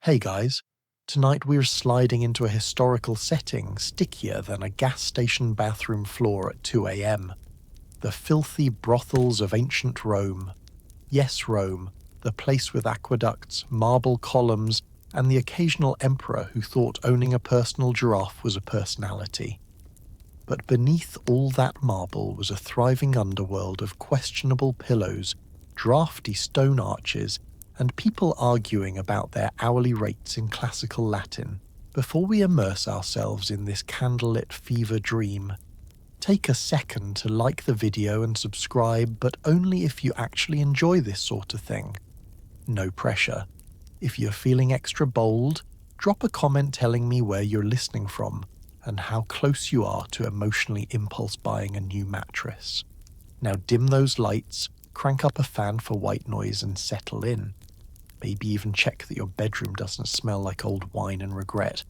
Hey guys, tonight we're sliding into a historical setting stickier than a gas station bathroom floor at 2 a.m. The filthy brothels of ancient Rome. Yes, Rome, the place with aqueducts, marble columns, and the occasional emperor who thought owning a personal giraffe was a personality. But beneath all that marble was a thriving underworld of questionable pillows, drafty stone arches, and people arguing about their hourly rates in classical Latin. Before we immerse ourselves in this candlelit fever dream, take a second to like the video and subscribe, but only if you actually enjoy this sort of thing. No pressure. If you're feeling extra bold, drop a comment telling me where you're listening from and how close you are to emotionally impulse buying a new mattress. Now dim those lights, crank up a fan for white noise and settle in. Maybe even check that your bedroom doesn't smell like old wine and regret,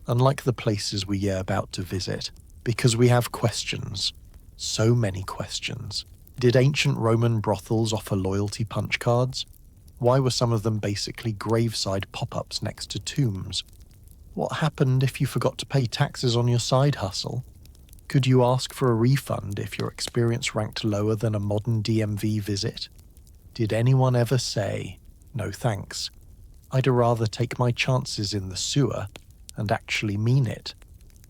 unlike the places we're about to visit, because we have questions. So many questions. Did ancient Roman brothels offer loyalty punch cards? Why were some of them basically graveside pop-ups next to tombs? What happened if you forgot to pay taxes on your side hustle? Could you ask for a refund if your experience ranked lower than a modern DMV visit? Did anyone ever say, "No thanks, I'd rather take my chances in the sewer," and actually mean it?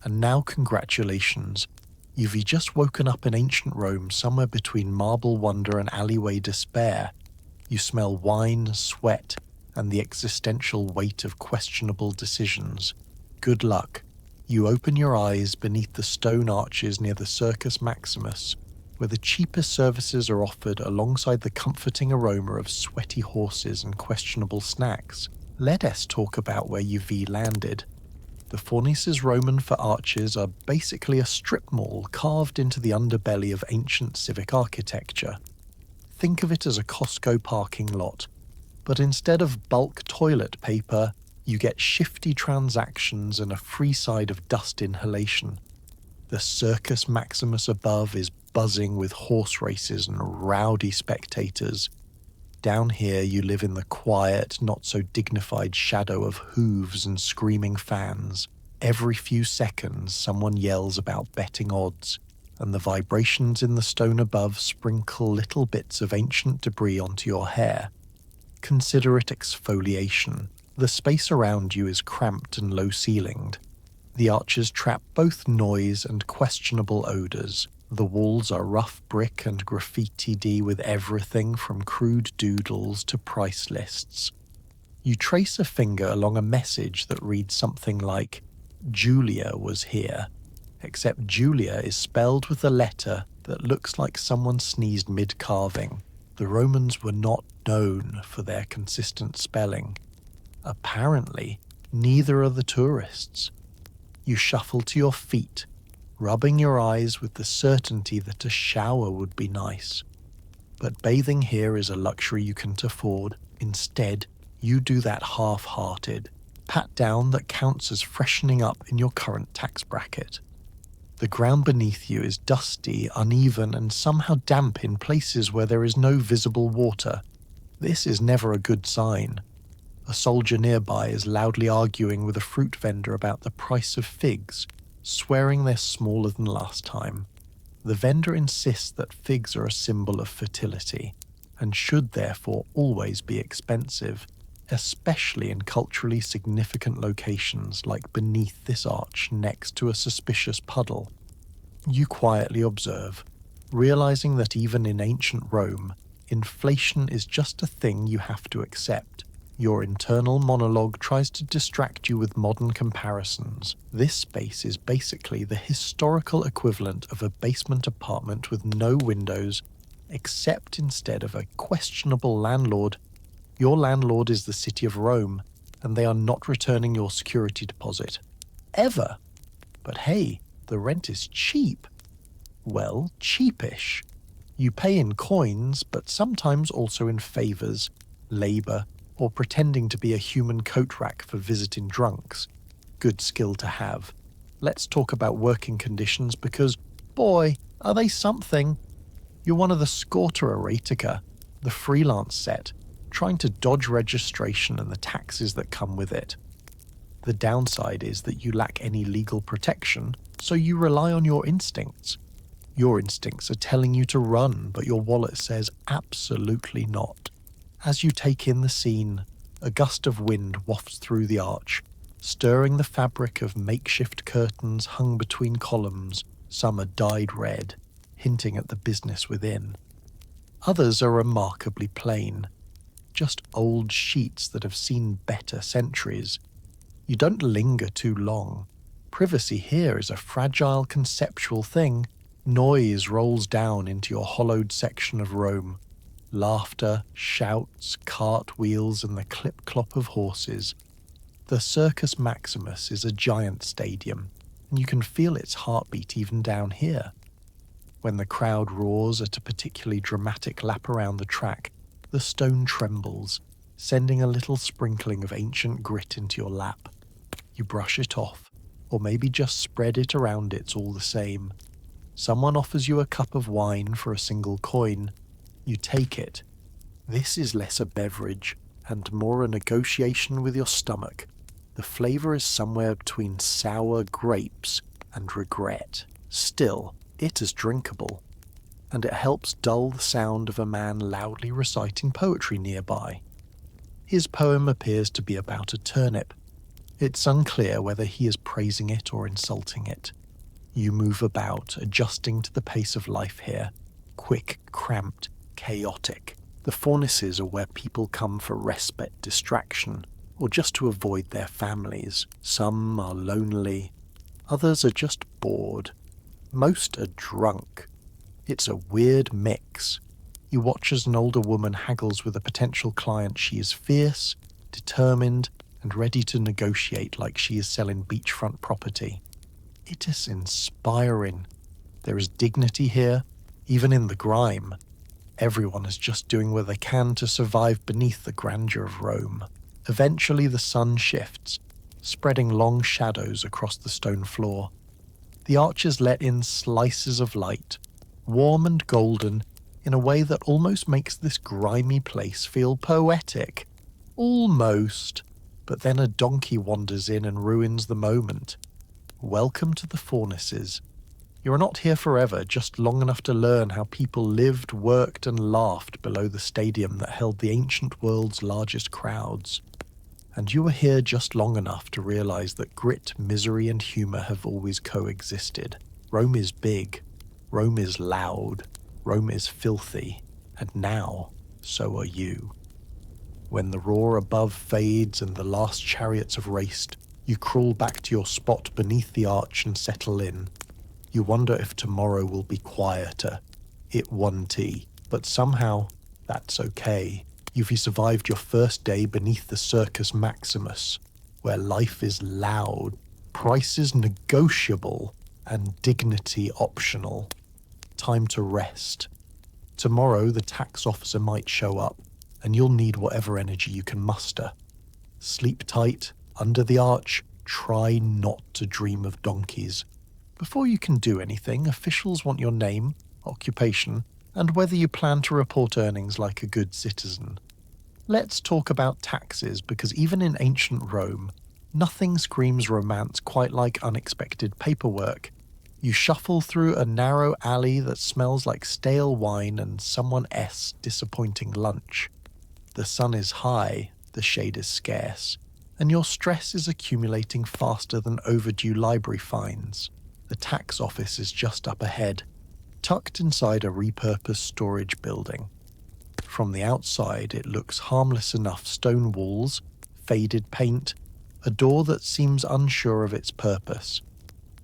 And now congratulations, you've just woken up in ancient Rome somewhere between marble wonder and alleyway despair. You smell wine, sweat, and the existential weight of questionable decisions. Good luck. You open your eyes beneath the stone arches near the Circus Maximus, where the cheapest services are offered alongside the comforting aroma of sweaty horses and questionable snacks. Let us talk about where you've landed. The Fornaces Roman for arches are basically a strip mall carved into the underbelly of ancient civic architecture. Think of it as a Costco parking lot, but instead of bulk toilet paper, you get shifty transactions and a free side of dust inhalation. The Circus Maximus above is buzzing with horse races and rowdy spectators. Down here you live in the quiet, not-so-dignified shadow of hooves and screaming fans. Every few seconds someone yells about betting odds, and the vibrations in the stone above sprinkle little bits of ancient debris onto your hair. Consider it exfoliation. The space around you is cramped and low-ceilinged. The arches trap both noise and questionable odors. The walls are rough brick and graffiti-d with everything from crude doodles to price lists. You trace a finger along a message that reads something like, "Julia was here," except Julia is spelled with a letter that looks like someone sneezed mid-carving. The Romans were not known for their consistent spelling. Apparently, neither are the tourists. You shuffle to your feet, rubbing your eyes with the certainty that a shower would be nice. But bathing here is a luxury you can't afford. Instead, you do that half-hearted pat down that counts as freshening up in your current tax bracket. The ground beneath you is dusty, uneven, and somehow damp in places where there is no visible water. This is never a good sign. A soldier nearby is loudly arguing with a fruit vendor about the price of figs, swearing they're smaller than last time. The vendor insists that figs are a symbol of fertility, and should therefore always be expensive, especially in culturally significant locations like beneath this arch next to a suspicious puddle. You quietly observe, realizing that even in ancient Rome, inflation is just a thing you have to accept. Your internal monologue tries to distract you with modern comparisons. This space is basically the historical equivalent of a basement apartment with no windows, except instead of a questionable landlord. Your landlord is the city of Rome, and they are not returning your security deposit. Ever. But hey, the rent is cheap. Well, cheapish. You pay in coins, but sometimes also in favors, labor, or pretending to be a human coat rack for visiting drunks. Good skill to have. Let's talk about working conditions because, boy, are they something. You're one of the Scorta Eratica, the freelance set, trying to dodge registration and the taxes that come with it. The downside is that you lack any legal protection, so you rely on your instincts. Your instincts are telling you to run, but your wallet says absolutely not. As you take in the scene, a gust of wind wafts through the arch, stirring the fabric of makeshift curtains hung between columns. Some are dyed red, hinting at the business within. Others are remarkably plain, just old sheets that have seen better centuries. You don't linger too long. Privacy here is a fragile conceptual thing. Noise rolls down into your hollowed section of Rome. Laughter, shouts, cartwheels, and the clip-clop of horses. The Circus Maximus is a giant stadium, and you can feel its heartbeat even down here. When the crowd roars at a particularly dramatic lap around the track, the stone trembles, sending a little sprinkling of ancient grit into your lap. You brush it off, or maybe just spread it around it's all the same. Someone offers you a cup of wine for a single coin. You take it. This is less a beverage, and more a negotiation with your stomach. The flavour is somewhere between sour grapes and regret. Still, it is drinkable, and it helps dull the sound of a man loudly reciting poetry nearby. His poem appears to be about a turnip. It's unclear whether he is praising it or insulting it. You move about, adjusting to the pace of life here. Quick, cramped, chaotic. The furnaces are where people come for respite, distraction, or just to avoid their families. Some are lonely. Others are just bored. Most are drunk. It's a weird mix. You watch as an older woman haggles with a potential client. She is fierce, determined, and ready to negotiate like she is selling beachfront property. It is inspiring. There is dignity here, even in the grime. Everyone is just doing what they can to survive beneath the grandeur of Rome. Eventually the sun shifts, spreading long shadows across the stone floor. The arches let in slices of light, warm and golden, in a way that almost makes this grimy place feel poetic. Almost. But then a donkey wanders in and ruins the moment. Welcome to the furnaces. You are not here forever, just long enough to learn how people lived, worked, and laughed below the stadium that held the ancient world's largest crowds. And you are here just long enough to realize that grit, misery, and humor have always coexisted. Rome is big. Rome is loud. Rome is filthy. And now, so are you. When the roar above fades and the last chariots have raced, you crawl back to your spot beneath the arch and settle in. You wonder if tomorrow will be quieter. It won't, but somehow that's okay. You've survived your first day beneath the Circus Maximus, where life is loud, prices negotiable, and dignity optional. Time to rest. Tomorrow the tax officer might show up, and you'll need whatever energy you can muster. Sleep tight, under the arch, try not to dream of donkeys. Before you can do anything, officials want your name, occupation, and whether you plan to report earnings like a good citizen. Let's talk about taxes, because even in ancient Rome, nothing screams romance quite like unexpected paperwork. You shuffle through a narrow alley that smells like stale wine and someone's disappointing lunch. The sun is high, the shade is scarce, and your stress is accumulating faster than overdue library fines. The tax office is just up ahead, tucked inside a repurposed storage building. From the outside, it looks harmless enough: stone walls, faded paint, a door that seems unsure of its purpose.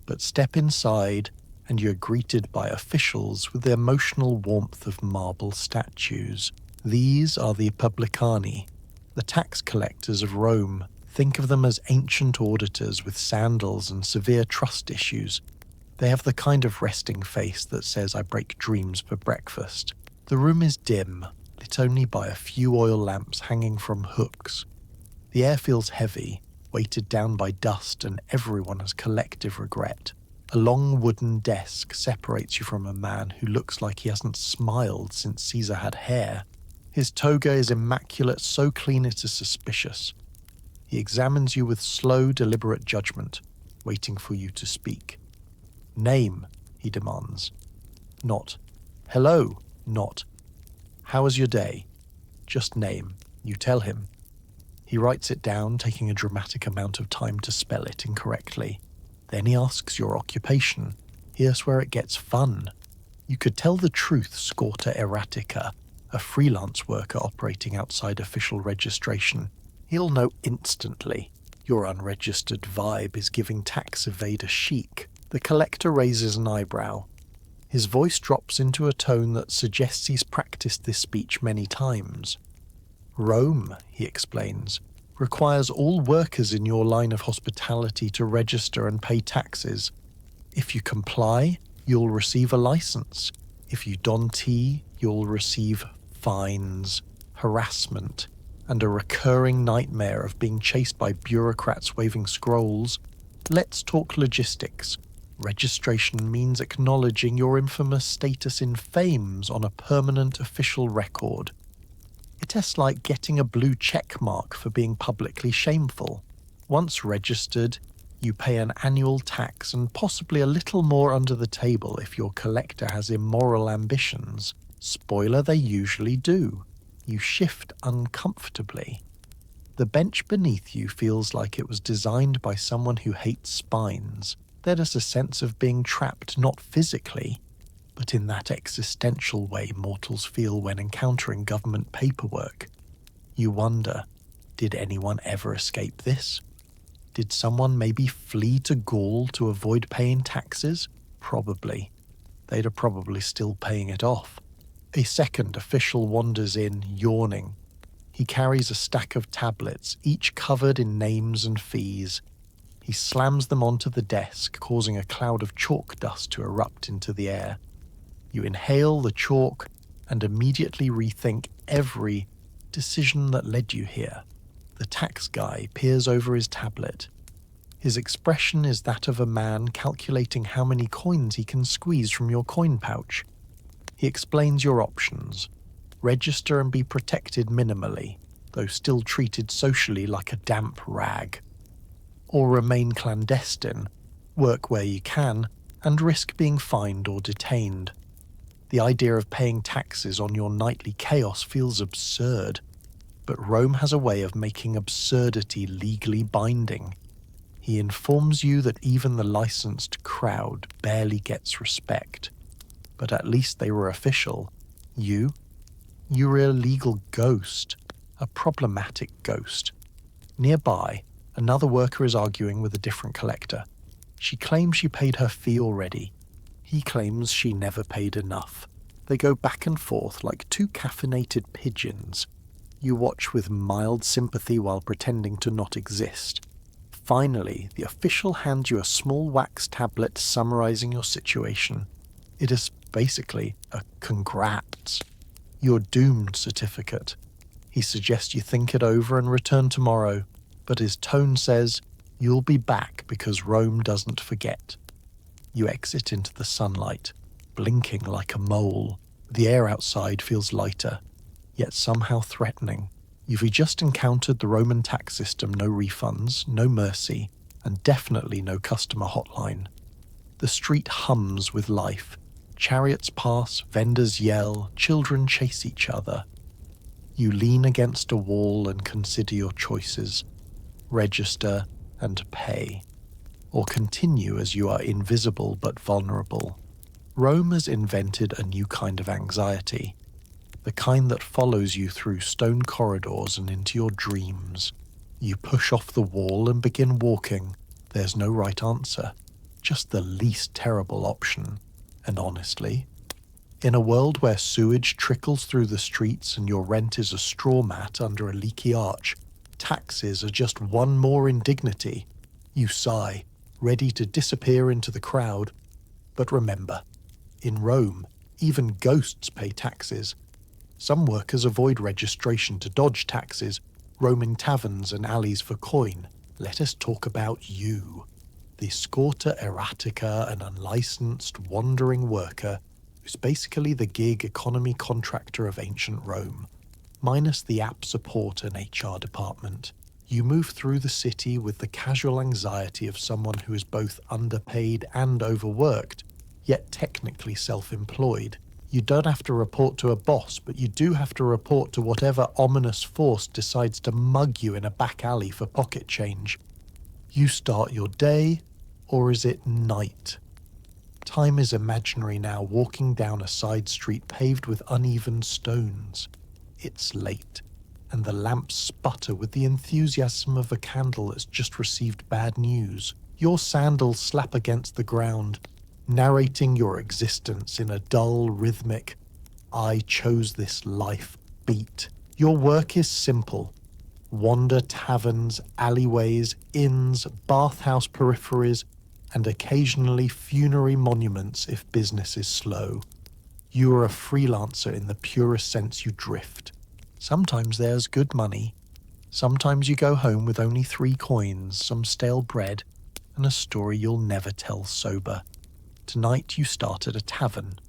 But step inside, and you're greeted by officials with the emotional warmth of marble statues. These are the publicani, the tax collectors of Rome. Think of them as ancient auditors with sandals and severe trust issues. They have the kind of resting face that says, "I break dreams for breakfast." The room is dim, lit only by a few oil lamps hanging from hooks. The air feels heavy, weighted down by dust, and everyone has collective regret. A long wooden desk separates you from a man who looks like he hasn't smiled since Caesar had hair. His toga is immaculate, so clean it is suspicious. He examines you with slow, deliberate judgment, waiting for you to speak. Name, he demands. Not, hello, not, how was your day? Just name. You tell him. He writes it down, taking a dramatic amount of time to spell it incorrectly. Then he asks your occupation. Here's where it gets fun. You could tell the truth, scorta erratica, a freelance worker operating outside official registration. He'll know instantly. Your unregistered vibe is giving tax evader chic. The collector raises an eyebrow. His voice drops into a tone that suggests he's practiced this speech many times. Rome, he explains, requires all workers in your line of hospitality to register and pay taxes. If you comply, you'll receive a license. If you don't, you'll receive fines, harassment, and a recurring nightmare of being chased by bureaucrats waving scrolls. Let's talk logistics. Registration means acknowledging your infamous status in fames on a permanent official record. It's like getting a blue check mark for being publicly shameful. Once registered, you pay an annual tax and possibly a little more under the table if your collector has immoral ambitions. Spoiler, they usually do. You shift uncomfortably. The bench beneath you feels like it was designed by someone who hates spines. There's a sense of being trapped not physically, but in that existential way mortals feel when encountering government paperwork. You wonder, did anyone ever escape this? Did someone maybe flee to Gaul to avoid paying taxes? Probably. They'd are probably still paying it off. A second official wanders in, yawning. He carries a stack of tablets, each covered in names and fees. He slams them onto the desk, causing a cloud of chalk dust to erupt into the air. You inhale the chalk and immediately rethink every decision that led you here. The tax guy peers over his tablet. His expression is that of a man calculating how many coins he can squeeze from your coin pouch. He explains your options. Register and be protected minimally, though still treated socially like a damp rag. Or remain clandestine, work where you can, and risk being fined or detained. The idea of paying taxes on your nightly chaos feels absurd, but Rome has a way of making absurdity legally binding. He informs you that even the licensed crowd barely gets respect. But at least they were official. You're a legal ghost, a problematic ghost. Nearby, another worker is arguing with a different collector. She claims she paid her fee already. He claims she never paid enough. They go back and forth like two caffeinated pigeons. You watch with mild sympathy while pretending to not exist. Finally, the official hands you a small wax tablet summarizing your situation. It is basically a congrats. Your doomed certificate. He suggests you think it over and return tomorrow, but his tone says, you'll be back because Rome doesn't forget. You exit into the sunlight, blinking like a mole. The air outside feels lighter, yet somehow threatening. You've just encountered the Roman tax system, no refunds, no mercy, and definitely no customer hotline. The street hums with life. Chariots pass, vendors yell, children chase each other. You lean against a wall and consider your choices. Register and pay. Or continue as you are invisible but vulnerable. Rome has invented a new kind of anxiety. The kind that follows you through stone corridors and into your dreams. You push off the wall and begin walking. There's no right answer, just the least terrible option. And honestly, in a world where sewage trickles through the streets and your rent is a straw mat under a leaky arch, taxes are just one more indignity. You sigh, ready to disappear into the crowd. But remember, in Rome, even ghosts pay taxes. Some workers avoid registration to dodge taxes, roaming taverns and alleys for coin. Let us talk about you. The scorta erratica, an unlicensed, wandering worker who's basically the gig economy contractor of ancient Rome. Minus the app support and HR department, you move through the city with the casual anxiety of someone who is both underpaid and overworked, yet technically self-employed. You don't have to report to a boss, but you do have to report to whatever ominous force decides to mug you in a back alley for pocket change. You start your day, or is it night? Time is imaginary now, walking down a side street paved with uneven stones. It's late, and the lamps sputter with the enthusiasm of a candle that's just received bad news. Your sandals slap against the ground, narrating your existence in a dull, rhythmic, "I chose this life" beat. Your work is simple. Wander taverns, alleyways, inns, bathhouse peripheries, and occasionally funerary monuments if business is slow. You are a freelancer in the purest sense. You drift. Sometimes there's good money. Sometimes you go home with only 3 coins, some stale bread, and a story you'll never tell sober. Tonight you start at a tavern.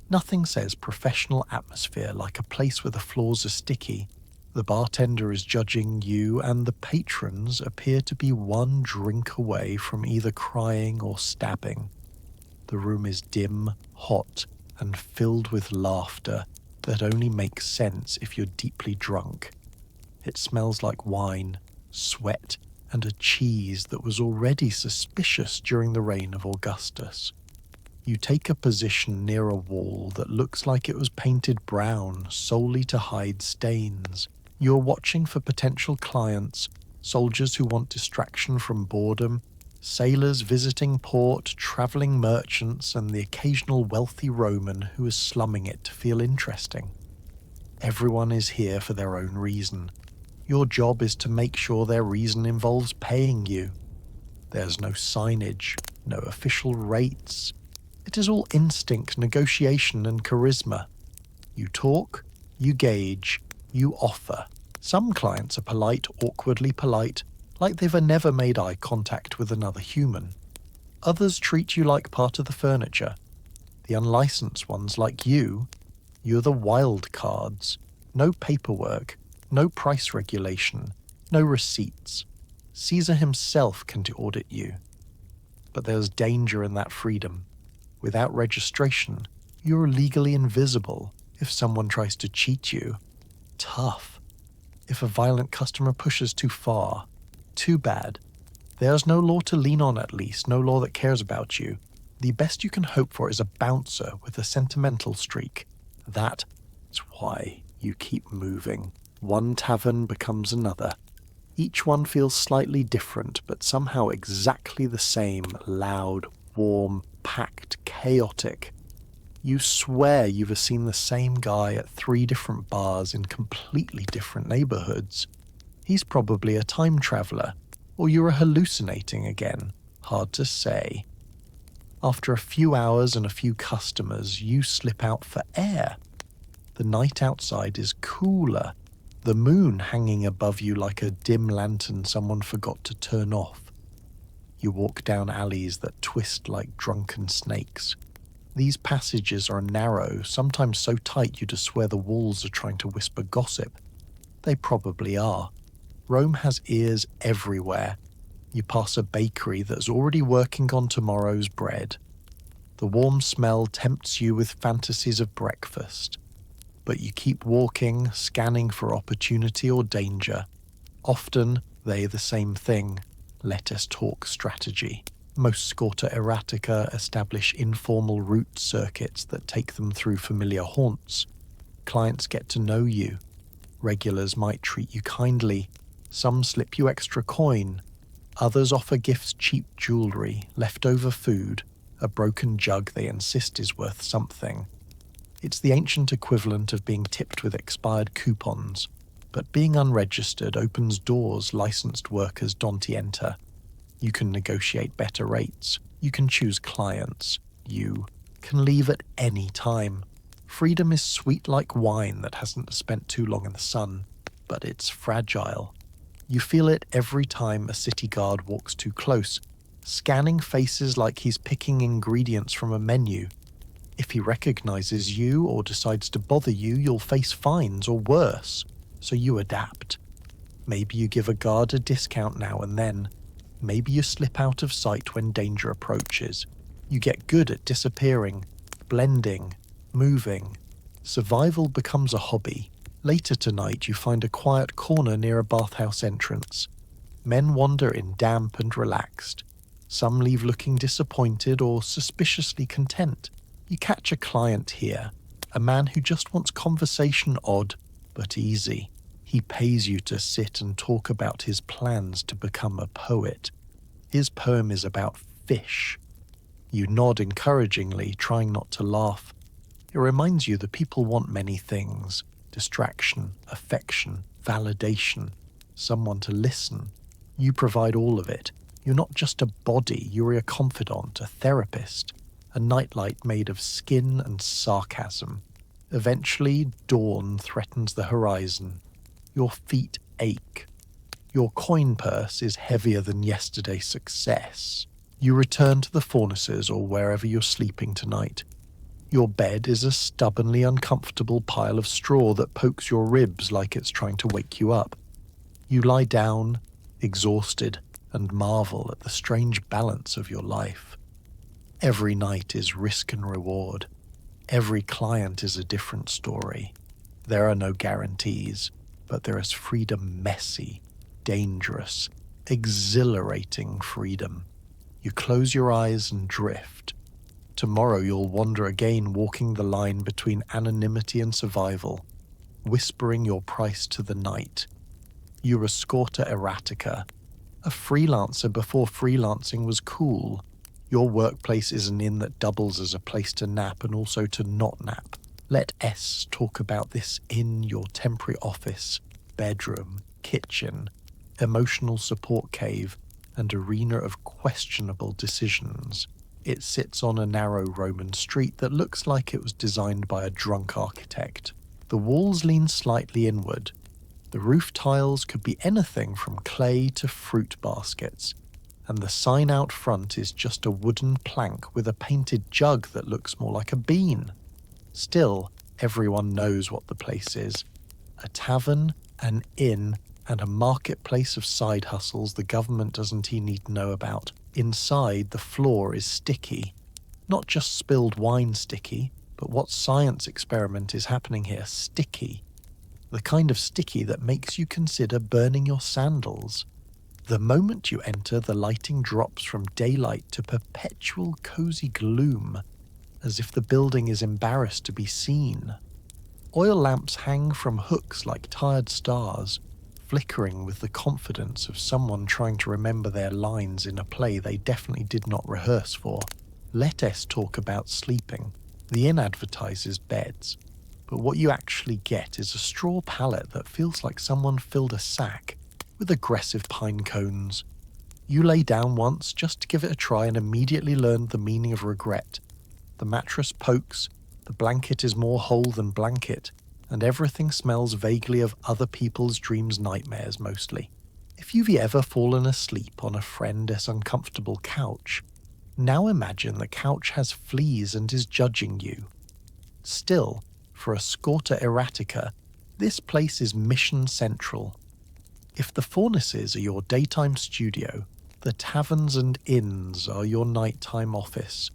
Nothing says professional atmosphere like a place where the floors are sticky. The bartender is judging you, and the patrons appear to be one drink away from either crying or stabbing. The room is dim, hot, and filled with laughter that only makes sense if you're deeply drunk. It smells like wine, sweat, and a cheese that was already suspicious during the reign of Augustus. You take a position near a wall that looks like it was painted brown solely to hide stains. You're watching for potential clients, soldiers who want distraction from boredom, sailors visiting port, travelling merchants, and the occasional wealthy Roman who is slumming it to feel interesting. Everyone is here for their own reason. Your job is to make sure their reason involves paying you. There's no signage, no official rates. It is all instinct, negotiation, and charisma. You talk, you gauge, you offer. Some clients are polite, awkwardly polite, like they've never made eye contact with another human. Others treat you like part of the furniture. The unlicensed ones, like you're the wild cards. No paperwork, no price regulation, no receipts. Caesar himself can audit you. But there's danger in that freedom. Without registration, you're legally invisible. If someone tries to cheat you, tough. If a violent customer pushes too far, too bad. There's no law to lean on, at least, no law that cares about you. The best you can hope for is a bouncer with a sentimental streak. That's why you keep moving. One tavern becomes another. Each one feels slightly different, but somehow exactly the same. Loud, warm, packed, chaotic. You swear you've seen the same guy at 3 different bars in completely different neighborhoods. He's probably a time traveler, or you're hallucinating again. Hard to say. After a few hours and a few customers, you slip out for air. The night outside is cooler, the moon hanging above you like a dim lantern someone forgot to turn off. You walk down alleys that twist like drunken snakes. These passages are narrow, sometimes so tight you'd swear the walls are trying to whisper gossip. They probably are. Rome has ears everywhere. You pass a bakery that's already working on tomorrow's bread. The warm smell tempts you with fantasies of breakfast. But you keep walking, scanning for opportunity or danger. Often, they the same thing. Let us talk strategy. Most scorta erratica establish informal route circuits that take them through familiar haunts. Clients get to know you. Regulars might treat you kindly. Some slip you extra coin. Others offer gifts, cheap jewelry, leftover food, a broken jug they insist is worth something. It's the ancient equivalent of being tipped with expired coupons, but being unregistered opens doors licensed workers don't enter. You can negotiate better rates. You can choose clients. You can leave at any time. Freedom is sweet like wine that hasn't spent too long in the sun, but it's fragile. You feel it every time a city guard walks too close, scanning faces like he's picking ingredients from a menu. If he recognizes you or decides to bother you, you'll face fines or worse. so you adapt. Maybe you give a guard a discount now and then. Maybe you slip out of sight when danger approaches. You get good at disappearing, blending, moving. Survival becomes a hobby. Later tonight, you find a quiet corner near a bathhouse entrance. Men wander in damp and relaxed. Some leave looking disappointed or suspiciously content. You catch a client here, a man who just wants conversation odd but easy. He pays you to sit and talk about his plans to become a poet. His poem is about fish. You nod encouragingly, trying not to laugh. It reminds you that people want many things: distraction, affection, validation, someone to listen. You provide all of it. You're not just a body, you're a confidant, a therapist, a nightlight made of skin and sarcasm. Eventually, dawn threatens the horizon. Your feet ache. Your coin purse is heavier than yesterday's success. You return to the furnaces or wherever you're sleeping tonight. Your bed is a stubbornly uncomfortable pile of straw that pokes your ribs like it's trying to wake you up. You lie down, exhausted, and marvel at the strange balance of your life. Every night is risk and reward. Every client is a different story. There are no guarantees, but there is freedom, messy, dangerous, exhilarating freedom. You close your eyes and drift. Tomorrow you'll wander again, walking the line between anonymity and survival, whispering your price to the night. You're a scorta erratica, a freelancer before freelancing was cool. Your workplace is an inn that doubles as a place to nap and also to not nap. Let S talk about this inn, your temporary office, bedroom, kitchen, emotional support cave, and arena of questionable decisions. It sits on a narrow Roman street that looks like it was designed by a drunk architect. The walls lean slightly inward. The roof tiles could be anything from clay to fruit baskets, and the sign out front is just a wooden plank with a painted jug that looks more like a bean. Still, everyone knows what the place is. A tavern, an inn, and a marketplace of side hustles the government doesn't even need to know about. Inside, the floor is sticky. Not just spilled wine sticky, but what science experiment is happening here? Sticky. The kind of sticky that makes you consider burning your sandals. The moment you enter, the lighting drops from daylight to perpetual cozy gloom, as if the building is embarrassed to be seen. Oil lamps hang from hooks like tired stars, flickering with the confidence of someone trying to remember their lines in a play they definitely did not rehearse for. Let us talk about sleeping. The inn advertises beds, but what you actually get is a straw pallet that feels like someone filled a sack with aggressive pine cones. You lay down once just to give it a try and immediately learn the meaning of regret. The mattress pokes, the blanket is more whole than blanket, and everything smells vaguely of other people's dreams, nightmares mostly. If you've ever fallen asleep on a friend's uncomfortable couch, now imagine the couch has fleas and is judging you. Still, for a scorta erratica, this place is mission central. If the furnaces are your daytime studio, the taverns and inns are your nighttime office.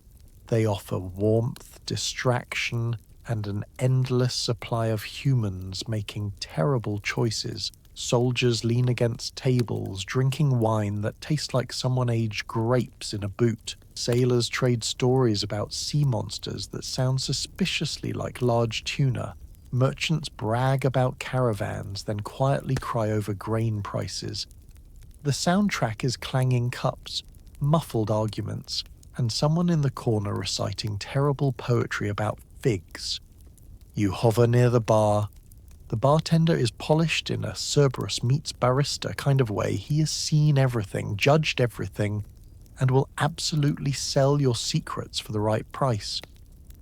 They offer warmth, distraction, and an endless supply of humans making terrible choices. Soldiers lean against tables, drinking wine that tastes like someone aged grapes in a boot. Sailors trade stories about sea monsters that sound suspiciously like large tuna. Merchants brag about caravans, then quietly cry over grain prices. The soundtrack is clanging cups, muffled arguments, and someone in the corner reciting terrible poetry about figs. You hover near the bar. The bartender is polished in a Cerberus meets barista kind of way. He has seen everything, judged everything, and will absolutely sell your secrets for the right price.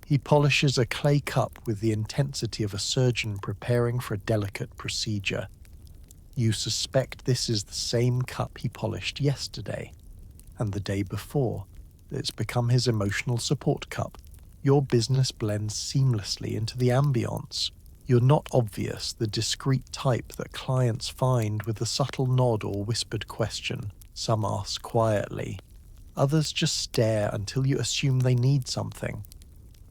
He polishes a clay cup with the intensity of a surgeon preparing for a delicate procedure. You suspect this is the same cup he polished yesterday, and the day before. It's become his emotional support cup. Your business blends seamlessly into the ambience. You're not obvious, the discreet type that clients find with a subtle nod or whispered question. Some ask quietly. Others just stare until you assume they need something.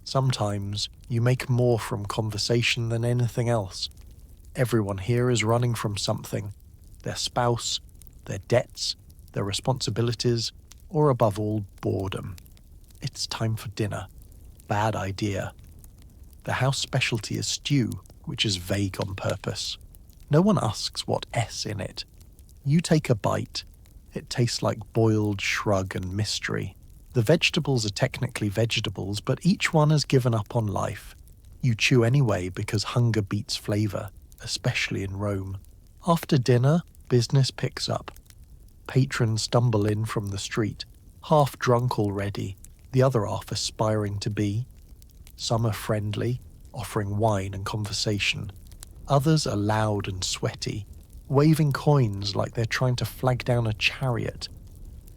Sometimes you make more from conversation than anything else. Everyone here is running from something. Their spouse, their debts, their responsibilities, or above all, boredom. It's time for dinner. Bad idea. The house specialty is stew, which is vague on purpose. No one asks what S in it. You take a bite. It tastes like boiled shrug and mystery. The vegetables are technically vegetables, but each one has given up on life. You chew anyway because hunger beats flavor, especially in Rome. After dinner, business picks up. Patrons stumble in from the street, half drunk already, the other half aspiring to be. Some are friendly, offering wine and conversation. Others are loud and sweaty, waving coins like they're trying to flag down a chariot.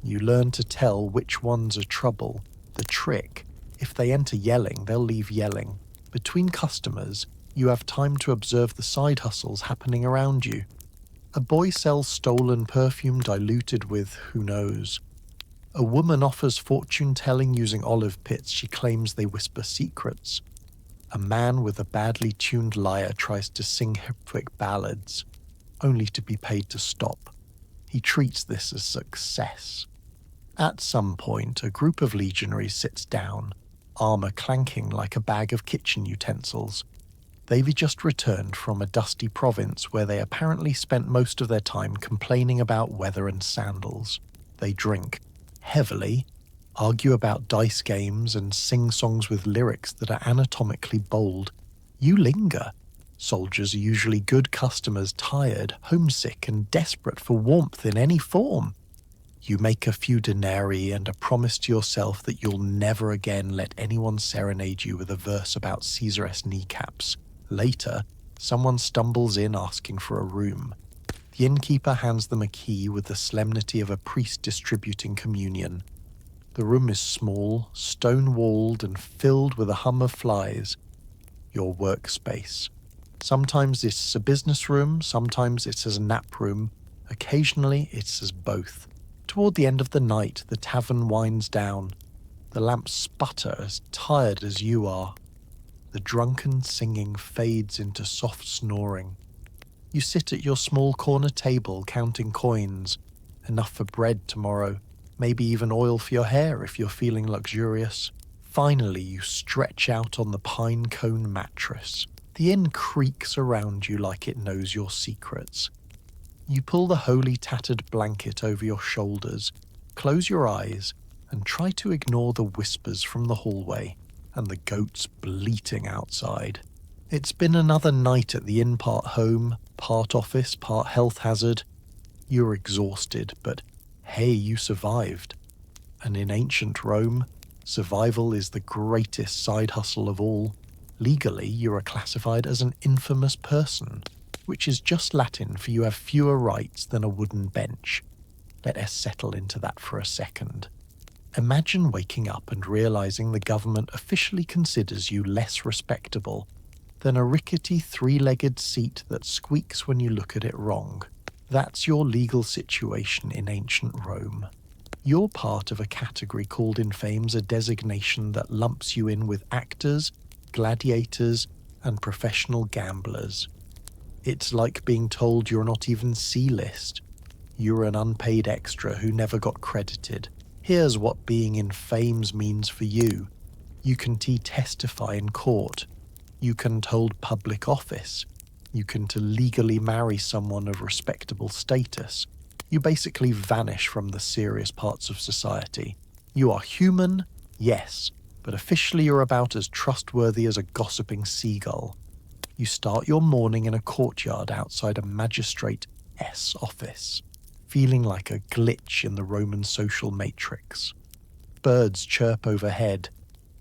You learn to tell which ones are trouble. The trick, if they enter yelling, they'll leave yelling. Between customers, you have time to observe the side hustles happening around you. A boy sells stolen perfume diluted with who knows. A woman offers fortune-telling using olive pits she claims they whisper secrets. A man with a badly tuned lyre tries to sing Hipwick ballads, only to be paid to stop. He treats this as success. At some point, a group of legionaries sits down, armor clanking like a bag of kitchen utensils. They've just returned from a dusty province where they apparently spent most of their time complaining about weather and sandals. They drink heavily, argue about dice games, and sing songs with lyrics that are anatomically bold. You linger. Soldiers are usually good customers, tired, homesick, and desperate for warmth in any form. You make a few denarii and a promise to yourself that you'll never again let anyone serenade you with a verse about Caesar's kneecaps. Later, someone stumbles in asking for a room. The innkeeper hands them a key with the solemnity of a priest distributing communion. The room is small, stone-walled, and filled with a hum of flies. Your workspace. Sometimes it's a business room, sometimes it's as a nap room, occasionally it's as both. Toward the end of the night, the tavern winds down. The lamps sputter as tired as you are. The drunken singing fades into soft snoring. You sit at your small corner table counting coins, enough for bread tomorrow, maybe even oil for your hair if you're feeling luxurious. Finally, you stretch out on the pine cone mattress. The inn creaks around you like it knows your secrets. You pull the holy tattered blanket over your shoulders, close your eyes, and try to ignore the whispers from the hallway and the goats bleating outside. It's been another night at the inn, part home, part office, part health hazard. You're exhausted, but hey, you survived. And in ancient Rome, survival is the greatest side hustle of all. Legally, you are classified as an infamous person, which is just Latin for you have fewer rights than a wooden bench. Let us settle into that for a second. Imagine waking up and realizing the government officially considers you less respectable than a rickety three-legged seat that squeaks when you look at it wrong. That's your legal situation in ancient Rome. You're part of a category called in fame's a designation that lumps you in with actors, gladiators, and professional gamblers. It's like being told you're not even C-list. You're an unpaid extra who never got credited. Here's what being in fames means for you. You can testify in court. You can hold public office. You can legally marry someone of respectable status. You basically vanish from the serious parts of society. You are human, yes, but officially you're about as trustworthy as a gossiping seagull. You start your morning in a courtyard outside a magistrate S office, feeling like a glitch in the Roman social matrix. Birds chirp overhead,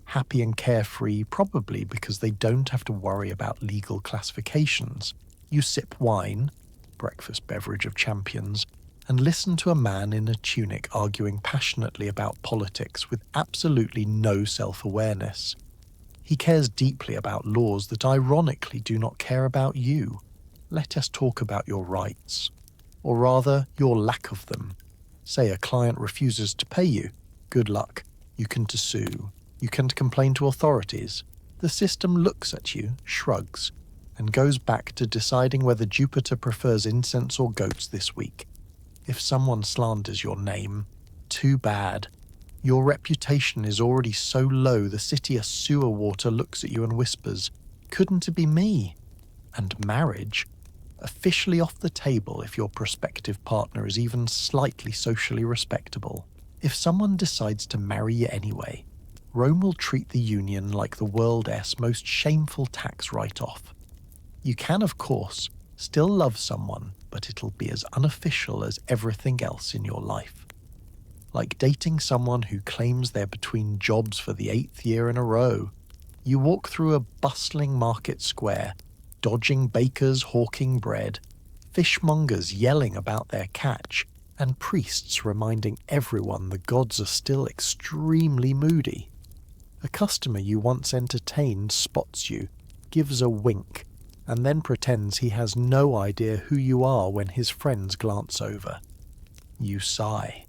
happy and carefree, probably because they don't have to worry about legal classifications. You sip wine, breakfast beverage of champions, and listen to a man in a tunic arguing passionately about politics with absolutely no self-awareness. He cares deeply about laws that ironically do not care about you. Let us talk about your rights. Or rather, your lack of them. Say a client refuses to pay you. Good luck. You can sue. You can complain to authorities. The system looks at you, shrugs, and goes back to deciding whether Jupiter prefers incense or goats this week. If someone slanders your name, too bad. Your reputation is already so low the city of sewer water looks at you and whispers, "Couldn't it be me?" And marriage? Officially off the table if your prospective partner is even slightly socially respectable. If someone decides to marry you anyway, Rome will treat the union like the world's most shameful tax write-off. You can, of course, still love someone, but it'll be as unofficial as everything else in your life. Like dating someone who claims they're between jobs for the 8th year in a row. You walk through a bustling market square, dodging bakers hawking bread, fishmongers yelling about their catch, and priests reminding everyone the gods are still extremely moody. A customer you once entertained spots you, gives a wink, and then pretends he has no idea who you are when his friends glance over. You sigh.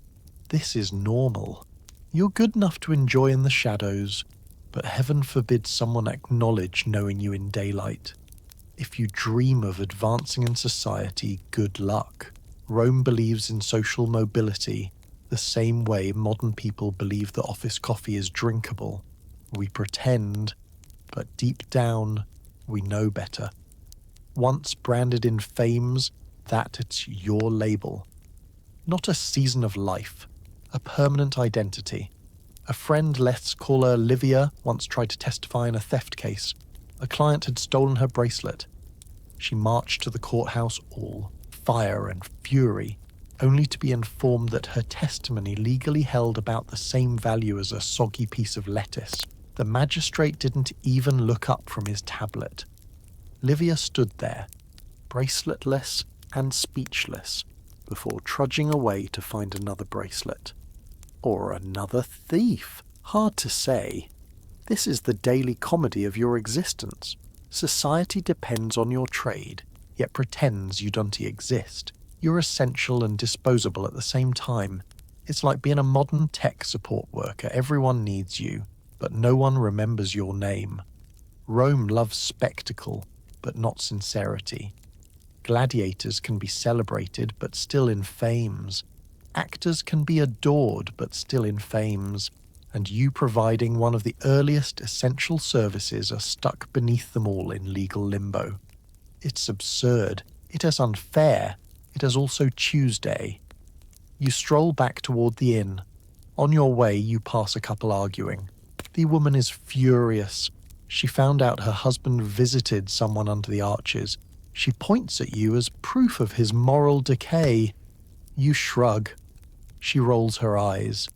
This is normal. You're good enough to enjoy in the shadows, but heaven forbid someone acknowledge knowing you in daylight. If you dream of advancing in society, good luck. Rome believes in social mobility, the same way modern people believe that office coffee is drinkable. We pretend, but deep down, we know better. Once branded in fames, that it's your label. Not a season of life, a permanent identity. A friend, let's call her Livia, once tried to testify in a theft case. A client had stolen her bracelet. She marched to the courthouse all fire and fury, only to be informed that her testimony legally held about the same value as a soggy piece of lettuce. The magistrate didn't even look up from his tablet. Livia stood there, braceletless and speechless, before trudging away to find another bracelet. Or another thief. Hard to say. This is the daily comedy of your existence. Society depends on your trade, yet pretends you don't exist. You're essential and disposable at the same time. It's like being a modern tech support worker. Everyone needs you, but no one remembers your name. Rome loves spectacle, but not sincerity. Gladiators can be celebrated, but still in fames. Actors can be adored, but still in fames. And you providing one of the earliest essential services are stuck beneath them all in legal limbo. It's absurd. It is unfair. It is also Tuesday. You stroll back toward the inn. On your way, you pass a couple arguing. The woman is furious. She found out her husband visited someone under the arches. She points at you as proof of his moral decay. You shrug. She rolls her eyes.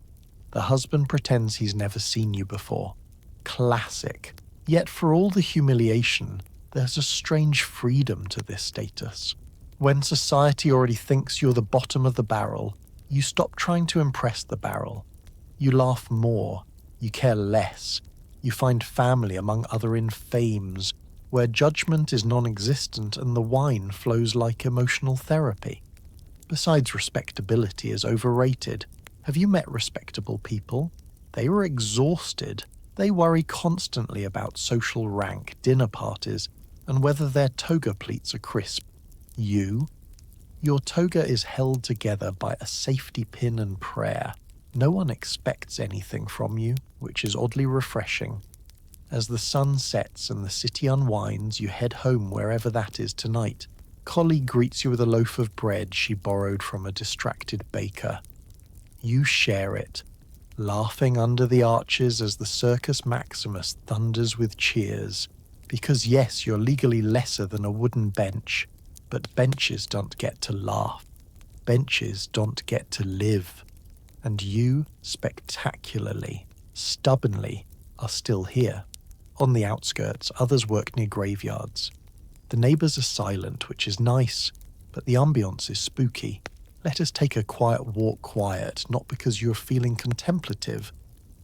The husband pretends he's never seen you before. Classic. Yet for all the humiliation, there's a strange freedom to this status. When society already thinks you're the bottom of the barrel, you stop trying to impress the barrel. You laugh more. You care less. You find family among other infames, where judgment is non-existent and the wine flows like emotional therapy. Besides, respectability is overrated. Have you met respectable people? They were exhausted. They worry constantly about social rank, dinner parties, and whether their toga pleats are crisp. You? Your toga is held together by a safety pin and prayer. No one expects anything from you, which is oddly refreshing. As the sun sets and the city unwinds, you head home wherever that is tonight. Colleague greets you with a loaf of bread she borrowed from a distracted baker. You share it, laughing under the arches as the Circus Maximus thunders with cheers. Because yes, you're legally lesser than a wooden bench, but benches don't get to laugh. Benches don't get to live. And you, spectacularly, stubbornly, are still here. On the outskirts, others work near graveyards. The neighbours are silent, which is nice, but the ambience is spooky. Let us take a quiet walk quiet, not because you're feeling contemplative,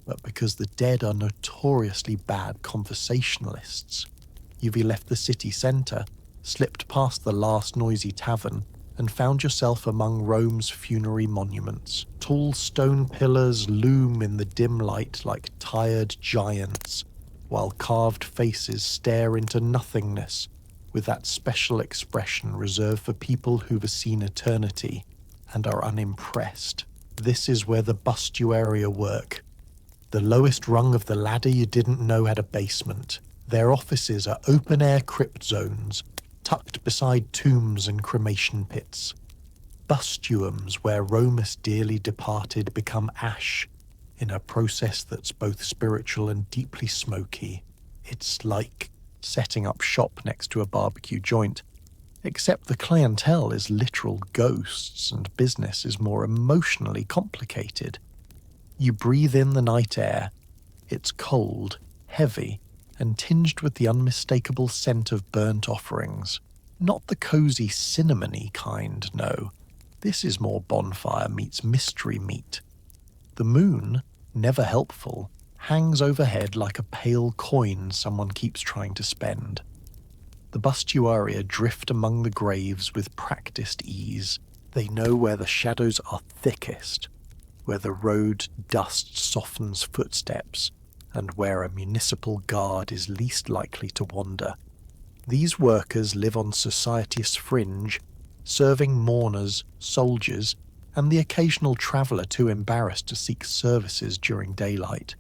but because the dead are notoriously bad conversationalists. You've left the city centre, slipped past the last noisy tavern, and found yourself among Rome's funerary monuments. Tall stone pillars loom in the dim light like tired giants, while carved faces stare into nothingness with that special expression reserved for people who've seen eternity and are unimpressed. This is where the bustuaria work. The lowest rung of the ladder you didn't know had a basement. Their offices are open-air crypt zones, tucked beside tombs and cremation pits. Bustuums where Rome's dearly departed become ash in a process that's both spiritual and deeply smoky. It's like setting up shop next to a barbecue joint, except the clientele is literal ghosts and business is more emotionally complicated. You breathe in the night air. It's cold, heavy, and tinged with the unmistakable scent of burnt offerings. Not the cozy cinnamony kind, no. This is more bonfire meets mystery meat. The moon, never helpful, hangs overhead like a pale coin someone keeps trying to spend. The bustuaria drift among the graves with practiced ease. They know where the shadows are thickest, where the road dust softens footsteps, and where a municipal guard is least likely to wander. These workers live on society's fringe, serving mourners, soldiers, and the occasional traveller too embarrassed to seek services during daylight.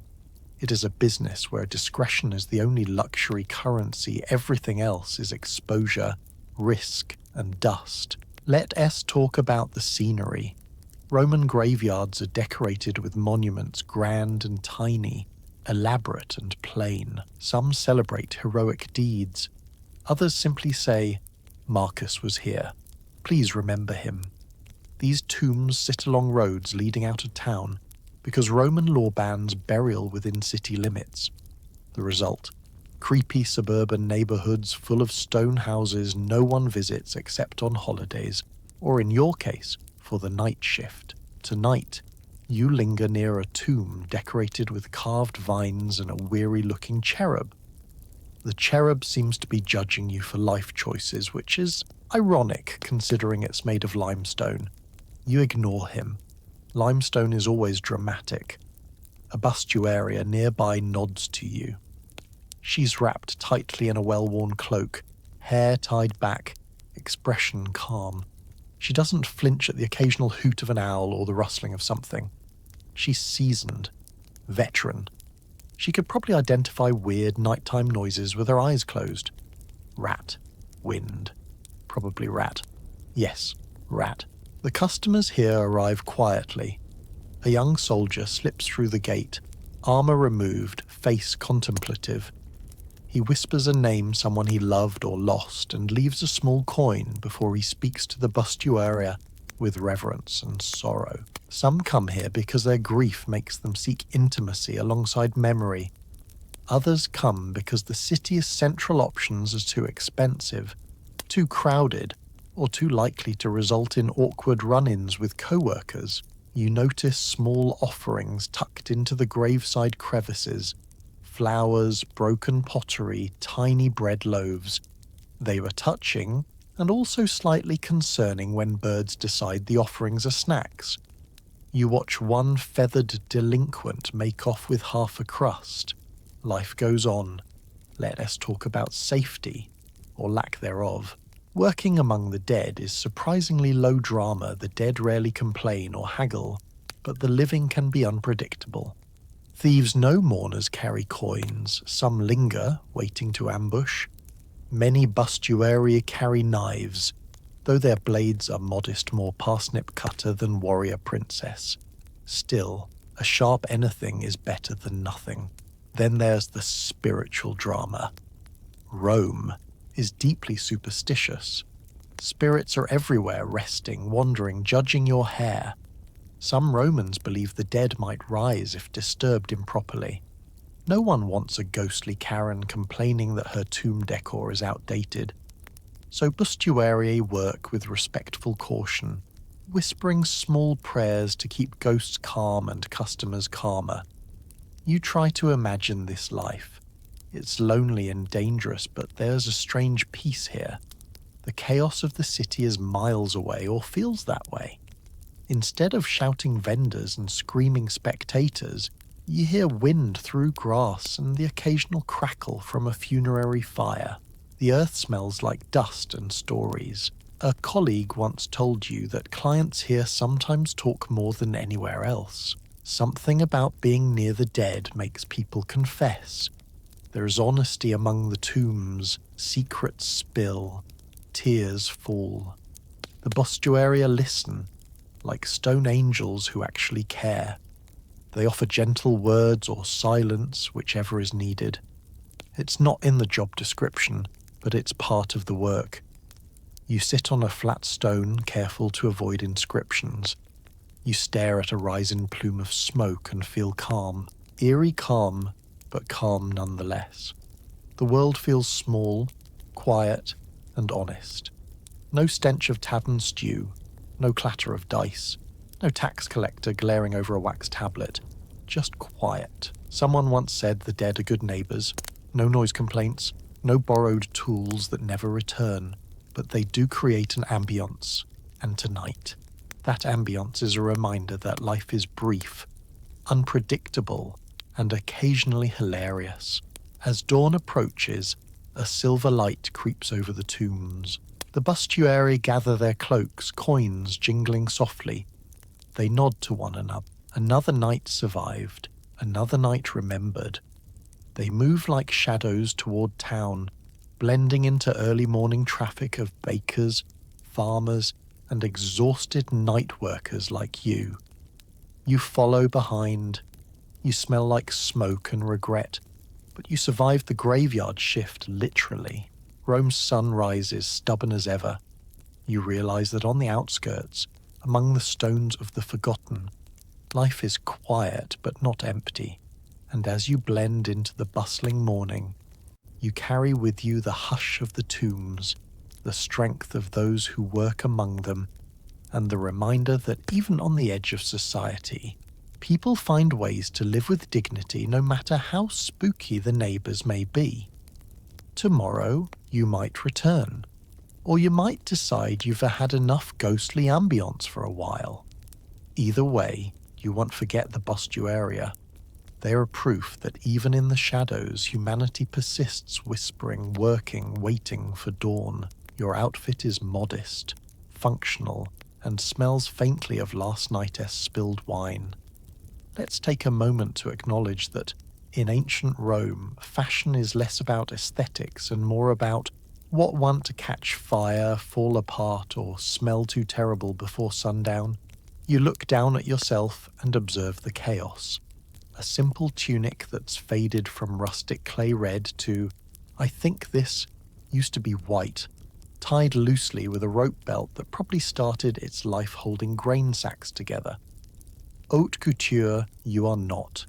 It is a business where discretion is the only luxury currency. Everything else is exposure, risk, and dust. Let us talk about the scenery. Roman graveyards are decorated with monuments grand and tiny, elaborate and plain. Some celebrate heroic deeds. Others simply say, Marcus was here. Please remember him. These tombs sit along roads leading out of town because Roman law bans burial within city limits. The result: creepy suburban neighborhoods full of stone houses no one visits except on holidays, or in your case, for the night shift. Tonight, you linger near a tomb decorated with carved vines and a weary-looking cherub. The cherub seems to be judging you for life choices, which is ironic considering it's made of limestone. You ignore him. Limestone is always dramatic. A bustuaria nearby nods to you. She's wrapped tightly in a well-worn cloak, hair tied back, expression calm. She doesn't flinch at the occasional hoot of an owl or the rustling of something. She's seasoned, veteran. She could probably identify weird nighttime noises with her eyes closed. Rat. Wind. Probably rat. Yes, rat. The customers here arrive quietly. A young soldier slips through the gate, armor removed, face contemplative. He whispers a name someone he loved or lost and leaves a small coin before he speaks to the bustuaria with reverence and sorrow. Some come here because their grief makes them seek intimacy alongside memory. Others come because the city's central options are too expensive, too crowded, or too likely to result in awkward run-ins with co-workers. You notice small offerings tucked into the graveside crevices. Flowers, broken pottery, tiny bread loaves. They were touching, and also slightly concerning when birds decide the offerings are snacks. You watch one feathered delinquent make off with half a crust. Life goes on. Let us talk about safety, or lack thereof. Working among the dead is surprisingly low drama. The dead rarely complain or haggle, but the living can be unpredictable. Thieves know mourners carry coins. Some linger, waiting to ambush. Many bustuaria carry knives, though their blades are modest, more parsnip cutter than warrior princess. Still, a sharp anything is better than nothing. Then there's the spiritual drama. Rome is deeply superstitious. Spirits are everywhere, resting, wandering, judging your hair. Some Romans believe the dead might rise if disturbed improperly. No one wants a ghostly Karen complaining that her tomb decor is outdated. So bustuarii work with respectful caution, whispering small prayers to keep ghosts calm and customers calmer. You try to imagine this life. It's lonely and dangerous, but there's a strange peace here. The chaos of the city is miles away, or feels that way. Instead of shouting vendors and screaming spectators, you hear wind through grass and the occasional crackle from a funerary fire. The earth smells like dust and stories. A colleague once told you that clients here sometimes talk more than anywhere else. Something about being near the dead makes people confess. There is honesty among the tombs, secrets spill, tears fall. The bostuaria listen, like stone angels who actually care. They offer gentle words or silence, whichever is needed. It's not in the job description, but it's part of the work. You sit on a flat stone, careful to avoid inscriptions. You stare at a rising plume of smoke and feel calm. Eerie calm, but calm nonetheless. The world feels small, quiet, and honest. No stench of tavern stew, no clatter of dice, no tax collector glaring over a wax tablet. Just quiet. Someone once said the dead are good neighbours. No noise complaints, no borrowed tools that never return. But they do create an ambience, and tonight, that ambience is a reminder that life is brief, unpredictable, and occasionally hilarious. As dawn approaches, a silver light creeps over the tombs. The bustuarii gather their cloaks, coins jingling softly. They nod to one another. Another night survived, another night remembered. They move like shadows toward town, blending into early morning traffic of bakers, farmers, and exhausted night workers like you. You follow behind. You smell like smoke and regret, but you survive the graveyard shift literally. Rome's sun rises stubborn as ever. You realize that on the outskirts, among the stones of the forgotten, life is quiet but not empty, and as you blend into the bustling morning, you carry with you the hush of the tombs, the strength of those who work among them, and the reminder that even on the edge of society, people find ways to live with dignity no matter how spooky the neighbours may be. Tomorrow, you might return, or you might decide you've had enough ghostly ambience for a while. Either way, you won't forget the bustuaria. They are proof that even in the shadows, humanity persists, whispering, working, waiting for dawn. Your outfit is modest, functional, and smells faintly of last night's spilled wine. Let's take a moment to acknowledge that in ancient Rome, fashion is less about aesthetics and more about what want to catch fire, fall apart, or smell too terrible before sundown. You look down at yourself and observe the chaos. A simple tunic that's faded from rustic clay red to, I think this used to be white, tied loosely with a rope belt that probably started its life holding grain sacks together. Haute couture, you are not.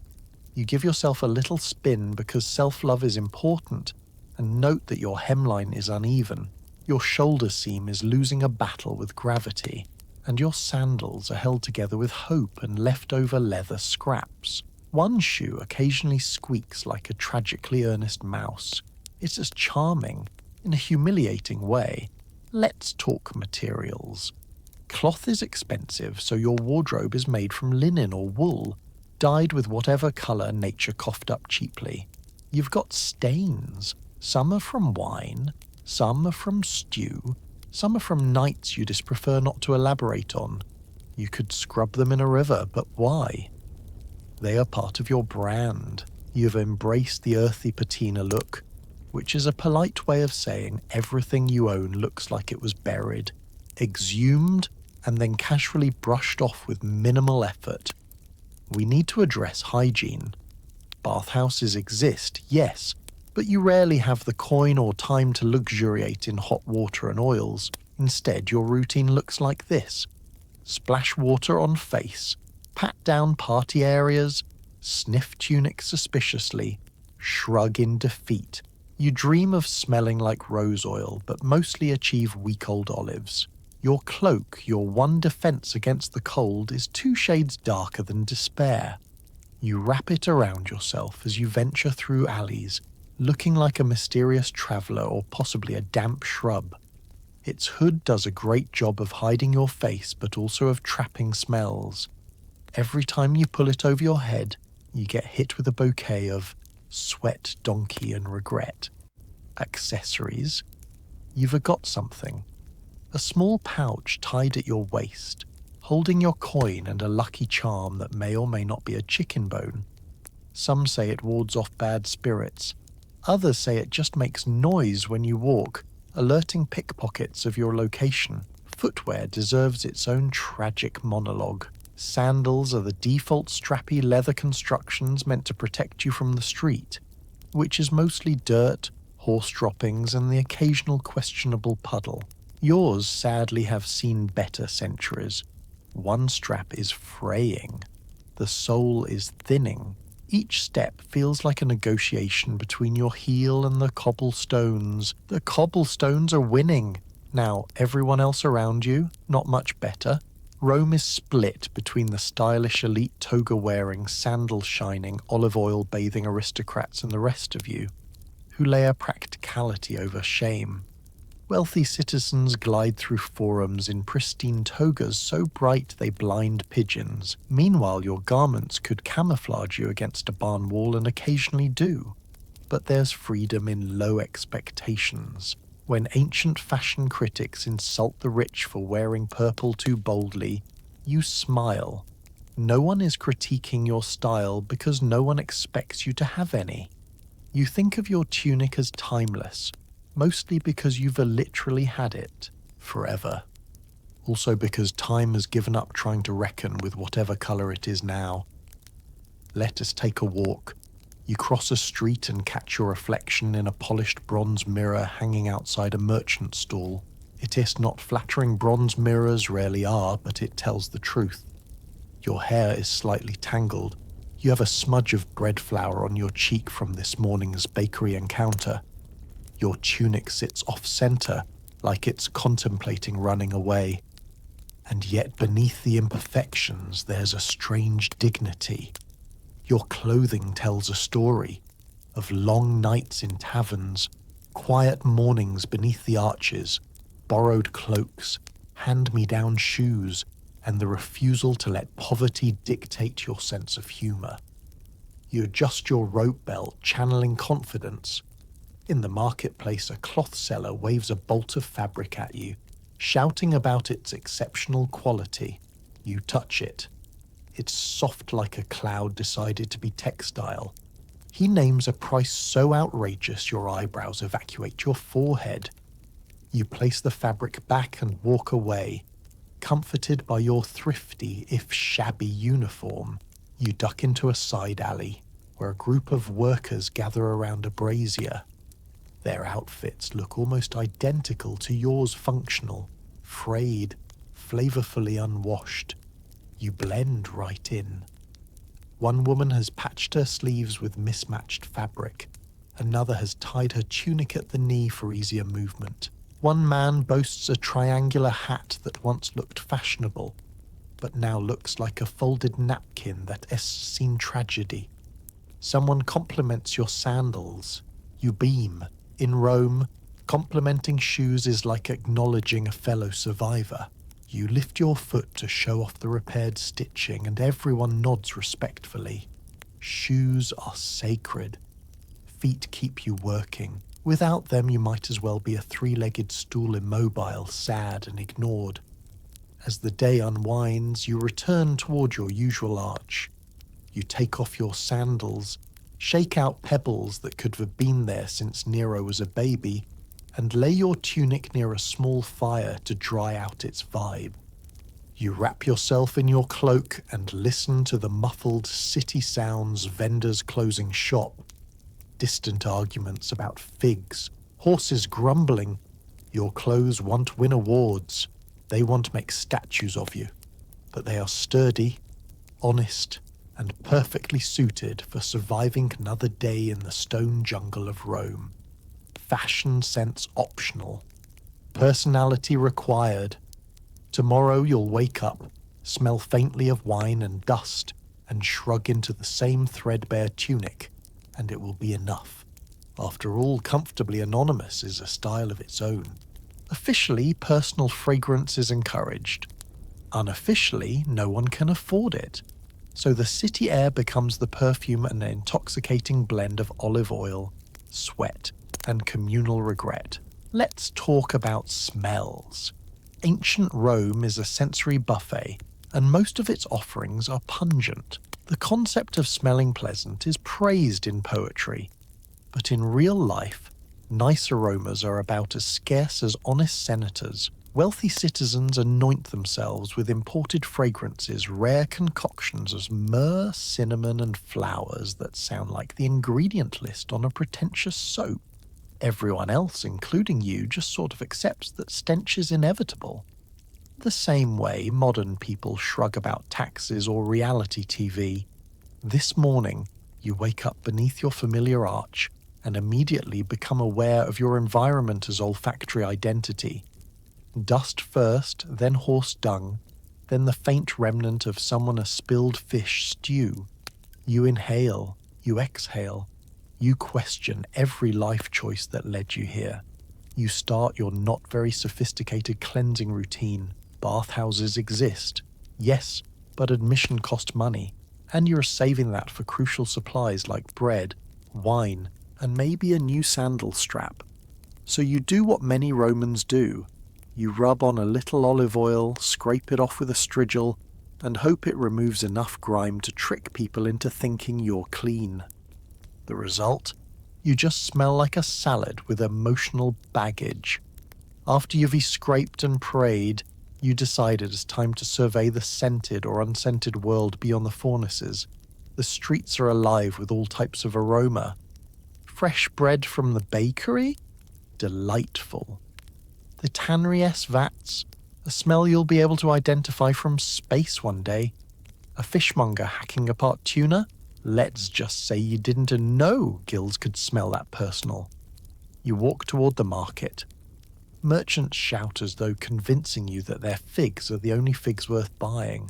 You give yourself a little spin because self-love is important, and note that your hemline is uneven, your shoulder seam is losing a battle with gravity, and your sandals are held together with hope and leftover leather scraps. One shoe occasionally squeaks like a tragically earnest mouse. It's as charming, in a humiliating way. Let's talk materials. Cloth is expensive, so your wardrobe is made from linen or wool, dyed with whatever colour nature coughed up cheaply. You've got stains. Some are from wine, some are from stew, some are from nights you just prefer not to elaborate on. You could scrub them in a river, but why? They are part of your brand. You've embraced the earthy patina look, which is a polite way of saying everything you own looks like it was buried, exhumed, and then casually brushed off with minimal effort. We need to address hygiene. Bathhouses exist, yes, but you rarely have the coin or time to luxuriate in hot water and oils. Instead, your routine looks like this. Splash water on face, pat down party areas, sniff tunic suspiciously, shrug in defeat. You dream of smelling like rose oil, but mostly achieve week-old olives. Your cloak, your one defense against the cold, is 2 shades darker than despair. You wrap it around yourself as you venture through alleys, looking like a mysterious traveller or possibly a damp shrub. Its hood does a great job of hiding your face but also of trapping smells. Every time you pull it over your head, you get hit with a bouquet of sweat, donkey and regret. Accessories? You forgot something. A small pouch tied at your waist, holding your coin and a lucky charm that may or may not be a chicken bone. Some say it wards off bad spirits. Others say it just makes noise when you walk, alerting pickpockets of your location. Footwear deserves its own tragic monologue. Sandals are the default strappy leather constructions meant to protect you from the street, which is mostly dirt, horse droppings, and the occasional questionable puddle. Yours sadly have seen better centuries. One strap is fraying. The sole is thinning. Each step feels like a negotiation between your heel and the cobblestones. The cobblestones are winning. Now, everyone else around you, not much better. Rome is split between the stylish elite toga-wearing, sandal-shining, olive oil-bathing aristocrats and the rest of you, who layer practicality over shame. Wealthy citizens glide through forums in pristine togas so bright they blind pigeons. Meanwhile, your garments could camouflage you against a barn wall and occasionally do. But there's freedom in low expectations. When ancient fashion critics insult the rich for wearing purple too boldly, you smile. No one is critiquing your style because no one expects you to have any. You think of your tunic as timeless, mostly because you've literally had it forever. Also because time has given up trying to reckon with whatever colour it is now. Let us take a walk. You cross a street and catch your reflection in a polished bronze mirror hanging outside a merchant stall. It is not flattering. Bronze mirrors rarely are, but it tells the truth. Your hair is slightly tangled. You have a smudge of bread flour on your cheek from this morning's bakery encounter. Your tunic sits off-center, like it's contemplating running away. And yet beneath the imperfections there's a strange dignity. Your clothing tells a story of long nights in taverns, quiet mornings beneath the arches, borrowed cloaks, hand-me-down shoes, and the refusal to let poverty dictate your sense of humor. You adjust your rope belt, channeling confidence. In the marketplace, a cloth seller waves a bolt of fabric at you, shouting about its exceptional quality. You touch it. It's soft like a cloud decided to be textile. He names a price so outrageous your eyebrows evacuate your forehead. You place the fabric back and walk away, comforted by your thrifty, if shabby, uniform. You duck into a side alley, where a group of workers gather around a brazier. Their outfits look almost identical to yours, functional, frayed, flavorfully unwashed. You blend right in. One woman has patched her sleeves with mismatched fabric. Another has tied her tunic at the knee for easier movement. One man boasts a triangular hat that once looked fashionable, but now looks like a folded napkin that has seen tragedy. Someone compliments your sandals. You beam. In Rome, complimenting shoes is like acknowledging a fellow survivor. You lift your foot to show off the repaired stitching and everyone nods respectfully. Shoes are sacred. Feet keep you working. Without them you might as well be a three-legged stool, immobile, sad and ignored. As the day unwinds, you return toward your usual arch. You take off your sandals, shake out pebbles that could have been there since Nero was a baby, and lay your tunic near a small fire to dry out its vibe. You wrap yourself in your cloak and listen to the muffled city sounds, vendors closing shop, distant arguments about figs, horses grumbling. Your clothes won't win awards, they won't make statues of you, but they are sturdy, honest, and perfectly suited for surviving another day in the stone jungle of Rome. Fashion sense optional. Personality required. Tomorrow you'll wake up, smell faintly of wine and dust, and shrug into the same threadbare tunic, and it will be enough. After all, comfortably anonymous is a style of its own. Officially, personal fragrance is encouraged. Unofficially, no one can afford it. So the city air becomes the perfume and an intoxicating blend of olive oil, sweat, and communal regret. Let's talk about smells. Ancient Rome is a sensory buffet, and most of its offerings are pungent. The concept of smelling pleasant is praised in poetry, but in real life, nice aromas are about as scarce as honest senators. Wealthy citizens anoint themselves with imported fragrances, rare concoctions of myrrh, cinnamon, and flowers that sound like the ingredient list on a pretentious soap. Everyone else, including you, just sort of accepts that stench is inevitable. The same way modern people shrug about taxes or reality TV. This morning, you wake up beneath your familiar arch and immediately become aware of your environment as olfactory identity. Dust first, then horse dung, then the faint remnant of someone a spilled fish stew. You inhale, you exhale, you question every life choice that led you here. You start your not very sophisticated cleansing routine. Bathhouses exist, yes, but admission cost money, and you're saving that for crucial supplies like bread, wine, and maybe a new sandal strap. So you do what many Romans do. You rub on a little olive oil, scrape it off with a strigil, and hope it removes enough grime to trick people into thinking you're clean. The result? You just smell like a salad with emotional baggage. After you've scraped and prayed, you decide it is time to survey the scented or unscented world beyond the furnaces. The streets are alive with all types of aroma. Fresh bread from the bakery? Delightful. The tannery-s vats? A smell you'll be able to identify from space one day. A fishmonger hacking apart tuna? Let's just say you didn't know gills could smell that personal. You walk toward the market. Merchants shout as though convincing you that their figs are the only figs worth buying.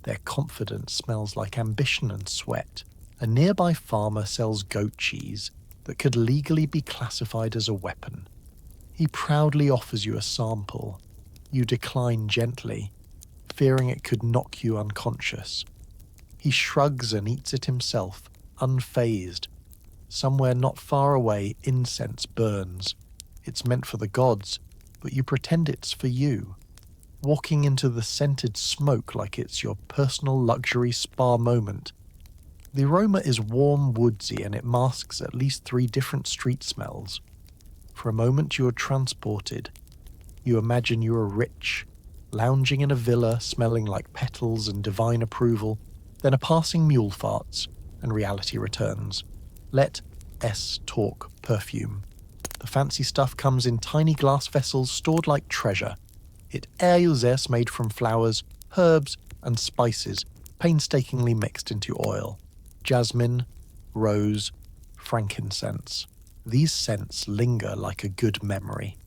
Their confidence smells like ambition and sweat. A nearby farmer sells goat cheese that could legally be classified as a weapon. He proudly offers you a sample. You decline gently, fearing it could knock you unconscious. He shrugs and eats it himself, unfazed. Somewhere not far away, incense burns. It's meant for the gods, but you pretend it's for you. Walking into the scented smoke like it's your personal luxury spa moment. The aroma is warm, woodsy, and it masks at least 3 different street smells. For a moment you are transported. You imagine you are rich, lounging in a villa smelling like petals and divine approval. Then a passing mule farts, and reality returns. Let S talk perfume. The fancy stuff comes in tiny glass vessels stored like treasure. It is made from flowers, herbs, and spices, painstakingly mixed into oil. Jasmine, rose, frankincense. These scents linger like a good memory,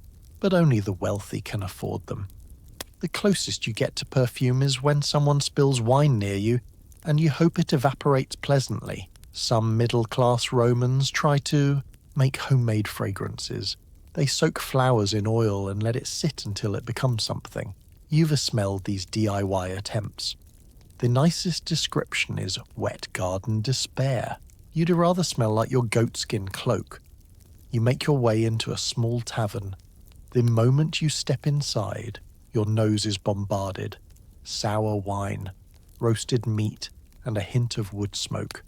but only the wealthy can afford them. The closest you get to perfume is when someone spills wine near you, and you hope it evaporates pleasantly. Some middle-class Romans try to make homemade fragrances. They soak flowers in oil and let it sit until it becomes something. You've smelled these DIY attempts. The nicest description is wet garden despair. You'd rather smell like your goatskin cloak. You make your way into a small tavern. The moment you step inside, your nose is bombarded. Sour wine, roasted meat, and a hint of wood smoke.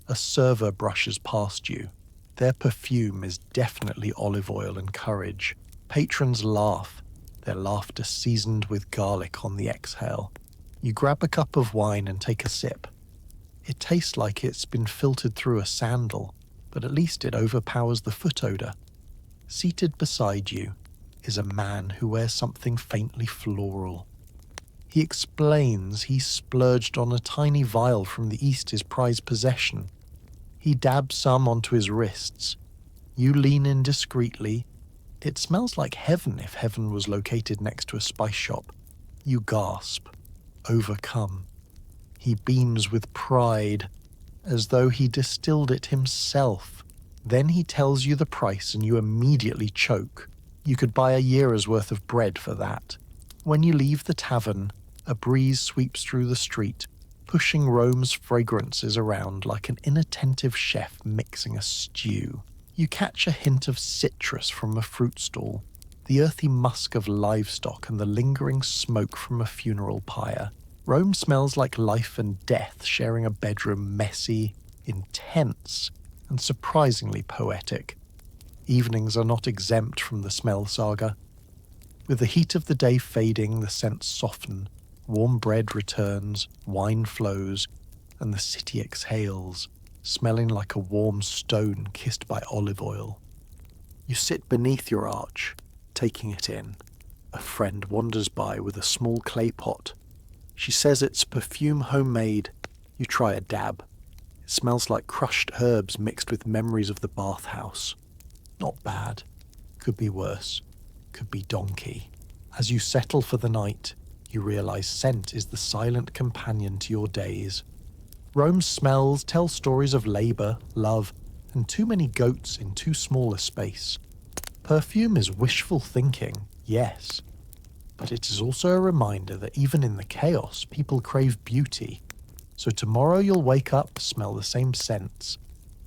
A server brushes past you. Their perfume is definitely olive oil and courage. Patrons laugh, their laughter seasoned with garlic on the exhale. You grab a cup of wine and take a sip. It tastes like it's been filtered through a sandal, but at least it overpowers the foot odor. Seated beside you is a man who wears something faintly floral. He explains he splurged on a tiny vial from the East, his prized possession. He dabs some onto his wrists. You lean in discreetly. It smells like heaven if heaven was located next to a spice shop. You gasp, overcome. He beams with pride, as though he distilled it himself. Then he tells you the price and you immediately choke. You could buy a year's worth of bread for that. When you leave the tavern, a breeze sweeps through the street, pushing Rome's fragrances around like an inattentive chef mixing a stew. You catch a hint of citrus from a fruit stall, the earthy musk of livestock and the lingering smoke from a funeral pyre. Rome smells like life and death sharing a bedroom, messy, intense, and surprisingly poetic. Evenings are not exempt from the smell saga. With the heat of the day fading, the scents soften, warm bread returns, wine flows, and the city exhales, smelling like a warm stone kissed by olive oil. You sit beneath your arch, taking it in. A friend wanders by with a small clay pot. She says it's perfume homemade. You try a dab. It smells like crushed herbs mixed with memories of the bathhouse. Not bad. Could be worse. Could be donkey. As you settle for the night, you realize scent is the silent companion to your days. Rome's smells tell stories of labor, love, and too many goats in too small a space. Perfume is wishful thinking, yes, but it is also a reminder that even in the chaos, people crave beauty. So tomorrow you'll wake up, smell the same scents,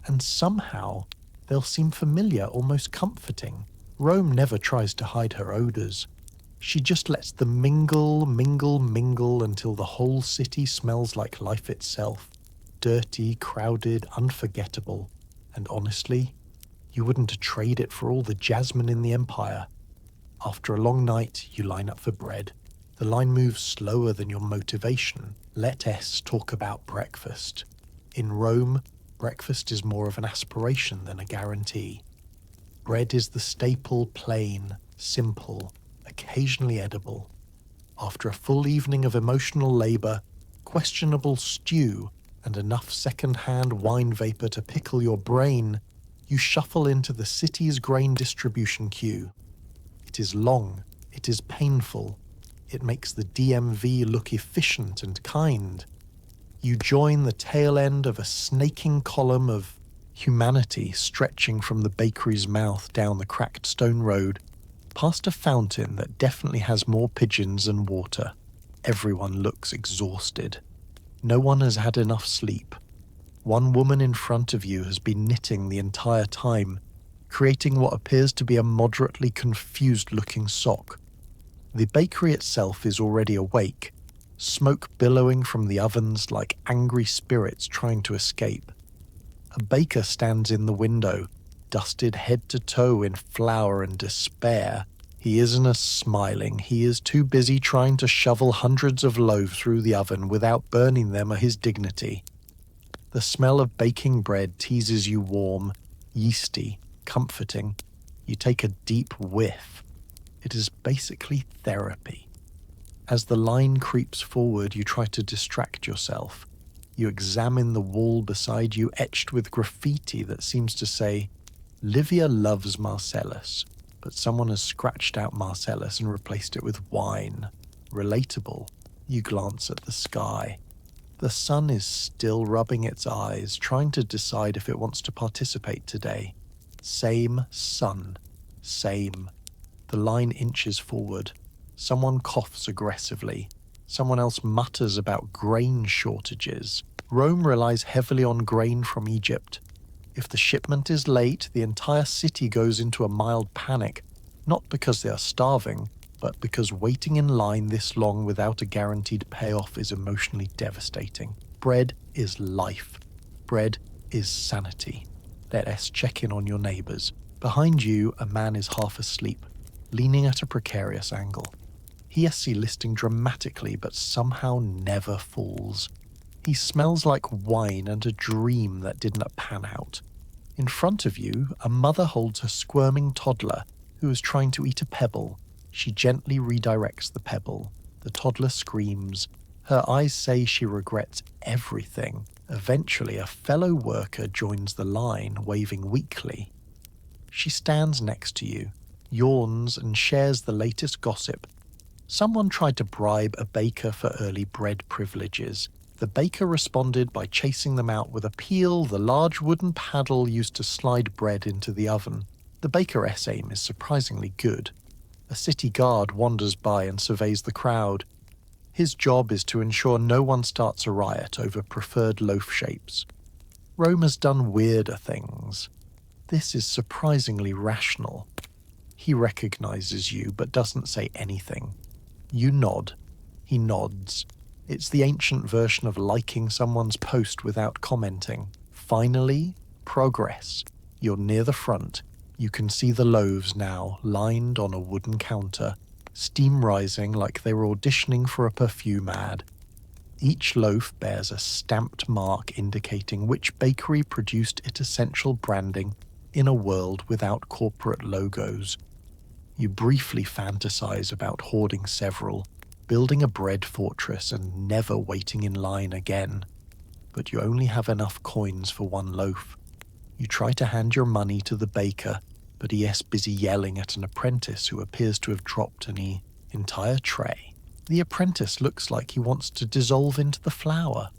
and somehow they'll seem familiar, almost comforting. Rome never tries to hide her odors. She just lets them mingle until the whole city smells like life itself. Dirty, crowded, unforgettable. And honestly, you wouldn't trade it for all the jasmine in the empire. After a long night, you line up for bread. The line moves slower than your motivation. Let us talk about breakfast. In Rome, breakfast is more of an aspiration than a guarantee. Bread is the staple, plain, simple, occasionally edible. After a full evening of emotional labor, questionable stew, and enough second-hand wine vapor to pickle your brain, you shuffle into the city's grain distribution queue. It is long, it is painful, it makes the DMV look efficient and kind. You join the tail end of a snaking column of humanity stretching from the bakery's mouth down the cracked stone road, past a fountain that definitely has more pigeons than water. Everyone looks exhausted. No one has had enough sleep. One woman in front of you has been knitting the entire time, creating what appears to be a moderately confused-looking sock. The bakery itself is already awake, smoke billowing from the ovens like angry spirits trying to escape. A baker stands in the window, dusted head to toe in flour and despair. He isn't smiling, he is too busy trying to shovel hundreds of loaves through the oven without burning them or his dignity. The smell of baking bread teases you warm, yeasty, comforting. You take a deep whiff. It is basically therapy. As the line creeps forward, you try to distract yourself. You examine the wall beside you, etched with graffiti that seems to say, "Livia loves Marcellus," but someone has scratched out Marcellus and replaced it with wine. Relatable. You glance at the sky. The sun is still rubbing its eyes, trying to decide if it wants to participate today. Same sun. Same. The line inches forward. Someone coughs aggressively. Someone else mutters about grain shortages. Rome relies heavily on grain from Egypt. If the shipment is late, the entire city goes into a mild panic, not because they are starving, but because waiting in line this long without a guaranteed payoff is emotionally devastating. Bread is life. Bread is sanity. Let us check in on your neighbors. Behind you, a man is half asleep, leaning at a precarious angle. He has listing dramatically, but somehow never falls. He smells like wine and a dream that didn't pan out. In front of you, a mother holds her squirming toddler who is trying to eat a pebble. She gently redirects the pebble. The toddler screams. Her eyes say she regrets everything. Eventually, a fellow worker joins the line, waving weakly. She stands next to you, yawns, and shares the latest gossip. Someone tried to bribe a baker for early bread privileges. The baker responded by chasing them out with a peel, the large wooden paddle used to slide bread into the oven. The bakeress aim is surprisingly good. A city guard wanders by and surveys the crowd. His job is to ensure no one starts a riot over preferred loaf shapes. Rome has done weirder things. This is surprisingly rational. He recognizes you but doesn't say anything. You nod. He nods. It's the ancient version of liking someone's post without commenting. Finally, progress. You're near the front. You can see the loaves now, lined on a wooden counter, steam rising like they were auditioning for a perfume ad. Each loaf bears a stamped mark indicating which bakery produced its essential branding in a world without corporate logos. You briefly fantasize about hoarding several, building a bread fortress and never waiting in line again. But you only have enough coins for one loaf. You try to hand your money to the baker, but he is busy yelling at an apprentice who appears to have dropped an entire tray. The apprentice looks like he wants to dissolve into the flour.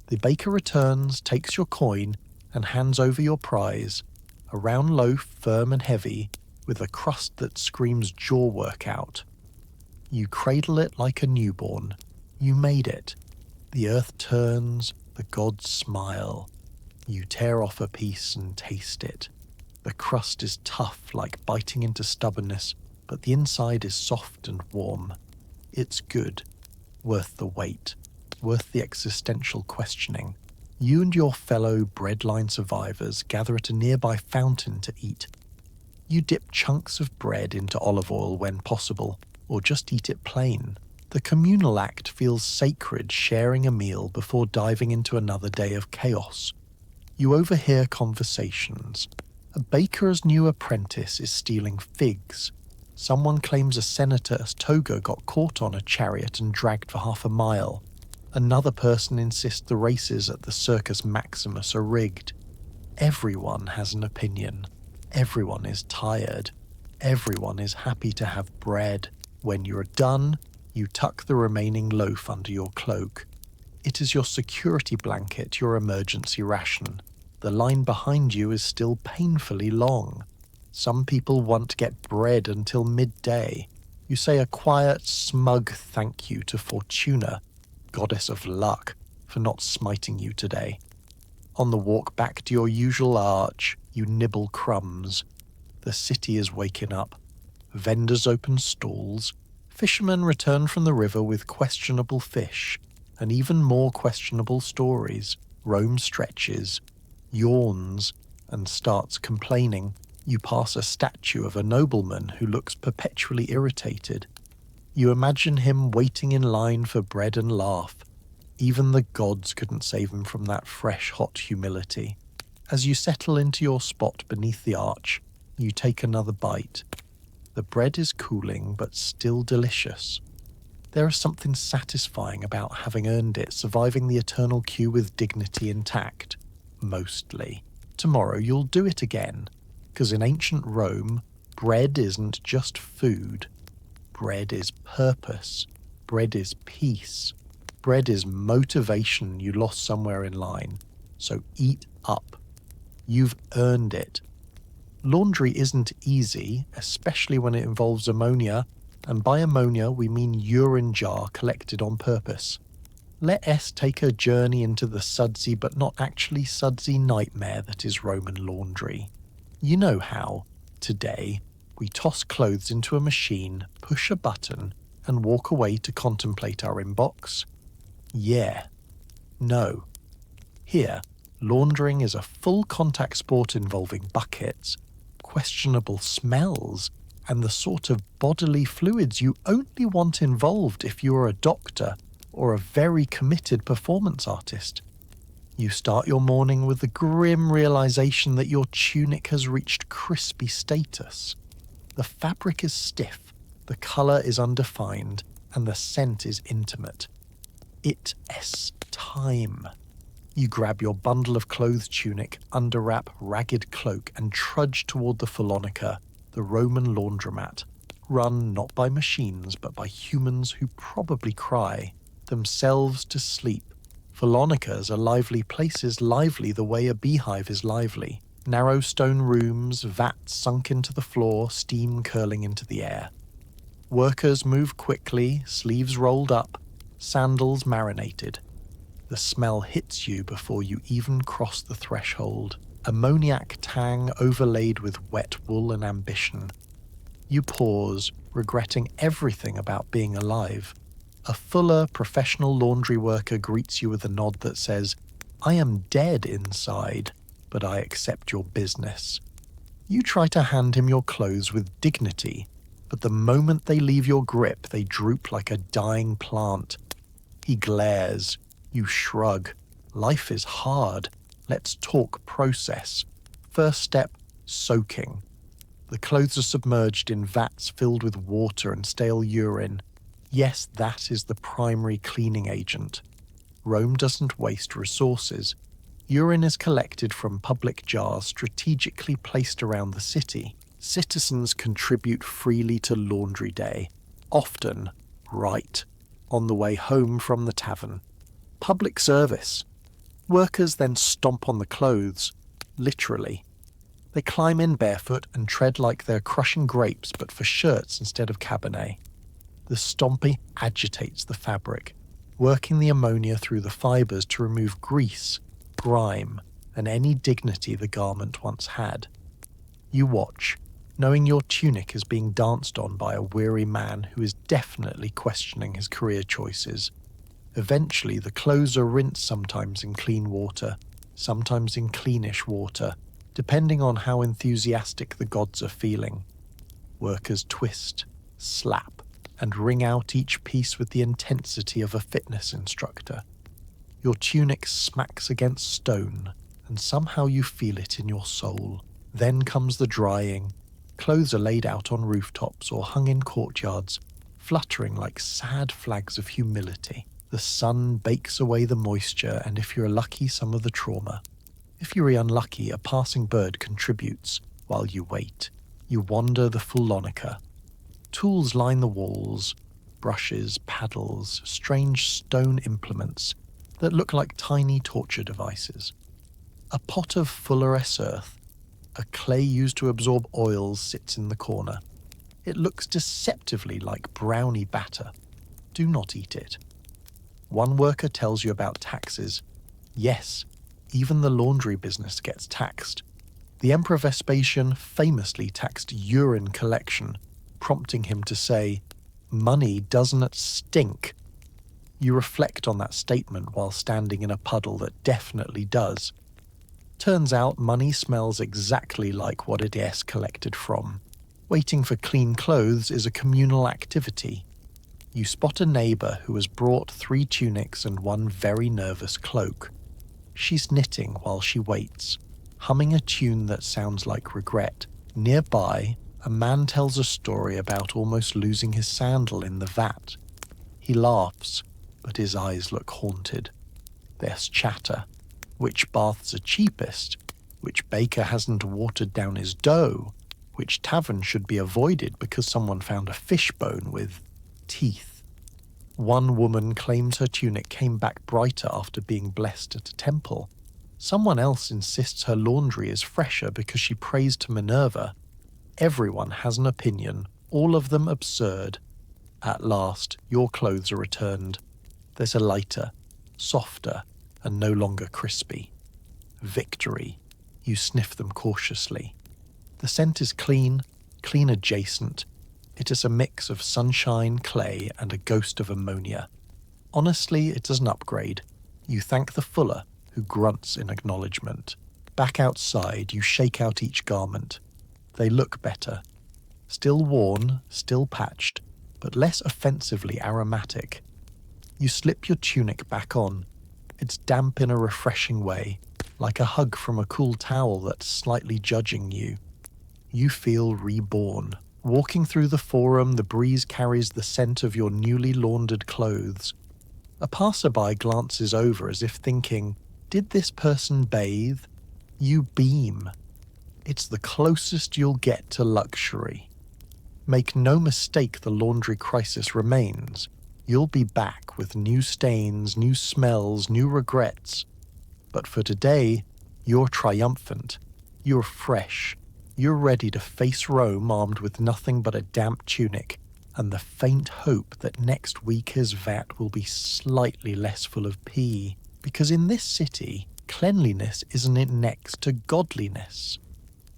The baker returns, takes your coin, and hands over your prize, a round loaf, firm and heavy, with a crust that screams jaw workout. You cradle it like a newborn. You made it. The earth turns, the gods smile. You tear off a piece and taste it. The crust is tough, like biting into stubbornness, but the inside is soft and warm. It's good. Worth the wait. Worth the existential questioning. You and your fellow breadline survivors gather at a nearby fountain to eat. You dip chunks of bread into olive oil when possible, or just eat it plain. The communal act feels sacred, sharing a meal before diving into another day of chaos. You overhear conversations. A baker's new apprentice is stealing figs. Someone claims a senator's toga got caught on a chariot and dragged for half a mile. Another person insists the races at the Circus Maximus are rigged. Everyone has an opinion. Everyone is tired. Everyone is happy to have bread. When you're done, you tuck the remaining loaf under your cloak. It is your security blanket, your emergency ration. The line behind you is still painfully long. Some people want to get bread until midday. You say a quiet, smug thank you to Fortuna, goddess of luck, for not smiting you today. On the walk back to your usual arch, you nibble crumbs. The city is waking up. Vendors open stalls. Fishermen return from the river with questionable fish, and even more questionable stories. Rome stretches, yawns, and starts complaining. You pass a statue of a nobleman who looks perpetually irritated. You imagine him waiting in line for bread and laugh. Even the gods couldn't save him from that fresh, hot humility. As you settle into your spot beneath the arch, you take another bite. The bread is cooling, but still delicious. There is something satisfying about having earned it, surviving the eternal queue with dignity intact. Mostly. Tomorrow you'll do it again, because in ancient Rome, bread isn't just food. Bread is purpose. Bread is peace. Bread is motivation you lost somewhere in line. So eat up. You've earned it. Laundry isn't easy, especially when it involves ammonia, and by ammonia we mean urine jar collected on purpose. Let S take a journey into the sudsy but not actually sudsy nightmare that is Roman laundry. You know how, today, we toss clothes into a machine, push a button, and walk away to contemplate our inbox? Yeah. No. Here, laundering is a full contact sport involving buckets, questionable smells, and the sort of bodily fluids you only want involved if you are a doctor or a very committed performance artist. You start your morning with the grim realization that your tunic has reached crispy status. The fabric is stiff, the color is undefined, and the scent is intimate. It is time. You grab your bundle of clothes tunic, underwrap, ragged cloak, and trudge toward the Phallonica, the Roman laundromat, run not by machines but by humans who probably cry themselves to sleep Follonicas are lively places, lively the way a beehive is lively. Narrow stone rooms, vats sunk into the floor, steam curling into the air. Workers move quickly, sleeves rolled up, sandals marinated. The smell hits you before you even cross the threshold. Ammoniac tang overlaid with wet wool and ambition. You pause, regretting everything about being alive. A fuller, professional laundry worker greets you with a nod that says, "I am dead inside, but I accept your business." You try to hand him your clothes with dignity, but the moment they leave your grip, they droop like a dying plant. He glares. You shrug. Life is hard. Let's talk process. First step, soaking. The clothes are submerged in vats filled with water and stale urine. Yes, that is the primary cleaning agent. Rome doesn't waste resources. Urine is collected from public jars strategically placed around the city. Citizens contribute freely to laundry day, often right on the way home from the tavern. Public service. Workers then stomp on the clothes, literally. They climb in barefoot and tread like they're crushing grapes but for shirts instead of cabernet. The stomping agitates the fabric, working the ammonia through the fibers to remove grease, grime, and any dignity the garment once had. You watch, knowing your tunic is being danced on by a weary man who is definitely questioning his career choices. Eventually, the clothes are rinsed sometimes in clean water, sometimes in cleanish water, depending on how enthusiastic the gods are feeling. Workers twist, slap, and wring out each piece with the intensity of a fitness instructor. Your tunic smacks against stone, and somehow you feel it in your soul. Then comes the drying. Clothes are laid out on rooftops or hung in courtyards, fluttering like sad flags of humility. The sun bakes away the moisture and, if you're lucky, some of the trauma. If you're unlucky, a passing bird contributes. While you wait, you wander the Follonica. Tools line the walls, brushes, paddles, strange stone implements that look like tiny torture devices. A pot of fulleress earth, a clay used to absorb oils, sits in the corner. It looks deceptively like brownie batter. Do not eat it. One worker tells you about taxes. Yes, even the laundry business gets taxed. The Emperor Vespasian famously taxed urine collection, prompting him to say, "Money doesn't stink." You reflect on that statement while standing in a puddle that definitely does. Turns out money smells exactly like what it is collected from. Waiting for clean clothes is a communal activity. You spot a neighbour who has brought 3 tunics and 1 very nervous cloak. She's knitting while she waits, humming a tune that sounds like regret. Nearby, a man tells a story about almost losing his sandal in the vat. He laughs, but his eyes look haunted. There's chatter. Which baths are cheapest? Which baker hasn't watered down his dough? Which tavern should be avoided because someone found a fishbone with teeth? One woman claims her tunic came back brighter after being blessed at a temple. Someone else insists her laundry is fresher because she prays to Minerva. Everyone has an opinion, all of them absurd. At last, your clothes are returned. There's a lighter, softer, and no longer crispy. Victory. You sniff them cautiously. The scent is clean adjacent. It is a mix of sunshine, clay, and a ghost of ammonia. Honestly, it is an upgrade. You thank the fuller, who grunts in acknowledgement. Back outside, you shake out each garment. They look better. Still worn, still patched, but less offensively aromatic. You slip your tunic back on. It's damp in a refreshing way, like a hug from a cool towel that's slightly judging you. You feel reborn. Walking through the forum, the breeze carries the scent of your newly laundered clothes. A passerby glances over as if thinking, "Did this person bathe?" You beam. It's the closest you'll get to luxury. Make no mistake, the laundry crisis remains. You'll be back with new stains, new smells, new regrets. But for today, you're triumphant. You're fresh. You're ready to face Rome armed with nothing but a damp tunic and the faint hope that next week his vat will be slightly less full of pee. Because in this city, cleanliness isn't next to godliness.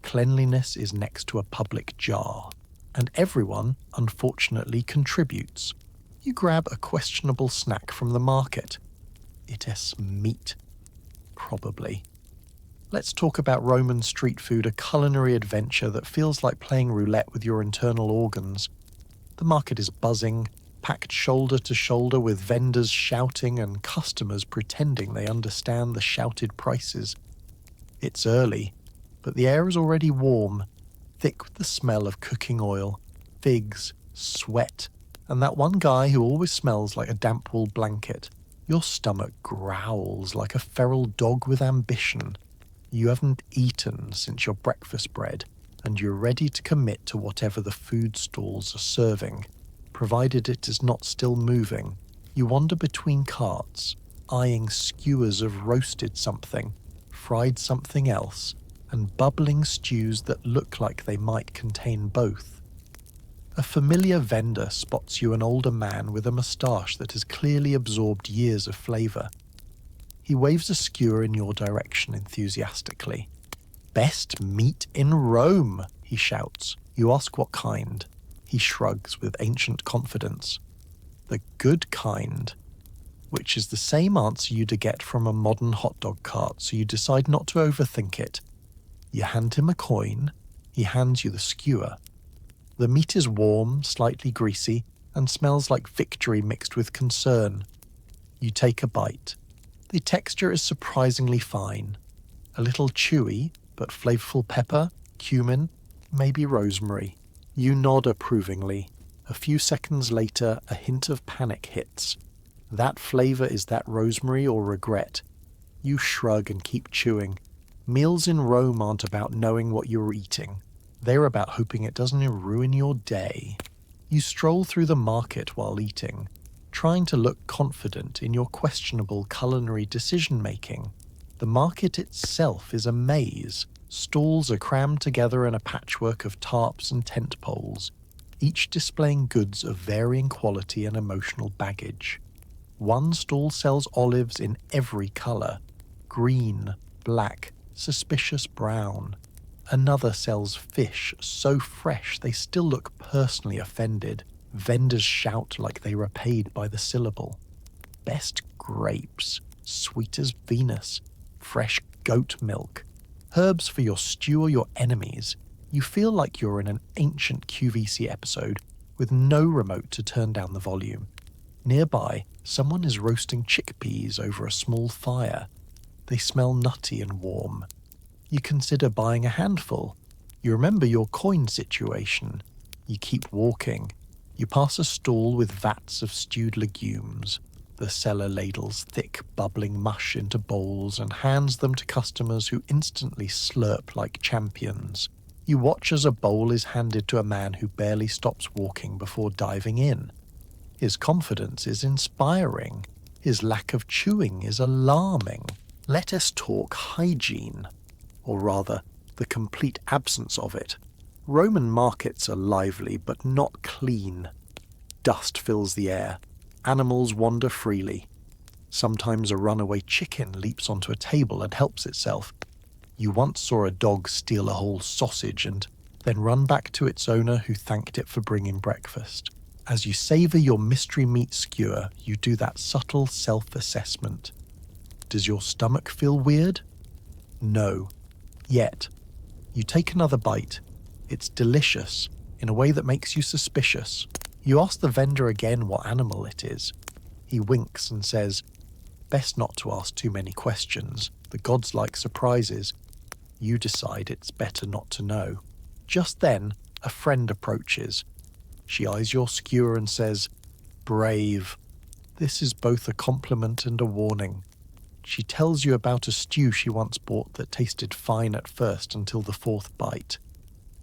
Cleanliness is next to a public jar. And everyone, unfortunately, contributes. You grab a questionable snack from the market. It is meat. Probably. Let's talk about Roman street food, a culinary adventure that feels like playing roulette with your internal organs. The market is buzzing, packed shoulder to shoulder with vendors shouting and customers pretending they understand the shouted prices. It's early, but the air is already warm, thick with the smell of cooking oil, figs, sweat, and that one guy who always smells like a damp wool blanket. Your stomach growls like a feral dog with ambition. You haven't eaten since your breakfast bread, and you're ready to commit to whatever the food stalls are serving, provided it is not still moving. You wander between carts, eyeing skewers of roasted something, fried something else, and bubbling stews that look like they might contain both. A familiar vendor spots you, an older man with a moustache that has clearly absorbed years of flavour. He waves a skewer in your direction enthusiastically. "Best meat in Rome," he shouts. You ask what kind. He shrugs with ancient confidence. "The good kind," which is the same answer you'd get from a modern hot dog cart, so you decide not to overthink it. You hand him a coin. He hands you the skewer. The meat is warm, slightly greasy, and smells like victory mixed with concern. You take a bite. The texture is surprisingly fine. A little chewy, but flavorful pepper, cumin, maybe rosemary. You nod approvingly. A few seconds later, a hint of panic hits. That flavor is that rosemary or regret. You shrug and keep chewing. Meals in Rome aren't about knowing what you're eating. They're about hoping it doesn't ruin your day. You stroll through the market while eating, trying to look confident in your questionable culinary decision-making. The market itself is a maze. Stalls are crammed together in a patchwork of tarps and tent poles, each displaying goods of varying quality and emotional baggage. One stall sells olives in every colour: green, black, suspicious brown. Another sells fish so fresh they still look personally offended. Vendors shout like they were paid by the syllable. Best grapes, sweet as Venus, fresh goat milk, herbs for your stew or your enemies. You feel like you're in an ancient QVC episode with no remote to turn down the volume. Nearby, someone is roasting chickpeas over a small fire. They smell nutty and warm. You consider buying a handful. You remember your coin situation. You keep walking. You pass a stall with vats of stewed legumes. The seller ladles thick, bubbling mush into bowls and hands them to customers who instantly slurp like champions. You watch as a bowl is handed to a man who barely stops walking before diving in. His confidence is inspiring. His lack of chewing is alarming. Let us talk hygiene. Or rather, the complete absence of it. Roman markets are lively but not clean. Dust fills the air. Animals wander freely. Sometimes a runaway chicken leaps onto a table and helps itself. You once saw a dog steal a whole sausage and then run back to its owner who thanked it for bringing breakfast. As you savour your mystery meat skewer, you do that subtle self-assessment. Does your stomach feel weird? No. Yet. You take another bite. It's delicious, in a way that makes you suspicious. You ask the vendor again what animal it is. He winks and says, "Best not to ask too many questions. The gods like surprises." You decide it's better not to know. Just then, a friend approaches. She eyes your skewer and says, "Brave." This is both a compliment and a warning. She tells you about a stew she once bought that tasted fine at first until the fourth bite.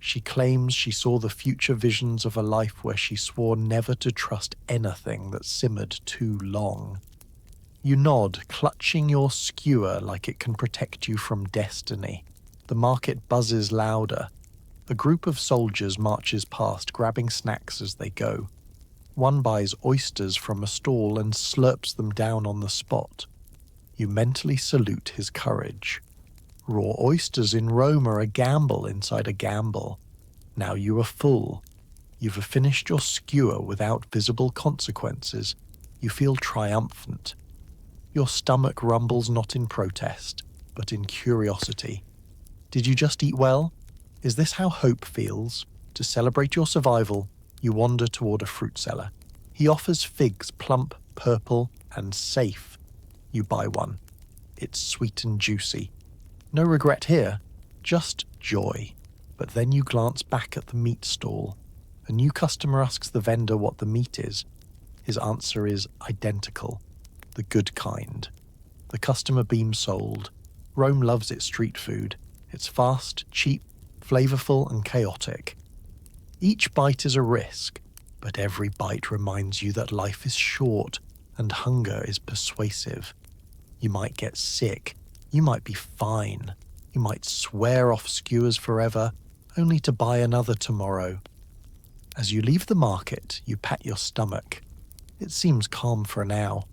She claims she saw the future visions of a life where she swore never to trust anything that simmered too long. You nod, clutching your skewer like it can protect you from destiny. The market buzzes louder. A group of soldiers marches past, grabbing snacks as they go. One buys oysters from a stall and slurps them down on the spot. You mentally salute his courage. Raw oysters in Rome are a gamble inside a gamble. Now you are full. You've finished your skewer without visible consequences. You feel triumphant. Your stomach rumbles not in protest, but in curiosity. Did you just eat well? Is this how hope feels? To celebrate your survival, you wander toward a fruit seller. He offers figs, plump, purple, and safe. You buy one. It's sweet and juicy. No regret here, just joy. But then you glance back at the meat stall. A new customer asks the vendor what the meat is. His answer is identical. The good kind. The customer beams sold. Rome loves its street food. It's fast, cheap, flavorful, and chaotic. Each bite is a risk, but every bite reminds you that life is short and hunger is persuasive. You might get sick. You might be fine. You might swear off skewers forever, only to buy another tomorrow. As you leave the market, you pat your stomach. It seems calm for now.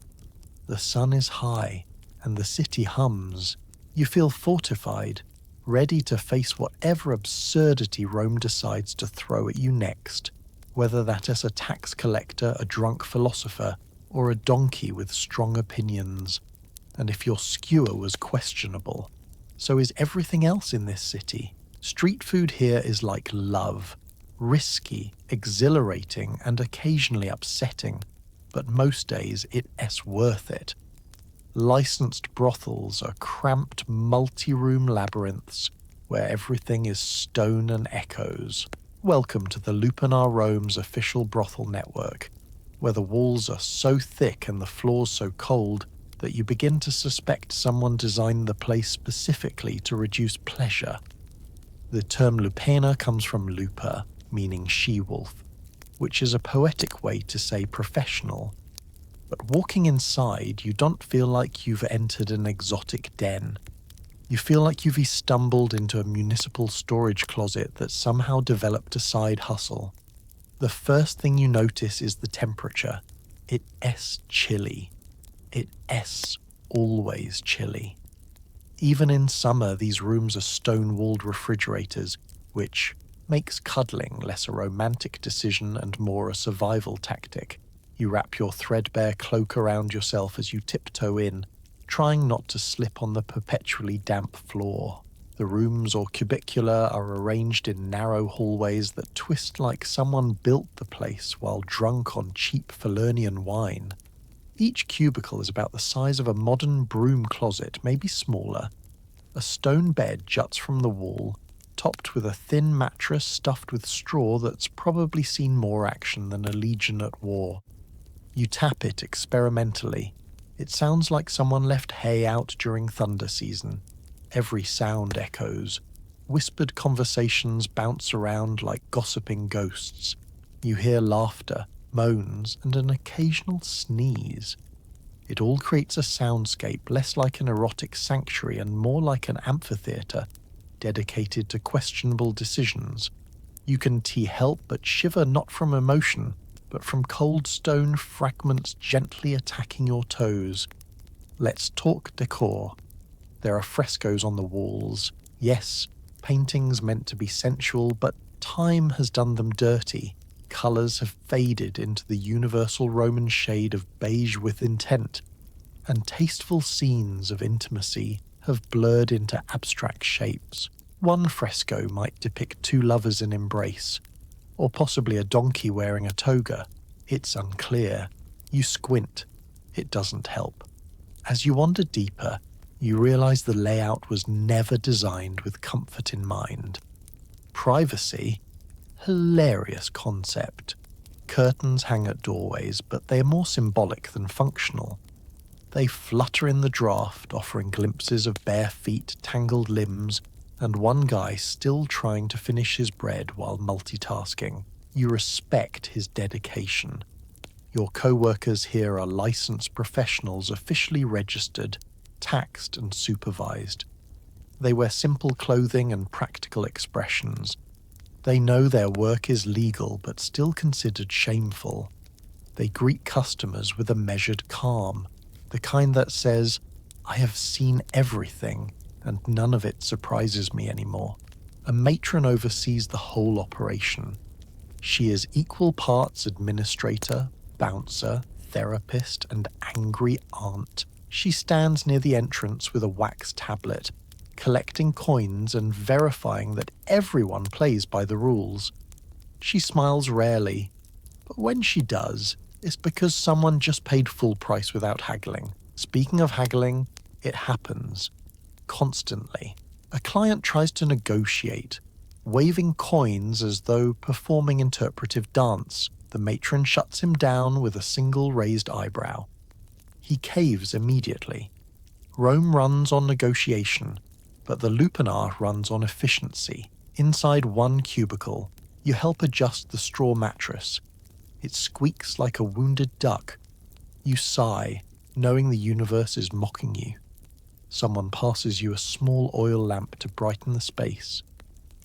The sun is high, and the city hums. You feel fortified, ready to face whatever absurdity Rome decides to throw at you next, whether that is a tax collector, a drunk philosopher, or a donkey with strong opinions. And if your skewer was questionable, so is everything else in this city. Street food here is like love, risky, exhilarating, and occasionally upsetting, but most days it's worth it. Licensed brothels are cramped multi-room labyrinths where everything is stone and echoes. Welcome to the Lupanar Rome's official brothel network, where the walls are so thick and the floors so cold that you begin to suspect someone designed the place specifically to reduce pleasure. The term lupana comes from lupa, meaning she-wolf, which is a poetic way to say professional. But walking inside, you don't feel like you've entered an exotic den. You feel like you've stumbled into a municipal storage closet that somehow developed a side hustle. The first thing you notice is the temperature. It's chilly. It's always chilly. Even in summer, these rooms are stone-walled refrigerators, which makes cuddling less a romantic decision and more a survival tactic. You wrap your threadbare cloak around yourself as you tiptoe in, trying not to slip on the perpetually damp floor. The rooms or cubicula are arranged in narrow hallways that twist like someone built the place while drunk on cheap Falernian wine. Each cubicle is about the size of a modern broom closet, maybe smaller. A stone bed juts from the wall, topped with a thin mattress stuffed with straw that's probably seen more action than a legion at war. You tap it experimentally. It sounds like someone left hay out during thunder season. Every sound echoes. Whispered conversations bounce around like gossiping ghosts. You hear laughter, moans, and an occasional sneeze. It all creates a soundscape less like an erotic sanctuary and more like an amphitheatre, dedicated to questionable decisions. You can help but shiver not from emotion, but from cold stone fragments gently attacking your toes. Let's talk decor. There are frescoes on the walls. Yes, paintings meant to be sensual, but time has done them dirty. Colours have faded into the universal Roman shade of beige with intent, and tasteful scenes of intimacy have blurred into abstract shapes. One fresco might depict two lovers in embrace, or possibly a donkey wearing a toga. It's unclear. You squint. It doesn't help. As you wander deeper, you realise the layout was never designed with comfort in mind. Privacy? Hilarious concept. Curtains hang at doorways, but they are more symbolic than functional. They flutter in the draft, offering glimpses of bare feet, tangled limbs, and one guy still trying to finish his bread while multitasking. You respect his dedication. Your co-workers here are licensed professionals officially registered, taxed and supervised. They wear simple clothing and practical expressions. They know their work is legal but still considered shameful. They greet customers with a measured calm, the kind that says, "I have seen everything, and none of it surprises me anymore." A matron oversees the whole operation. She is equal parts administrator, bouncer, therapist, and angry aunt. She stands near the entrance with a wax tablet, collecting coins and verifying that everyone plays by the rules. She smiles rarely, but when she does, it's because someone just paid full price without haggling. Speaking of haggling, it happens. Constantly. A client tries to negotiate, waving coins as though performing interpretive dance. The matron shuts him down with a single raised eyebrow. He caves immediately. Rome runs on negotiation, but the lupanar runs on efficiency. Inside one cubicle, you help adjust the straw mattress. It squeaks like a wounded duck. You sigh, knowing the universe is mocking you. Someone passes you a small oil lamp to brighten the space.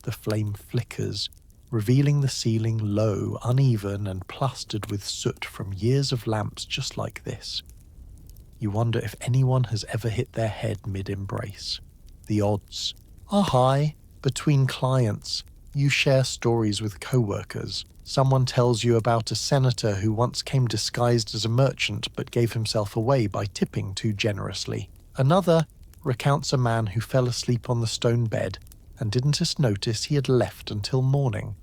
The flame flickers, revealing the ceiling low, uneven, and plastered with soot from years of lamps just like this. You wonder if anyone has ever hit their head mid-embrace. The odds are high. Between clients, you share stories with co-workers. Someone tells you about a senator who once came disguised as a merchant but gave himself away by tipping too generously. Another recounts a man who fell asleep on the stone bed and didn't just notice he had left until morning.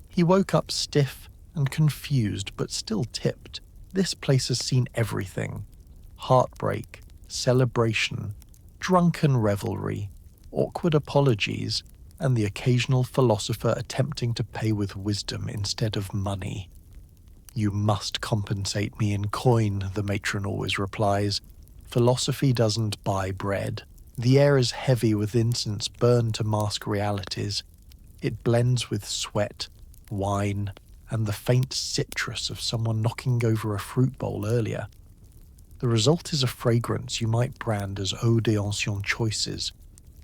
He woke up stiff and confused but still tipped. This place has seen everything. Heartbreak, celebration, drunken revelry, awkward apologies, and the occasional philosopher attempting to pay with wisdom instead of money. "You must compensate me in coin," the matron always replies. Philosophy doesn't buy bread. The air is heavy with incense burned to mask realities. It blends with sweat, wine, and the faint citrus of someone knocking over a fruit bowl earlier. The result is a fragrance you might brand as eau d'ancien choices.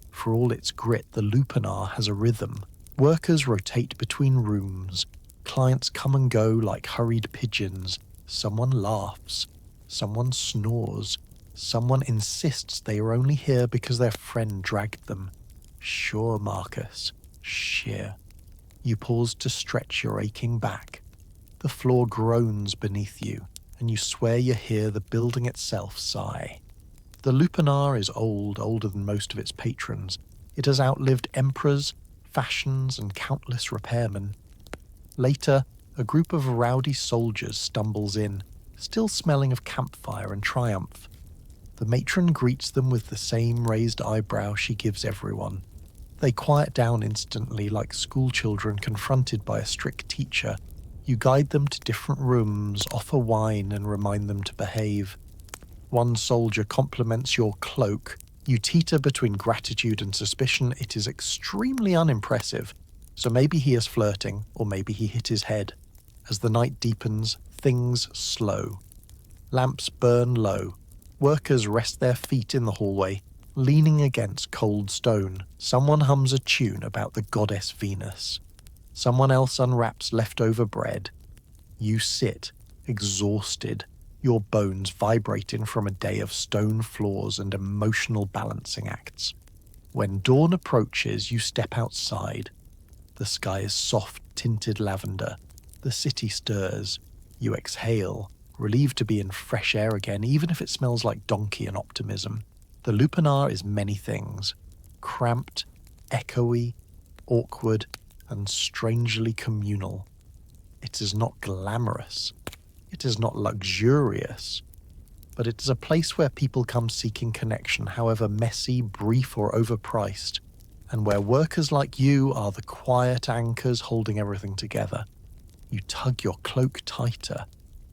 For all its grit, the lupanar has a rhythm. Workers rotate between rooms. Clients come and go like hurried pigeons. Someone laughs. Someone snores. Someone insists they are only here because their friend dragged them. Sure, Marcus. Sheer. You pause to stretch your aching back. The floor groans beneath you, and you swear you hear the building itself sigh. The lupanar is old, older than most of its patrons. It has outlived emperors, fashions, and countless repairmen. Later, a group of rowdy soldiers stumbles in, still smelling of campfire and triumph. The matron greets them with the same raised eyebrow she gives everyone. They quiet down instantly like schoolchildren confronted by a strict teacher. You guide them to different rooms, offer wine, and remind them to behave. One soldier compliments your cloak. You teeter between gratitude and suspicion. It is extremely unimpressive. So maybe he is flirting, or maybe he hit his head. As the night deepens, things slow. Lamps burn low. Workers rest their feet in the hallway, leaning against cold stone. Someone hums a tune about the goddess Venus. Someone else unwraps leftover bread. You sit, exhausted, your bones vibrating from a day of stone floors and emotional balancing acts. When dawn approaches, you step outside. The sky is soft, tinted lavender. The city stirs. You exhale, relieved to be in fresh air again, even if it smells like donkey and optimism. The lupanar is many things. Cramped, echoey, awkward, and strangely communal. It is not glamorous. It is not luxurious. But it is a place where people come seeking connection, however messy, brief, or overpriced, and where workers like you are the quiet anchors holding everything together. You tug your cloak tighter,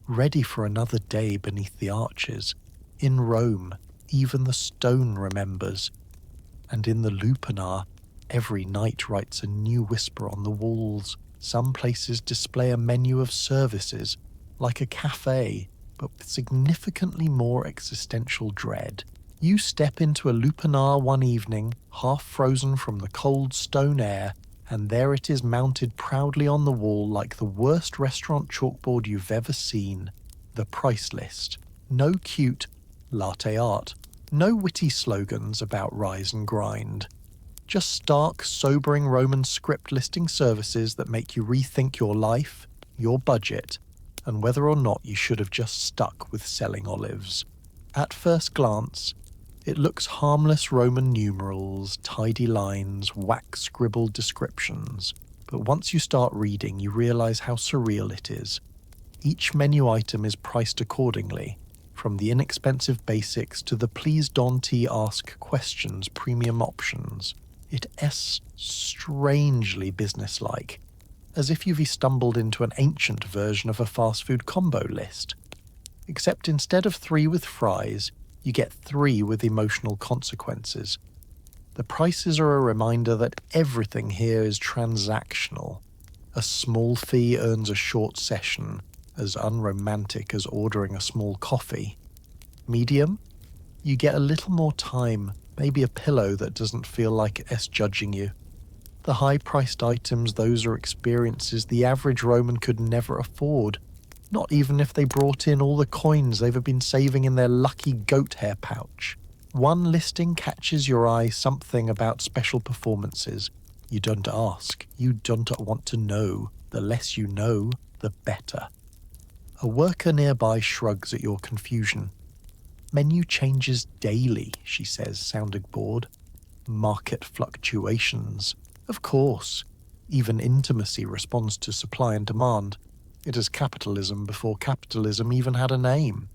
ready for another day beneath the arches. In Rome, even the stone remembers. And in the lupanar, Every night writes a new whisper on the walls. Some places display a menu of services, like a cafe, but with significantly more existential dread. You step into a lupanar one evening, half frozen from the cold stone air, and there it is mounted proudly on the wall like the worst restaurant chalkboard you've ever seen. The price list. No cute latte art. No witty slogans about rise and grind. Just stark, sobering Roman script listing services that make you rethink your life, your budget, and whether or not you should have just stuck with selling olives. At first glance, it looks harmless Roman numerals, tidy lines, wax-scribbled descriptions. But once you start reading, you realize how surreal it is. Each menu item is priced accordingly, from the inexpensive basics to the please don't ask questions premium options. It is strangely businesslike, as if you've stumbled into an ancient version of a fast food combo list. Except instead of 3 with fries, you get 3 with emotional consequences. The prices are a reminder that everything here is transactional. A small fee earns a short session, as unromantic as ordering a small coffee. Medium? You get a little more time, maybe a pillow that doesn't feel like it's judging you. The high-priced items, those are experiences the average Roman could never afford, not even if they brought in all the coins they've been saving in their lucky goat hair pouch. One listing catches your eye, something about special performances. You don't ask, you don't want to know. The less you know, the better. A worker nearby shrugs at your confusion. Menu changes daily, she says, sounding bored. Market fluctuations. Of course. Even intimacy responds to supply and demand. It is capitalism before capitalism even had a name.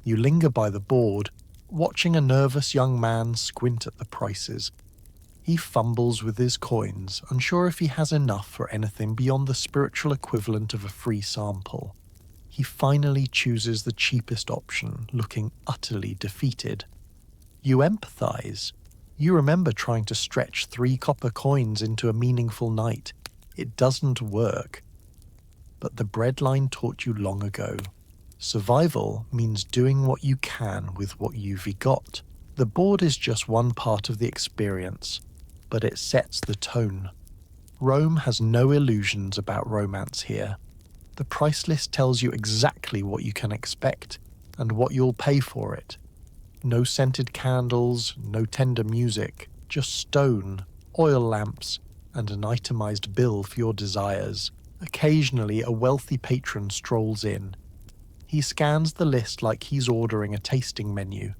You linger by the board, watching a nervous young man squint at the prices. He fumbles with his coins, unsure if he has enough for anything beyond the spiritual equivalent of a free sample. He finally chooses the cheapest option, looking utterly defeated. You empathize. You remember trying to stretch 3 copper coins into a meaningful night. It doesn't work. But the breadline taught you long ago. Survival means doing what you can with what you've got. The board is just one part of the experience, but it sets the tone. Rome has no illusions about romance here. The price list tells you exactly what you can expect and what you'll pay for it. No scented candles, no tender music, just stone, oil lamps, and an itemized bill for your desires. Occasionally, a wealthy patron strolls in. He scans the list like he's ordering a tasting menu,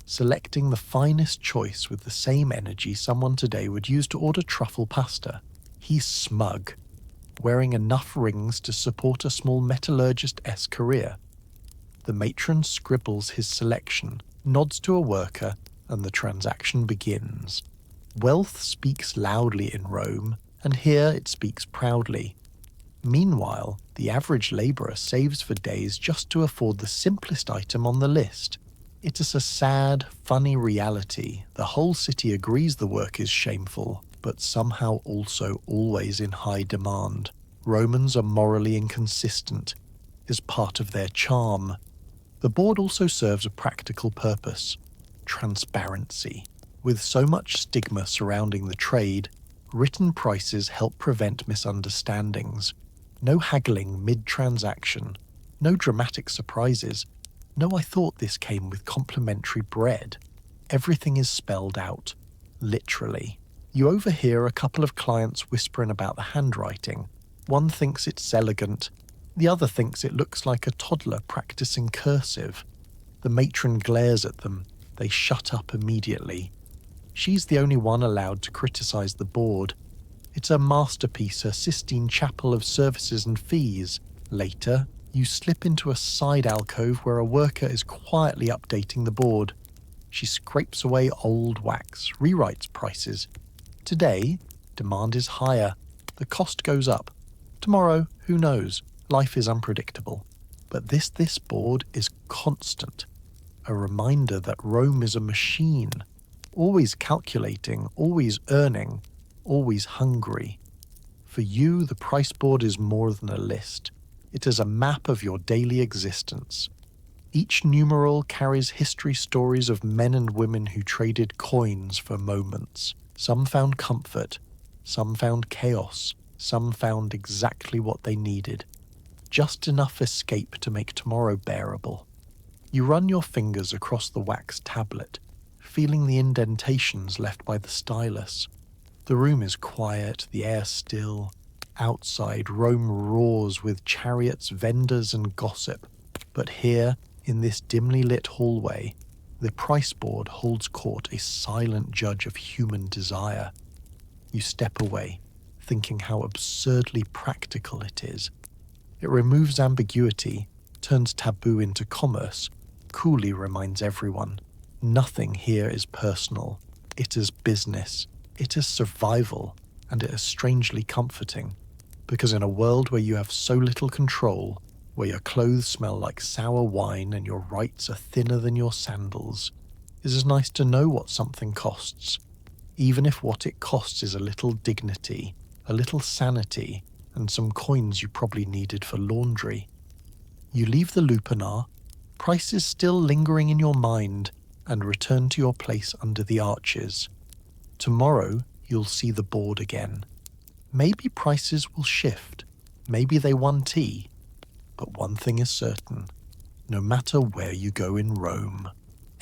selecting the finest choice with the same energy someone today would use to order truffle pasta. He's smug, wearing enough rings to support a small metallurgist-esque career. The matron scribbles his selection, nods to a worker, and the transaction begins. Wealth speaks loudly in Rome, and here it speaks proudly. Meanwhile, the average labourer saves for days just to afford the simplest item on the list. It is a sad, funny reality. The whole city agrees the work is shameful, but somehow also always in high demand. Romans are morally inconsistent, is part of their charm. The board also serves a practical purpose: transparency. With so much stigma surrounding the trade, written prices help prevent misunderstandings. No haggling mid-transaction, no dramatic surprises. No, I thought this came with complimentary bread. Everything is spelled out, literally. You overhear a couple of clients whispering about the handwriting. One thinks it's elegant, the other thinks it looks like a toddler practicing cursive. The matron glares at them. They shut up immediately. She's the only one allowed to criticize the board. It's a masterpiece, a Sistine Chapel of services and fees. Later, you slip into a side alcove where a worker is quietly updating the board. She scrapes away old wax, rewrites prices. Today, demand is higher. The cost goes up. Tomorrow, who knows? Life is unpredictable. But this board is constant. A reminder that Rome is a machine. Always calculating, always earning. always hungry. For you, the price board is more than a list. It is a map of your daily existence. Each numeral carries history stories of men and women who traded coins for moments. Some found comfort, some found chaos, some found exactly what they needed. Just enough escape to make tomorrow bearable. You run your fingers across the wax tablet, feeling the indentations left by the stylus. The room is quiet, the air still. Outside, Rome roars with chariots, vendors, and gossip. But here, in this dimly lit hallway, the price board holds court, a silent judge of human desire. You step away, thinking how absurdly practical it is. It removes ambiguity, turns taboo into commerce, coolly reminds everyone, nothing here is personal. It is business. It is survival, and it is strangely comforting. Because in a world where you have so little control, where your clothes smell like sour wine and your rights are thinner than your sandals, it is nice to know what something costs, even if what it costs is a little dignity, a little sanity, and some coins you probably needed for laundry. You leave the lupanar, prices still lingering in your mind, and return to your place under the arches. Tomorrow, you'll see the board again. Maybe prices will shift, maybe they won tea. But one thing is certain, no matter where you go in Rome,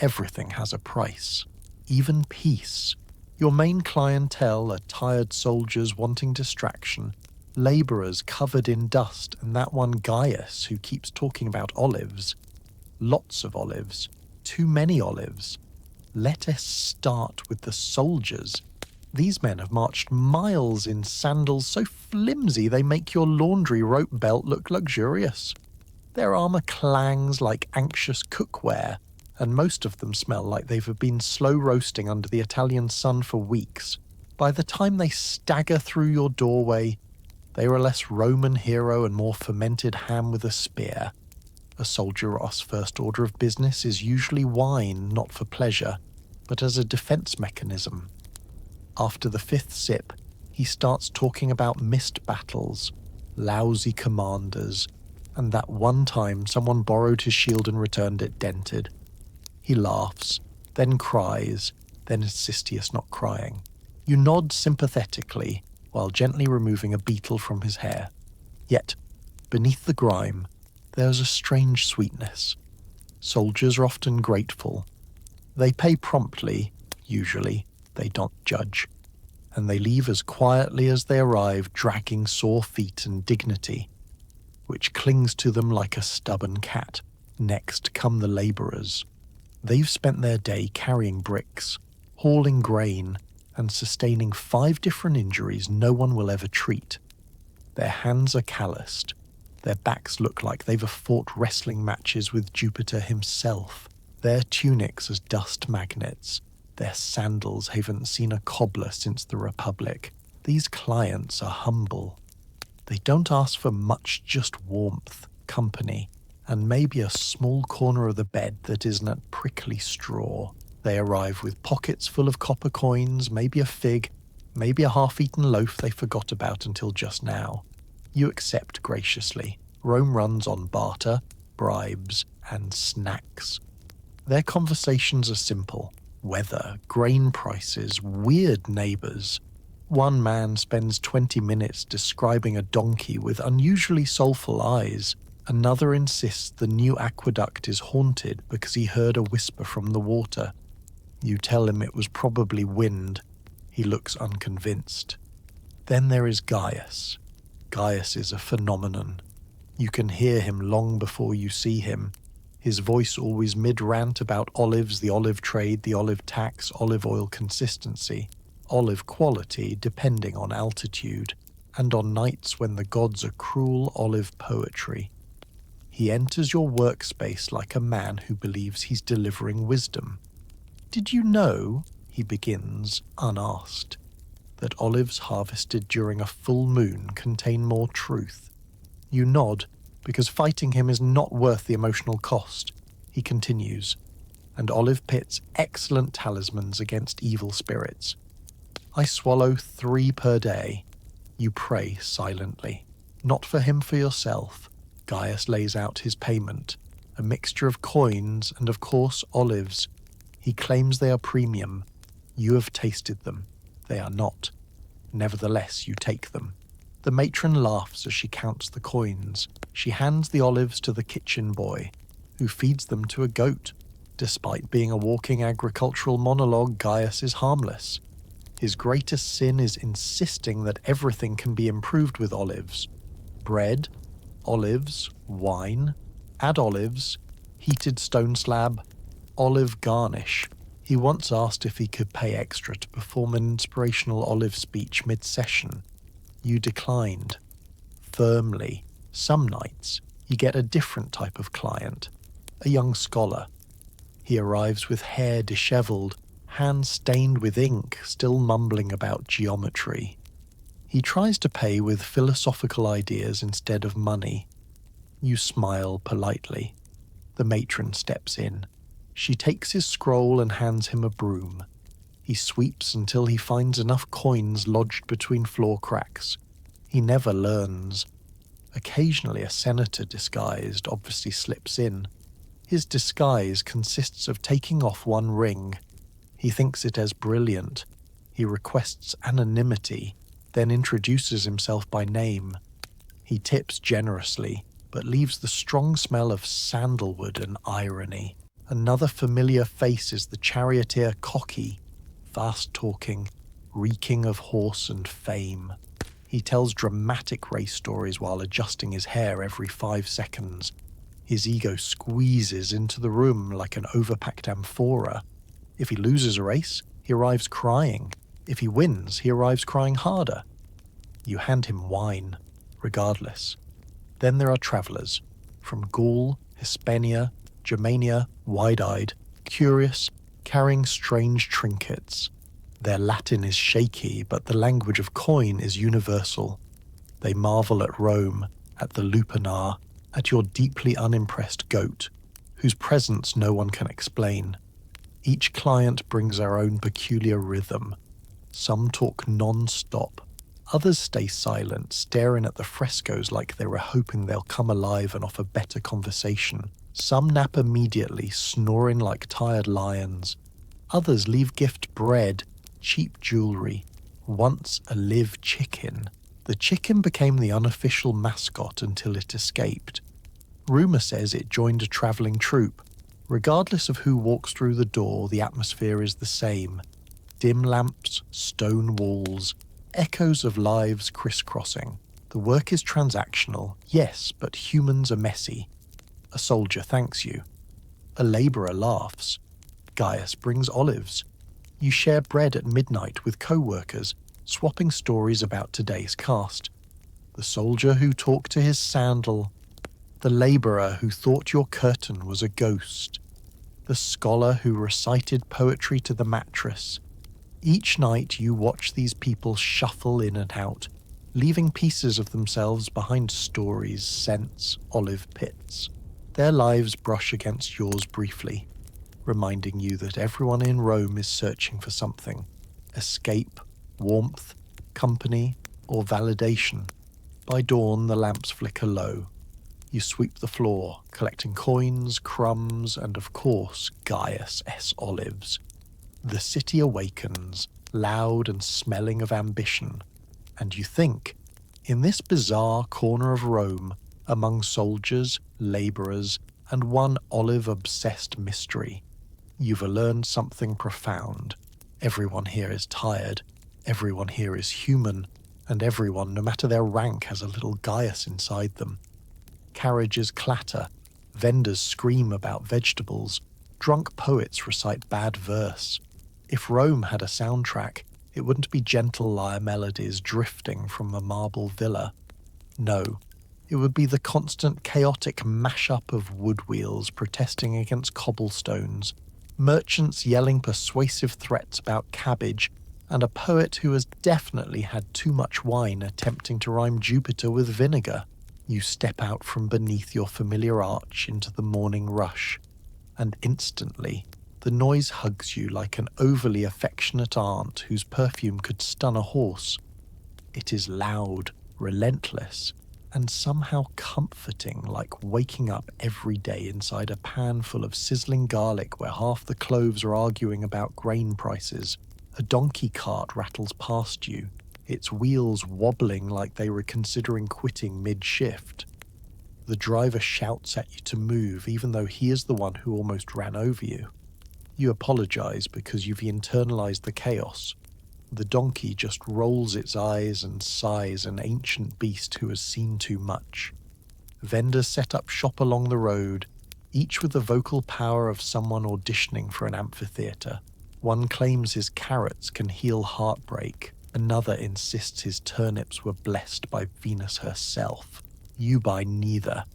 everything has a price, even peace. Your main clientele are tired soldiers wanting distraction, labourers covered in dust, and that one Gaius who keeps talking about olives. Lots of olives, too many olives. Let us start with the soldiers. These men have marched miles in sandals so flimsy they make your laundry rope belt look luxurious. Their armour clangs like anxious cookware, and most of them smell like they've been slow roasting under the Italian sun for weeks. By the time they stagger through your doorway, they are a less Roman hero and more fermented ham with a spear. A soldier-os first order of business is usually wine, not for pleasure, but as a defence mechanism. After the fifth sip, he starts talking about missed battles, lousy commanders, and that one time someone borrowed his shield and returned it dented. He laughs, then cries, then insists he is not crying. You nod sympathetically, while gently removing a beetle from his hair. Yet, beneath the grime, there is a strange sweetness. Soldiers are often grateful. They pay promptly, usually. They don't judge, and they leave as quietly as they arrive, dragging sore feet and dignity, which clings to them like a stubborn cat. Next come the labourers. They've spent their day carrying bricks, hauling grain, and sustaining 5 different injuries no one will ever treat. Their hands are calloused. Their backs look like they've fought wrestling matches with Jupiter himself. Their tunics as dust magnets. Their sandals haven't seen a cobbler since the Republic. These clients are humble. They don't ask for much, just warmth, company, and maybe a small corner of the bed that isn't a prickly straw. They arrive with pockets full of copper coins, maybe a fig, maybe a half-eaten loaf they forgot about until just now. You accept graciously. Rome runs on barter, bribes, and snacks. Their conversations are simple. Weather, grain prices, weird neighbours. One man spends 20 minutes describing a donkey with unusually soulful eyes. Another insists the new aqueduct is haunted because he heard a whisper from the water. You tell him it was probably wind. He looks unconvinced. Then there is Gaius. Gaius is a phenomenon. You can hear him long before you see him. His voice always mid-rant about olives, the olive trade, the olive tax, olive oil consistency, olive quality depending on altitude, and on nights when the gods are cruel, olive poetry. He enters your workspace like a man who believes he's delivering wisdom. Did you know, he begins, unasked, that olives harvested during a full moon contain more truth? You nod, because fighting him is not worth the emotional cost. He continues, and olive pits excellent talismans against evil spirits. I swallow 3 per day. You pray silently. Not for him, for yourself. Gaius lays out his payment, a mixture of coins and, of course, olives. He claims they are premium. You have tasted them. They are not. Nevertheless, you take them. The matron laughs as she counts the coins. She hands the olives to the kitchen boy, who feeds them to a goat. Despite being a walking agricultural monologue, Gaius is harmless. His greatest sin is insisting that everything can be improved with olives. Bread, olives, wine, add olives, heated stone slab, olive garnish. He once asked if he could pay extra to perform an inspirational olive speech mid-session. You declined. Firmly. Some nights, you get a different type of client, a young scholar. He arrives with hair dishevelled, hands stained with ink, still mumbling about geometry. He tries to pay with philosophical ideas instead of money. You smile politely. The matron steps in. She takes his scroll and hands him a broom. He sweeps until he finds enough coins lodged between floor cracks. He never learns. Occasionally a senator disguised obviously slips in. His disguise consists of taking off one ring. He thinks it as brilliant. He requests anonymity, then introduces himself by name. He tips generously, but leaves the strong smell of sandalwood and irony. Another familiar face is the charioteer Cocky, fast-talking, reeking of horse and fame. He tells dramatic race stories while adjusting his hair every 5 seconds. His ego squeezes into the room like an overpacked amphora. If he loses a race, he arrives crying. If he wins, he arrives crying harder. You hand him wine, regardless. Then there are travellers, from Gaul, Hispania, Germania, wide-eyed, curious, carrying strange trinkets. Their Latin is shaky, but the language of coin is universal. They marvel at Rome, at the lupanar, at your deeply unimpressed goat, whose presence no one can explain. Each client brings their own peculiar rhythm. Some talk non-stop. Others stay silent, staring at the frescoes like they were hoping they'll come alive and offer better conversation. Some nap immediately, snoring like tired lions. Others leave gift bread, cheap jewelry, once a live chicken. The chicken became the unofficial mascot until it escaped. Rumour says it joined a travelling troupe. Regardless of who walks through the door, the atmosphere is the same. Dim lamps, stone walls, echoes of lives crisscrossing. The work is transactional, yes, but humans are messy. A soldier thanks you. A labourer laughs. Gaius brings olives. You share bread at midnight with co-workers, swapping stories about today's cast. The soldier who talked to his sandal. The labourer who thought your curtain was a ghost. The scholar who recited poetry to the mattress. Each night you watch these people shuffle in and out, leaving pieces of themselves behind stories, scents, olive pits. Their lives brush against yours briefly, reminding you that everyone in Rome is searching for something: escape, warmth, company, or validation. By dawn, the lamps flicker low. You sweep the floor, collecting coins, crumbs, and of course, Gaius S. olives. The city awakens, loud and smelling of ambition. And you think, in this bizarre corner of Rome, among soldiers, labourers, and one olive-obsessed mystery, you've learned something profound. Everyone here is tired, everyone here is human, and everyone, no matter their rank, has a little Gaius inside them. Carriages clatter, vendors scream about vegetables, drunk poets recite bad verse. If Rome had a soundtrack, it wouldn't be gentle lyre melodies drifting from a marble villa. No, it would be the constant chaotic mash-up of wood wheels protesting against cobblestones, merchants yelling persuasive threats about cabbage, and a poet who has definitely had too much wine attempting to rhyme Jupiter with vinegar. You step out from beneath your familiar arch into the morning rush, and instantly The noise hugs you like an overly affectionate aunt whose perfume could stun a horse. It is loud, relentless, and somehow comforting, like waking up every day inside a pan full of sizzling garlic where half the cloves are arguing about grain prices. A donkey cart rattles past you, its wheels wobbling like they were considering quitting mid-shift. The driver shouts at you to move, even though he is the one who almost ran over you. You apologize because you've internalized the chaos. The donkey just rolls its eyes and sighs, an ancient beast who has seen too much. Vendors set up shop along the road, each with the vocal power of someone auditioning for an amphitheater. One claims his carrots can heal heartbreak. Another insists his turnips were blessed by Venus herself. You buy neither,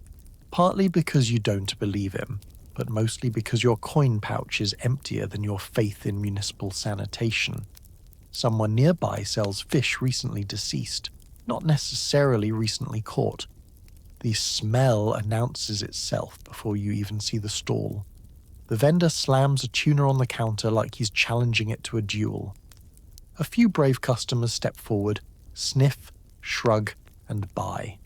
partly because you don't believe him, but mostly because your coin pouch is emptier than your faith in municipal sanitation. Someone nearby sells fish recently deceased, not necessarily recently caught. The smell announces itself before you even see the stall. The vendor slams a tuna on the counter like he's challenging it to a duel. A few brave customers step forward, sniff, shrug, and buy.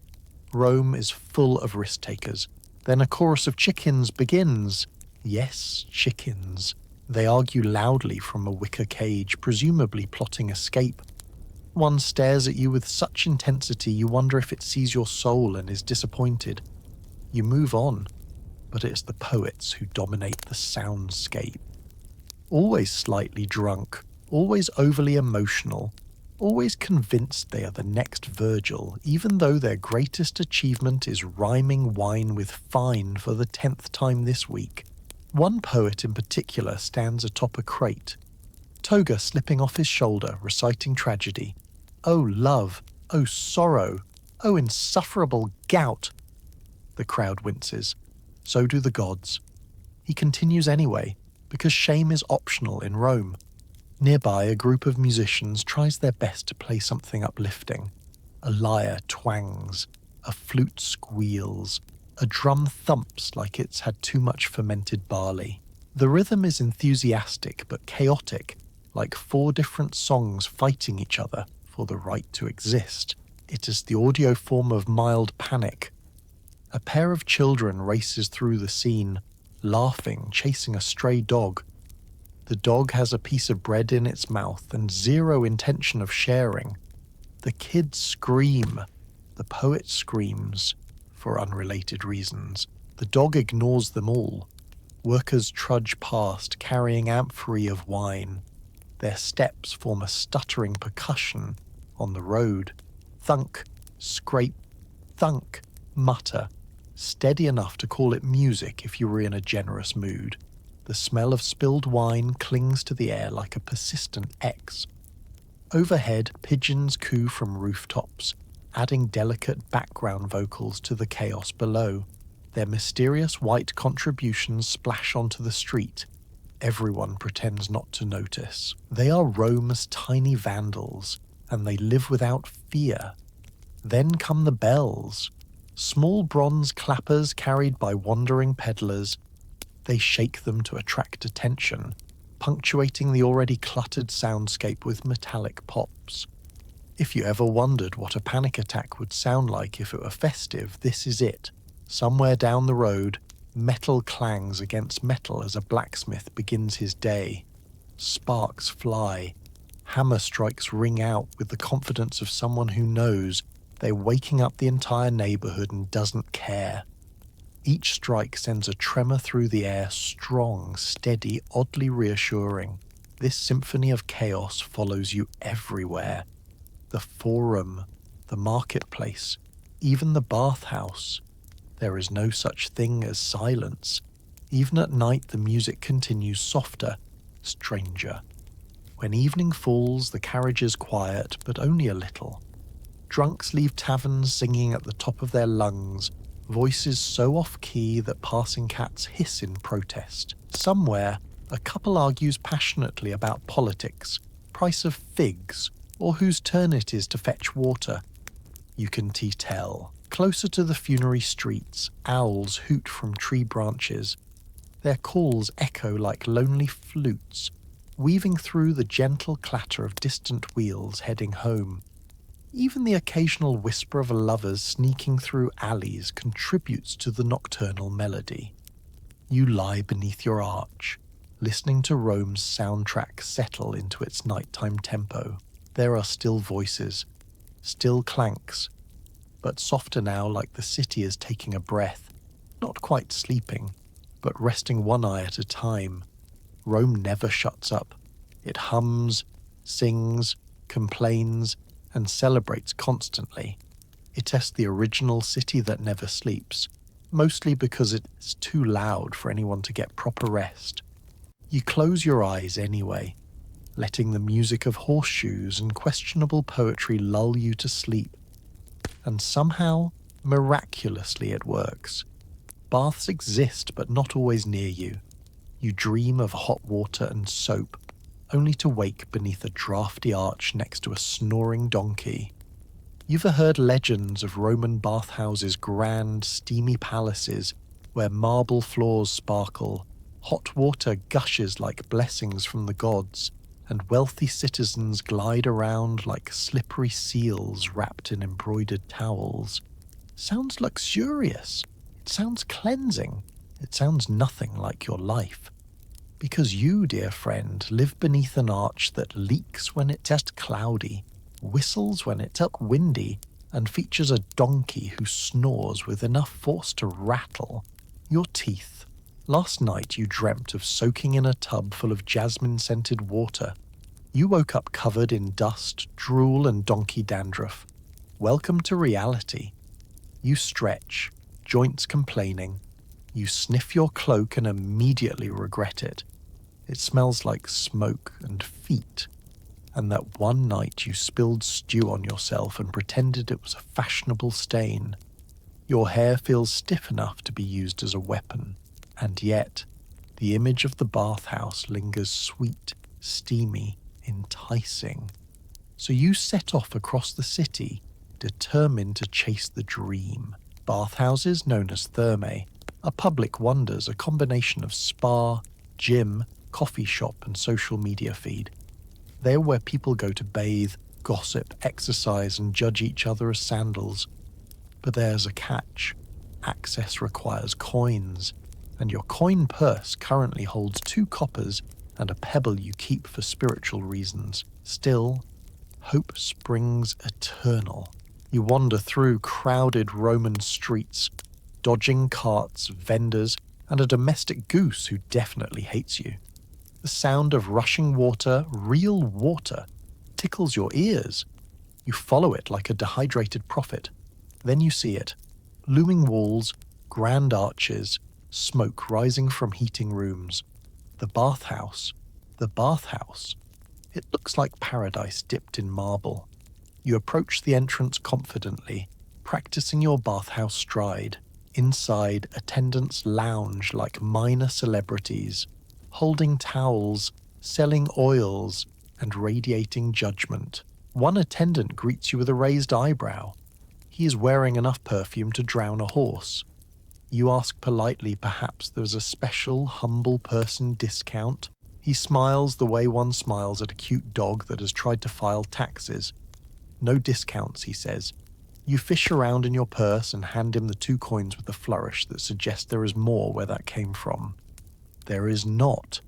Rome is full of risk-takers. Then a chorus of chickens begins. Yes, chickens. They argue loudly from a wicker cage, presumably plotting escape. One stares at you with such intensity you wonder if it sees your soul and is disappointed. You move on, but it's the poets who dominate the soundscape. Always slightly drunk, always overly emotional, always convinced they are the next Virgil, even though their greatest achievement is rhyming wine with fine for the 10th time this week. One poet in particular stands atop a crate, toga slipping off his shoulder, reciting tragedy. Oh love, oh sorrow, oh insufferable gout. The crowd winces. So do the gods. He continues anyway, because shame is optional in Rome. Nearby, a group of musicians tries their best to play something uplifting. A lyre twangs, a flute squeals, a drum thumps like it's had too much fermented barley. The rhythm is enthusiastic but chaotic, like 4 different songs fighting each other for the right to exist. It is the audio form of mild panic. A pair of children races through the scene, laughing, chasing a stray dog. The dog has a piece of bread in its mouth and zero intention of sharing. The kids scream. The poet screams, for unrelated reasons. The dog ignores them all. Workers trudge past, carrying amphorae of wine. Their steps form a stuttering percussion on the road. Thunk, scrape, thunk, mutter. Steady enough to call it music if you were in a generous mood. The smell of spilled wine clings to the air like a persistent X. Overhead, pigeons coo from rooftops, adding delicate background vocals to the chaos below. Their mysterious white contributions splash onto the street. Everyone pretends not to notice. They are Rome's tiny vandals, and they live without fear. Then come the bells. Small bronze clappers carried by wandering peddlers. They shake them to attract attention, punctuating the already cluttered soundscape with metallic pops. If you ever wondered what a panic attack would sound like if it were festive, this is it. Somewhere down the road, metal clangs against metal as a blacksmith begins his day. Sparks fly. Hammer strikes ring out with the confidence of someone who knows they're waking up the entire neighborhood and doesn't care. Each strike sends a tremor through the air, strong, steady, oddly reassuring. This symphony of chaos follows you everywhere. The forum, the marketplace, even the bathhouse. There is no such thing as silence. Even at night the music continues softer, stranger. When evening falls, the carriage is quiet, but only a little. Drunks leave taverns singing at the top of their lungs, voices so off-key that passing cats hiss in protest. Somewhere, a couple argues passionately about politics, price of figs, or whose turn it is to fetch water. You can tell. Closer to the funerary streets, owls hoot from tree branches. Their calls echo like lonely flutes, weaving through the gentle clatter of distant wheels heading home. Even the occasional whisper of lovers sneaking through alleys contributes to the nocturnal melody. You lie beneath your arch, listening to Rome's soundtrack settle into its nighttime tempo. There are still voices, still clanks, but softer now, like the city is taking a breath, not quite sleeping, but resting one eye at a time. Rome never shuts up. It hums, sings, complains, and celebrates constantly. It is the original city that never sleeps, mostly because it's too loud for anyone to get proper rest. You close your eyes anyway, letting the music of horseshoes and questionable poetry lull you to sleep. And somehow, miraculously, it works. Baths exist, but not always near you. You dream of hot water and soap, only to wake beneath a drafty arch next to a snoring donkey. You've heard legends of Roman bathhouses, grand, steamy palaces where marble floors sparkle, hot water gushes like blessings from the gods, and wealthy citizens glide around like slippery seals wrapped in embroidered towels. Sounds luxurious. It sounds cleansing. It sounds nothing like your life. Because you, dear friend, live beneath an arch that leaks when it's just cloudy, whistles when it's up windy, and features a donkey who snores with enough force to rattle your teeth. Last night you dreamt of soaking in a tub full of jasmine-scented water. You woke up covered in dust, drool, and donkey dandruff. Welcome to reality. You stretch, joints complaining. You sniff your cloak and immediately regret it. It smells like smoke and feet, and that one night you spilled stew on yourself and pretended it was a fashionable stain. Your hair feels stiff enough to be used as a weapon, and yet the image of the bathhouse lingers sweet, steamy, enticing. So you set off across the city, determined to chase the dream. Bathhouses, known as thermae, are public wonders, a combination of spa, gym, coffee shop, and social media feed. They're where people go to bathe, gossip, exercise, and judge each other as sandals. But there's a catch. Access requires coins, and your coin purse currently holds 2 coppers and a pebble you keep for spiritual reasons. Still, hope springs eternal. You wander through crowded Roman streets, dodging carts, vendors, and a domestic goose who definitely hates you. The sound of rushing water, real water, tickles your ears. You follow it like a dehydrated prophet. Then you see it. Looming walls, grand arches, smoke rising from heating rooms. The bathhouse. The bathhouse. It looks like paradise dipped in marble. You approach the entrance confidently, practicing your bathhouse stride. Inside, attendants lounge like minor celebrities, holding towels, selling oils, and radiating judgment. One attendant greets you with a raised eyebrow. He is wearing enough perfume to drown a horse. You ask politely, perhaps there's a special humble person discount. He smiles the way one smiles at a cute dog that has tried to file taxes. No discounts, he says. You fish around in your purse and hand him the 2 coins with a flourish that suggests there is more where that came from. There is not.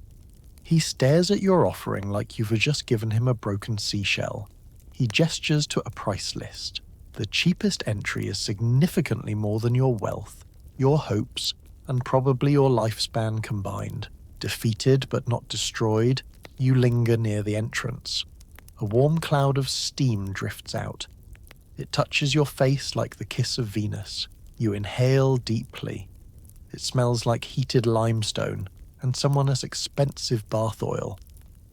He stares at your offering like you've just given him a broken seashell. He gestures to a price list. The cheapest entry is significantly more than your wealth, your hopes, and probably your lifespan combined. Defeated but not destroyed, you linger near the entrance. A warm cloud of steam drifts out. It touches your face like the kiss of Venus. You inhale deeply. It smells like heated limestone and someone as expensive bath oil.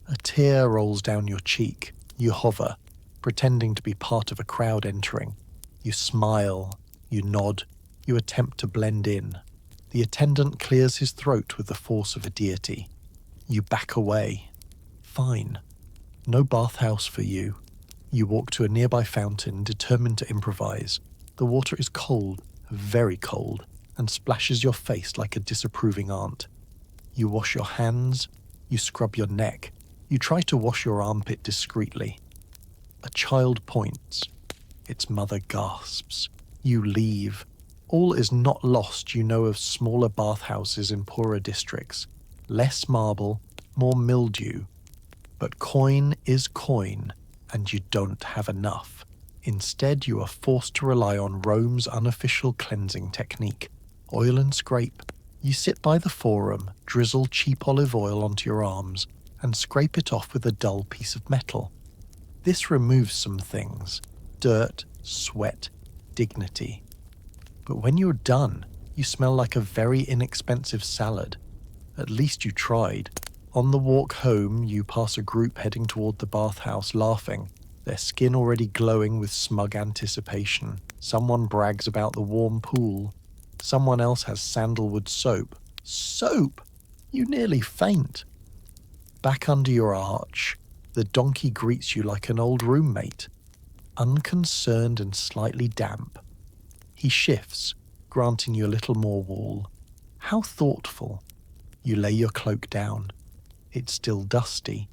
A tear rolls down your cheek. You hover, pretending to be part of a crowd entering. You smile. You nod. You attempt to blend in. The attendant clears his throat with the force of a deity. You back away. Fine. No bathhouse for you. You walk to a nearby fountain, determined to improvise. The water is cold, very cold, and splashes your face like a disapproving aunt. You wash your hands, you scrub your neck, you try to wash your armpit discreetly. A child points. Its mother gasps. You leave. All is not lost. You know of smaller bathhouses in poorer districts. Less marble, more mildew. But coin is coin, and you don't have enough. Instead, you are forced to rely on Rome's unofficial cleansing technique. Oil and scrape. You sit by the forum, drizzle cheap olive oil onto your arms, and scrape it off with a dull piece of metal. This removes some things: dirt, sweat, dignity. But when you're done, you smell like a very inexpensive salad. At least you tried. On the walk home, you pass a group heading toward the bathhouse laughing, their skin already glowing with smug anticipation. Someone brags about the warm pool. Someone else has sandalwood soap. Soap! You nearly faint. Back under your arch, the donkey greets you like an old roommate, unconcerned and slightly damp. He shifts, granting you a little more wool. How thoughtful. You lay your cloak down. It's still dusty.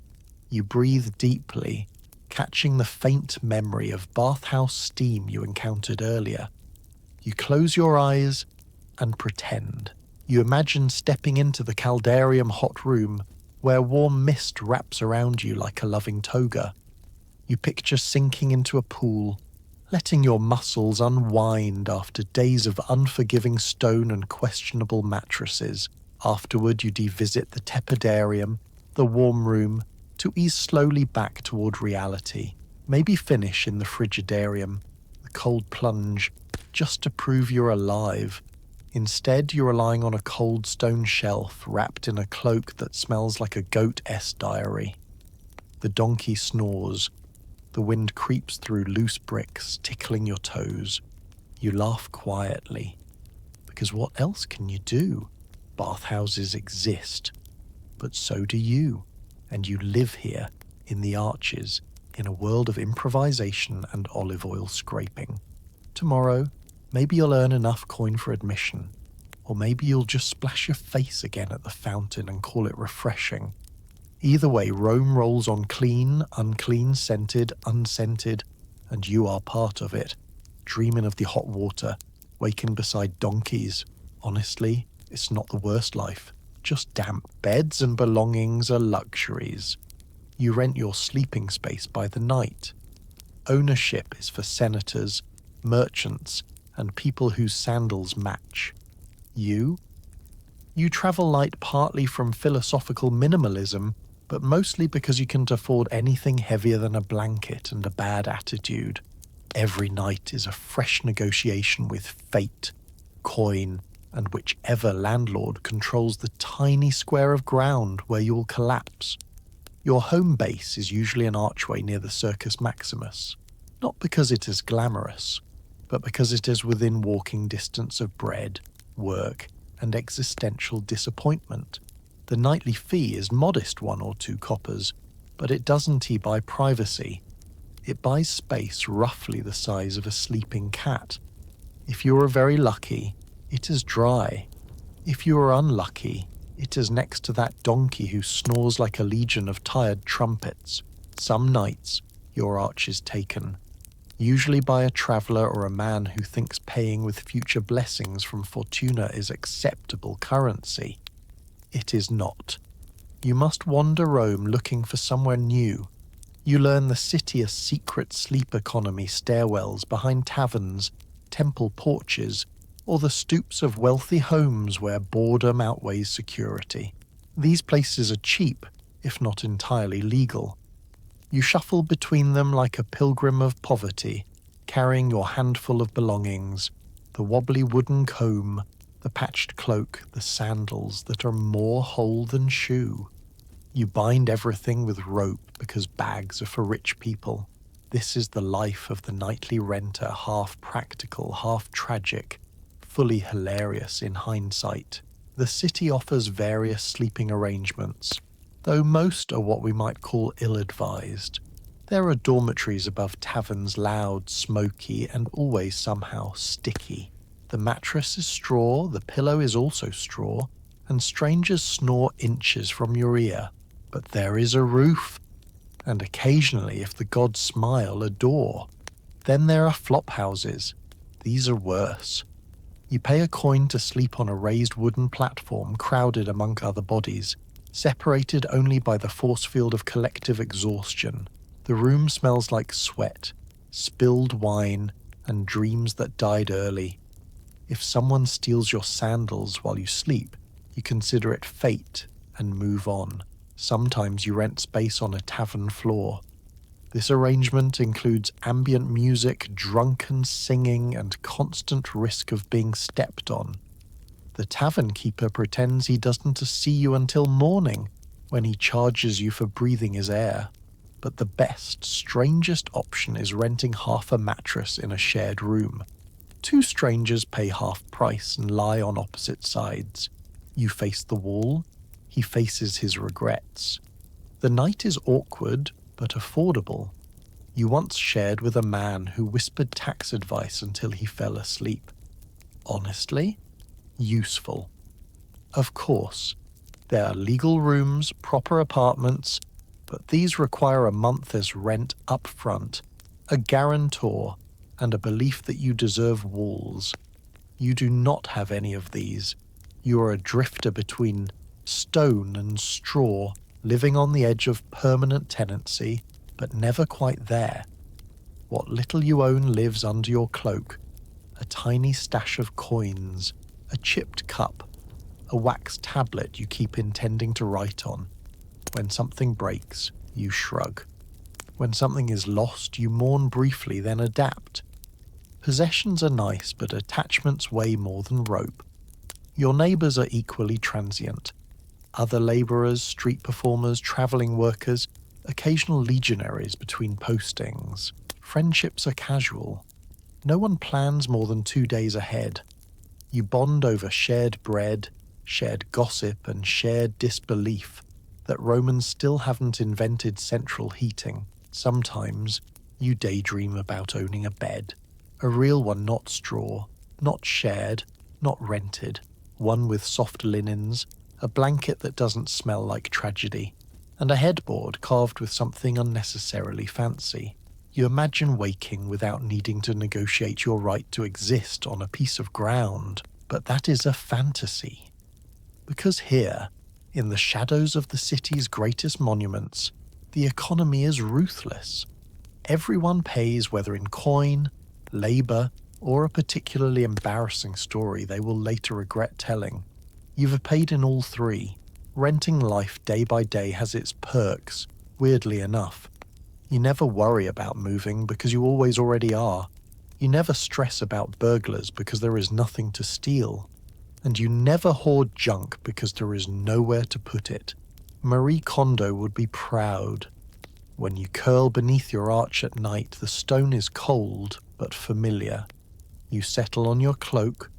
You breathe deeply, catching the faint memory of bathhouse steam you encountered earlier. You close your eyes and pretend. You imagine stepping into the caldarium hot room where warm mist wraps around you like a loving toga. You picture sinking into a pool, letting your muscles unwind after days of unforgiving stone and questionable mattresses. Afterward, you devisit the tepidarium, the warm room, to ease slowly back toward reality. Maybe finish in the frigidarium, the cold plunge, just to prove you're alive. Instead, you're relying on a cold stone shelf wrapped in a cloak that smells like a goat-s diary. The donkey snores. The wind creeps through loose bricks, tickling your toes. You laugh quietly. Because what else can you do? Bathhouses exist. But so do you. And you live here, in the arches, in a world of improvisation and olive oil scraping. Tomorrow, maybe you'll earn enough coin for admission. Or maybe you'll just splash your face again at the fountain and call it refreshing. Either way, Rome rolls on clean, unclean, scented, unscented, and you are part of it, dreaming of the hot water, waking beside donkeys. Honestly, it's not the worst life. Just damp beds and belongings are luxuries. You rent your sleeping space by the night. Ownership is for senators, merchants, and people whose sandals match. You travel light partly from philosophical minimalism, but mostly because you can't afford anything heavier than a blanket and a bad attitude. Every night is a fresh negotiation with fate, coin, and whichever landlord controls the tiny square of ground where you will collapse. Your home base is usually an archway near the Circus Maximus, not because it is glamorous, but because it is within walking distance of bread, work, and existential disappointment. The nightly fee is modest 1 or 2 coppers, but it doesn't buy privacy. It buys space roughly the size of a sleeping cat. If you are very lucky, it is dry. If you are unlucky, it is next to that donkey who snores like a legion of tired trumpets. Some nights, your arch is taken, usually by a traveller or a man who thinks paying with future blessings from Fortuna is acceptable currency. It is not. You must wander Rome looking for somewhere new. You learn the city a secret sleep economy stairwells behind taverns, temple porches, or the stoops of wealthy homes where boredom outweighs security. These places are cheap, if not entirely legal. You shuffle between them like a pilgrim of poverty, carrying your handful of belongings, the wobbly wooden comb, the patched cloak, the sandals that are more whole than shoe. You bind everything with rope because bags are for rich people. This is the life of the nightly renter, half practical, half tragic, fully hilarious in hindsight. The city offers various sleeping arrangements, though most are what we might call ill-advised. There are dormitories above taverns, loud, smoky, and always somehow sticky. The mattress is straw, the pillow is also straw, and strangers snore inches from your ear, but there is a roof, and occasionally, if the gods smile, a door. Then there are flop houses. These are worse. You pay a coin to sleep on a raised wooden platform crowded among other bodies, separated only by the force field of collective exhaustion. The room smells like sweat, spilled wine, and dreams that died early. If someone steals your sandals while you sleep, you consider it fate and move on. Sometimes you rent space on a tavern floor. This arrangement includes ambient music, drunken singing, and constant risk of being stepped on. The tavern keeper pretends he doesn't see you until morning, when he charges you for breathing his air. But the best, strangest option is renting half a mattress in a shared room. Two strangers pay half price and lie on opposite sides. You face the wall, he faces his regrets. The night is awkward, but affordable. You once shared with a man who whispered tax advice until he fell asleep. Honestly, useful. Of course, there are legal rooms, proper apartments, but these require a month as rent up front, a guarantor, and a belief that you deserve walls. You do not have any of these. You are a drifter between stone and straw, living on the edge of permanent tenancy, but never quite there. What little you own lives under your cloak, a tiny stash of coins, a chipped cup, a wax tablet you keep intending to write on. When something breaks, you shrug. When something is lost, you mourn briefly, then adapt. Possessions are nice, but attachments weigh more than rope. Your neighbours are equally transient. Other labourers, street performers, travelling workers, occasional legionaries between postings. Friendships are casual. No one plans more than 2 days ahead. You bond over shared bread, shared gossip, and shared disbelief that Romans still haven't invented central heating. Sometimes you daydream about owning a bed. A real one, not straw, not shared, not rented. One with soft linens, a blanket that doesn't smell like tragedy, and a headboard carved with something unnecessarily fancy. You imagine waking without needing to negotiate your right to exist on a piece of ground, but that is a fantasy. Because here, in the shadows of the city's greatest monuments, the economy is ruthless. Everyone pays, whether in coin, labour, or a particularly embarrassing story they will later regret telling. You've paid in all three. Renting life day by day has its perks, weirdly enough. You never worry about moving because you always already are. You never stress about burglars because there is nothing to steal. And you never hoard junk because there is nowhere to put it. Marie Kondo would be proud. When you curl beneath your arch at night, the stone is cold but familiar. You settle on your cloak,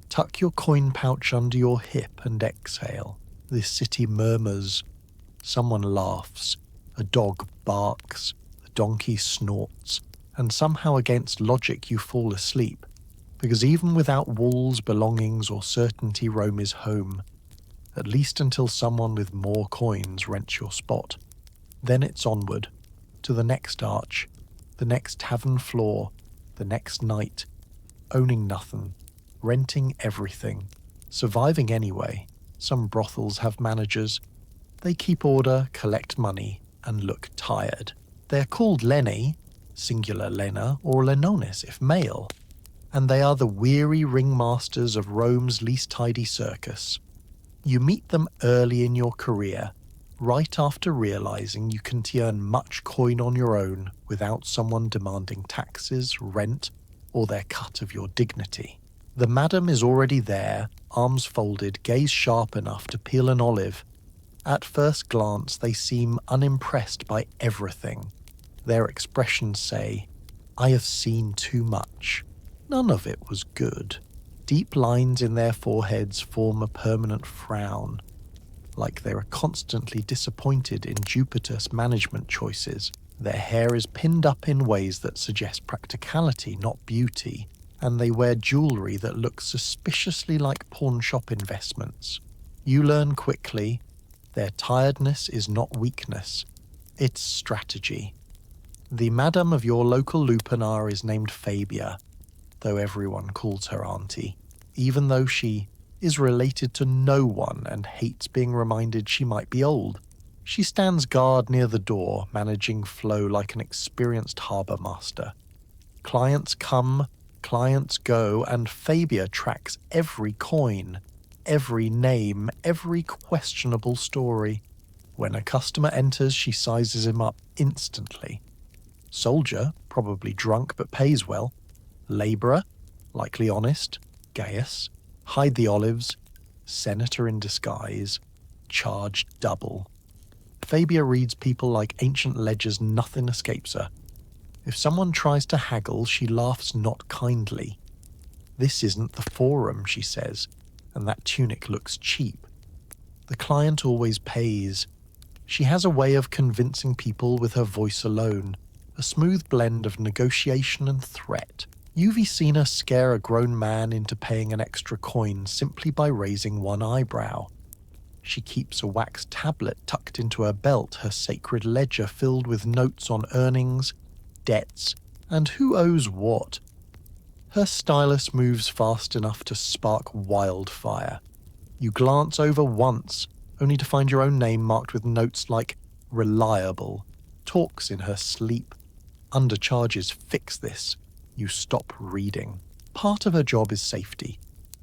tuck your coin pouch under your hip and exhale. This city murmurs. Someone laughs. A dog barks. A donkey snorts. And somehow against logic you fall asleep. Because even without walls, belongings, or certainty, Rome is home. At least until someone with more coins rents your spot. Then it's onward. To the next arch. The next tavern floor. The next night. Owning nothing. Renting everything. Surviving anyway. Some brothels have managers. They keep order, collect money, and look tired. They're called leni, singular lena, or lenonis if male. And they are the weary ringmasters of Rome's least tidy circus. You meet them early in your career, right after realizing you can earn much coin on your own without someone demanding taxes, rent, or their cut of your dignity. The madam is already there, arms folded, gaze sharp enough to peel an olive. At first glance, they seem unimpressed by everything. Their expressions say, "I have seen too much." None of it was good. Deep lines in their foreheads form a permanent frown, like they are constantly disappointed in Jupiter's management choices. Their hair is pinned up in ways that suggest practicality, not beauty, and they wear jewelry that looks suspiciously like pawn shop investments. You learn quickly their tiredness is not weakness, it's strategy. The madam of your local lupanar is named Fabia, though everyone calls her auntie, even though she is related to no one and hates being reminded she might be old. She stands guard near the door, managing flow like an experienced harbour master. Clients come, clients go, and Fabia tracks every coin, every name, every questionable story. When a customer enters, she sizes him up instantly. Soldier, probably drunk but pays well. Labourer, likely honest. Gaius, hide the olives. Senator in disguise, charged double. Fabia reads people like ancient ledgers, nothing escapes her. If someone tries to haggle, she laughs not kindly. This isn't the forum, she says, and that tunic looks cheap. The client always pays. She has a way of convincing people with her voice alone, a smooth blend of negotiation and threat. You've seen her scare a grown man into paying an extra coin simply by raising one eyebrow. She keeps a wax tablet tucked into her belt, her sacred ledger filled with notes on earnings, debts, and who owes what. Her stylus moves fast enough to spark wildfire. You glance over once, only to find your own name marked with notes like reliable, talks in her sleep, undercharges, fix this. You stop reading. Part of her job is safety.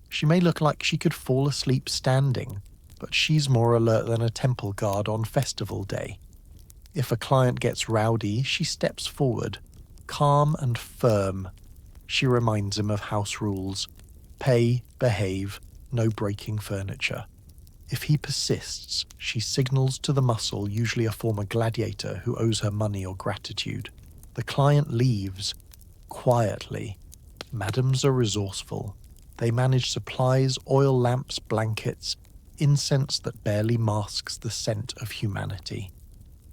She may look like she could fall asleep standing, but she's more alert than a temple guard on festival day. If a client gets rowdy, she steps forward, calm and firm. She reminds him of house rules. Pay, behave, no breaking furniture. If he persists, she signals to the muscle, usually a former gladiator who owes her money or gratitude. The client leaves, quietly. Madams are resourceful. They manage supplies, oil lamps, blankets, incense that barely masks the scent of humanity.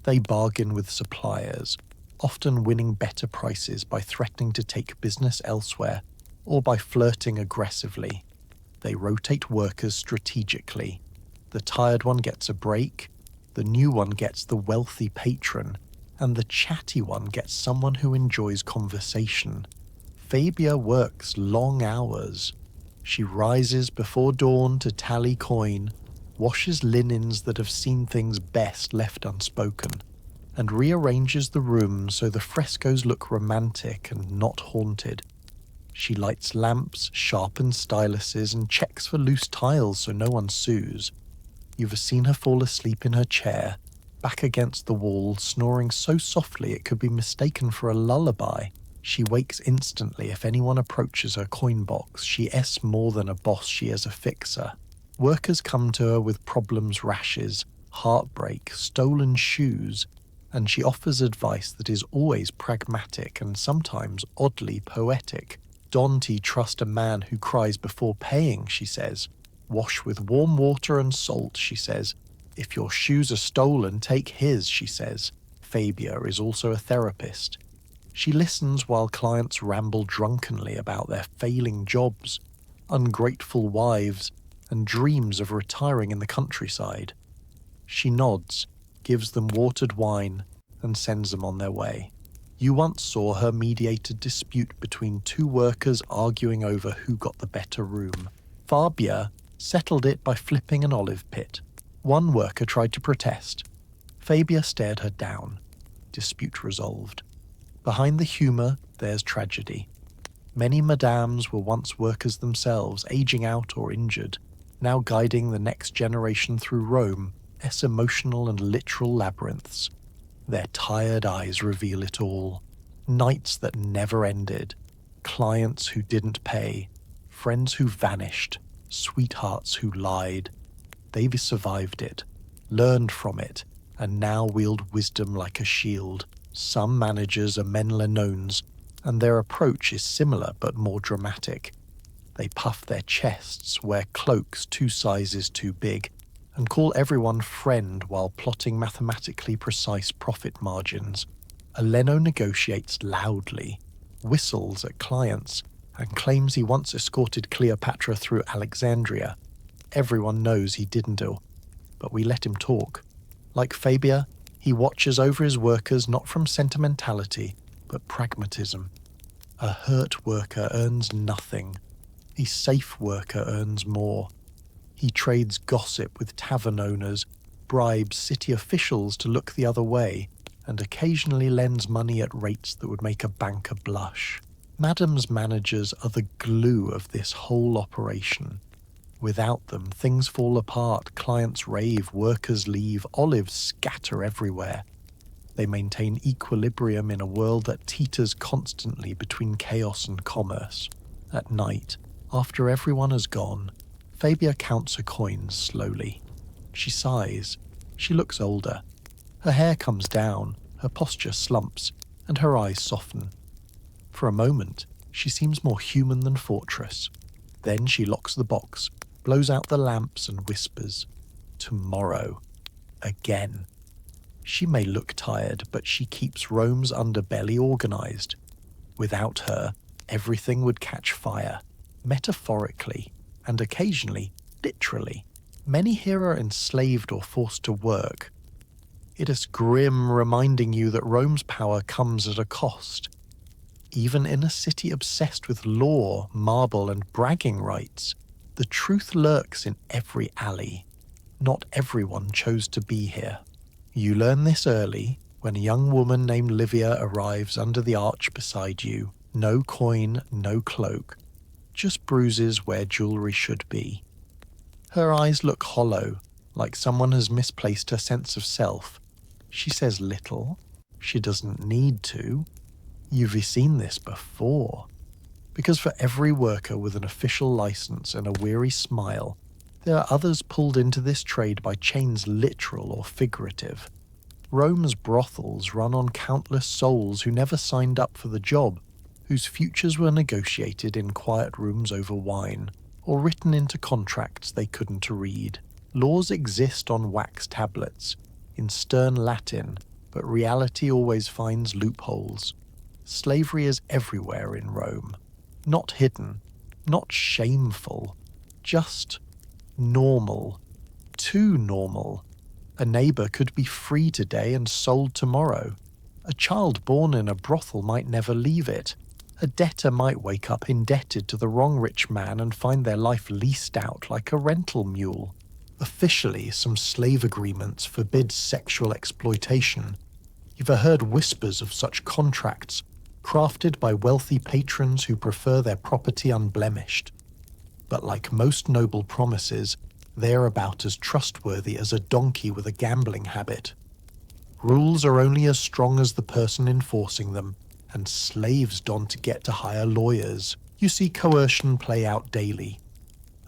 They bargain with suppliers, often winning better prices by threatening to take business elsewhere or by flirting aggressively. They rotate workers strategically. The tired one gets a break, the new one gets the wealthy patron, and the chatty one gets someone who enjoys conversation. Fabia works long hours. She rises before dawn to tally coin, washes linens that have seen things best left unspoken, and rearranges the room so the frescoes look romantic and not haunted. She lights lamps, sharpens styluses, and checks for loose tiles so no one sues. You've seen her fall asleep in her chair, back against the wall, snoring so softly it could be mistaken for a lullaby. She wakes instantly if anyone approaches her coin box. She is more than a boss, she is a fixer. Workers come to her with problems, rashes, heartbreak, stolen shoes, and she offers advice that is always pragmatic and sometimes oddly poetic. Don't trust a man who cries before paying, she says. Wash with warm water and salt, she says. If your shoes are stolen, take his, she says. Fabia is also a therapist. She listens while clients ramble drunkenly about their failing jobs, ungrateful wives, and dreams of retiring in the countryside. She nods, gives them watered wine, and sends them on their way. You once saw her mediate a dispute between two workers arguing over who got the better room. Fabia settled it by flipping an olive pit. One worker tried to protest. Fabia stared her down. Dispute resolved. Behind the humour, there's tragedy. Many madams were once workers themselves, aging out or injured, now guiding the next generation through Rome, its emotional and literal labyrinths. Their tired eyes reveal it all. Nights that never ended, clients who didn't pay, friends who vanished, sweethearts who lied. They've survived it, learned from it, and now wield wisdom like a shield. Some managers are men Lenones, and their approach is similar but more dramatic. They puff their chests, wear cloaks 2 sizes too big, and call everyone friend while plotting mathematically precise profit margins. A Leno negotiates loudly, whistles at clients, and claims he once escorted Cleopatra through Alexandria. Everyone knows he didn't do, but we let him talk. Like Fabia, he watches over his workers not from sentimentality, but pragmatism. A hurt worker earns nothing. A safe worker earns more. He trades gossip with tavern owners, bribes city officials to look the other way, and occasionally lends money at rates that would make a banker blush. Madam's managers are the glue of this whole operation. Without them, things fall apart, clients rave, workers leave, olives scatter everywhere. They maintain equilibrium in a world that teeters constantly between chaos and commerce. At night, after everyone has gone, Fabia counts her coins slowly. She sighs. She looks older. Her hair comes down, her posture slumps, and her eyes soften. For a moment, she seems more human than Fortress. Then she locks the box, blows out the lamps and whispers, "Tomorrow. Again." She may look tired, but she keeps Rome's underbelly organized. Without her, everything would catch fire, metaphorically, and occasionally, literally. Many here are enslaved or forced to work. It is grim, reminding you that Rome's power comes at a cost. Even in a city obsessed with law, marble, and bragging rights, the truth lurks in every alley. Not everyone chose to be here. You learn this early, when a young woman named Livia arrives under the arch beside you. No coin, no cloak, just bruises where jewelry should be. Her eyes look hollow, like someone has misplaced her sense of self. She says little. She doesn't need to. You've seen this before. Because for every worker with an official license and a weary smile, there are others pulled into this trade by chains literal or figurative. Rome's brothels run on countless souls who never signed up for the job, whose futures were negotiated in quiet rooms over wine, or written into contracts they couldn't read. Laws exist on wax tablets, in stern Latin, but reality always finds loopholes. Slavery is everywhere in Rome. Not hidden, not shameful, just normal. Too normal. A neighbour could be free today and sold tomorrow. A child born in a brothel might never leave it. A debtor might wake up indebted to the wrong rich man and find their life leased out like a rental mule. Officially, some slave agreements forbid sexual exploitation. You've heard whispers of such contracts, crafted by wealthy patrons who prefer their property unblemished. But like most noble promises, they are about as trustworthy as a donkey with a gambling habit. Rules are only as strong as the person enforcing them, and slaves don't get to hire lawyers. You see coercion play out daily.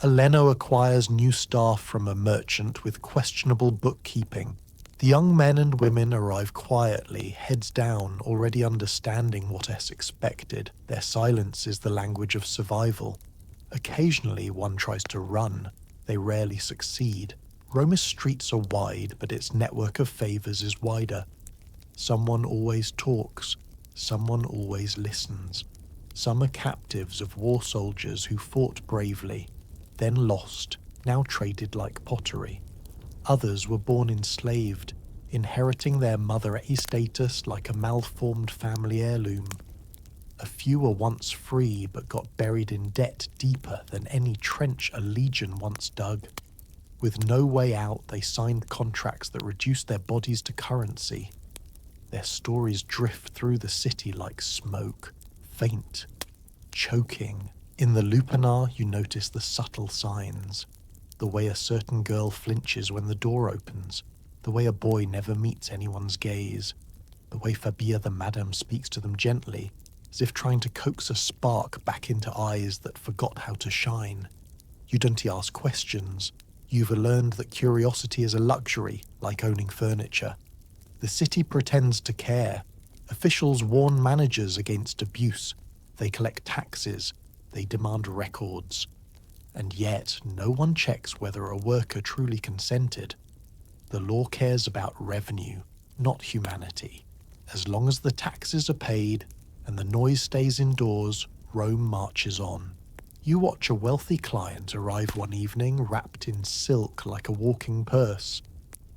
A Leno acquires new staff from a merchant with questionable bookkeeping. The young men and women arrive quietly, heads down, already understanding what is expected. Their silence is the language of survival. Occasionally one tries to run. They rarely succeed. Rome's streets are wide, but its network of favors is wider. Someone always talks. Someone always listens. Some are captives of war soldiers who fought bravely, then lost, now traded like pottery. Others were born enslaved, inheriting their mother-a status like a malformed family heirloom. A few were once free but got buried in debt deeper than any trench a legion once dug. With no way out, they signed contracts that reduced their bodies to currency. Their stories drift through the city like smoke, faint, choking. In the lupanar, you notice the subtle signs. The way a certain girl flinches when the door opens. The way a boy never meets anyone's gaze. The way Fabia the madam speaks to them gently, as if trying to coax a spark back into eyes that forgot how to shine. You don't ask questions. You've learned that curiosity is a luxury, like owning furniture. The city pretends to care. Officials warn managers against abuse. They collect taxes. They demand records. And yet, no one checks whether a worker truly consented. The law cares about revenue, not humanity. As long as the taxes are paid and the noise stays indoors, Rome marches on. You watch a wealthy client arrive one evening wrapped in silk like a walking purse.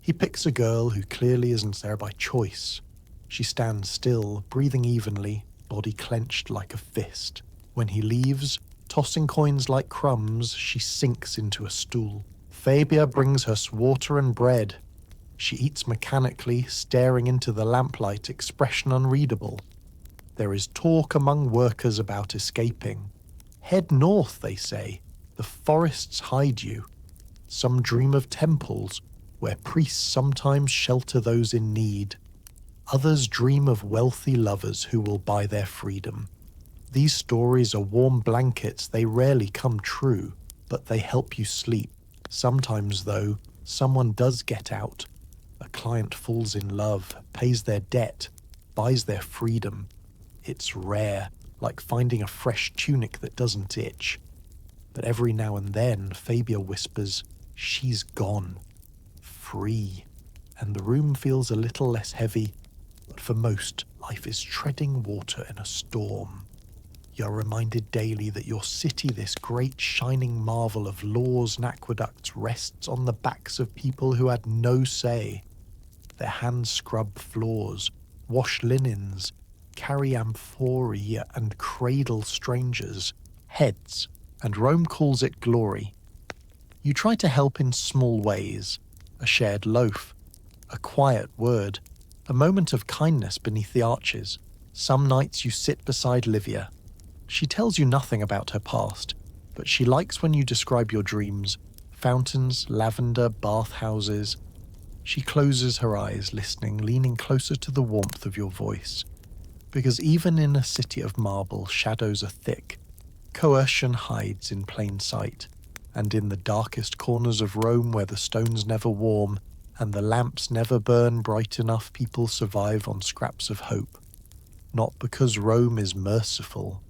He picks a girl who clearly isn't there by choice. She stands still, breathing evenly, body clenched like a fist. When he leaves, tossing coins like crumbs, she sinks into a stool. Fabia brings her water and bread. She eats mechanically, staring into the lamplight, expression unreadable. There is talk among workers about escaping. Head north, they say. The forests hide you. Some dream of temples, where priests sometimes shelter those in need. Others dream of wealthy lovers who will buy their freedom. These stories are warm blankets, they rarely come true, but they help you sleep. Sometimes, though, someone does get out. A client falls in love, pays their debt, buys their freedom. It's rare, like finding a fresh tunic that doesn't itch. But every now and then, Fabia whispers, she's gone. Free. And the room feels a little less heavy, but for most, life is treading water in a storm. You're reminded daily that your city, this great shining marvel of laws and aqueducts, rests on the backs of people who had no say. Their hands scrub floors, wash linens, carry amphorae and cradle strangers, heads, and Rome calls it glory. You try to help in small ways, a shared loaf, a quiet word, a moment of kindness beneath the arches. Some nights you sit beside Livia. She tells you nothing about her past, but she likes when you describe your dreams, fountains, lavender, bathhouses. She closes her eyes, listening, leaning closer to the warmth of your voice. Because even in a city of marble, shadows are thick. Coercion hides in plain sight, and in the darkest corners of Rome where the stones never warm and the lamps never burn bright enough, people survive on scraps of hope. Not because Rome is merciful,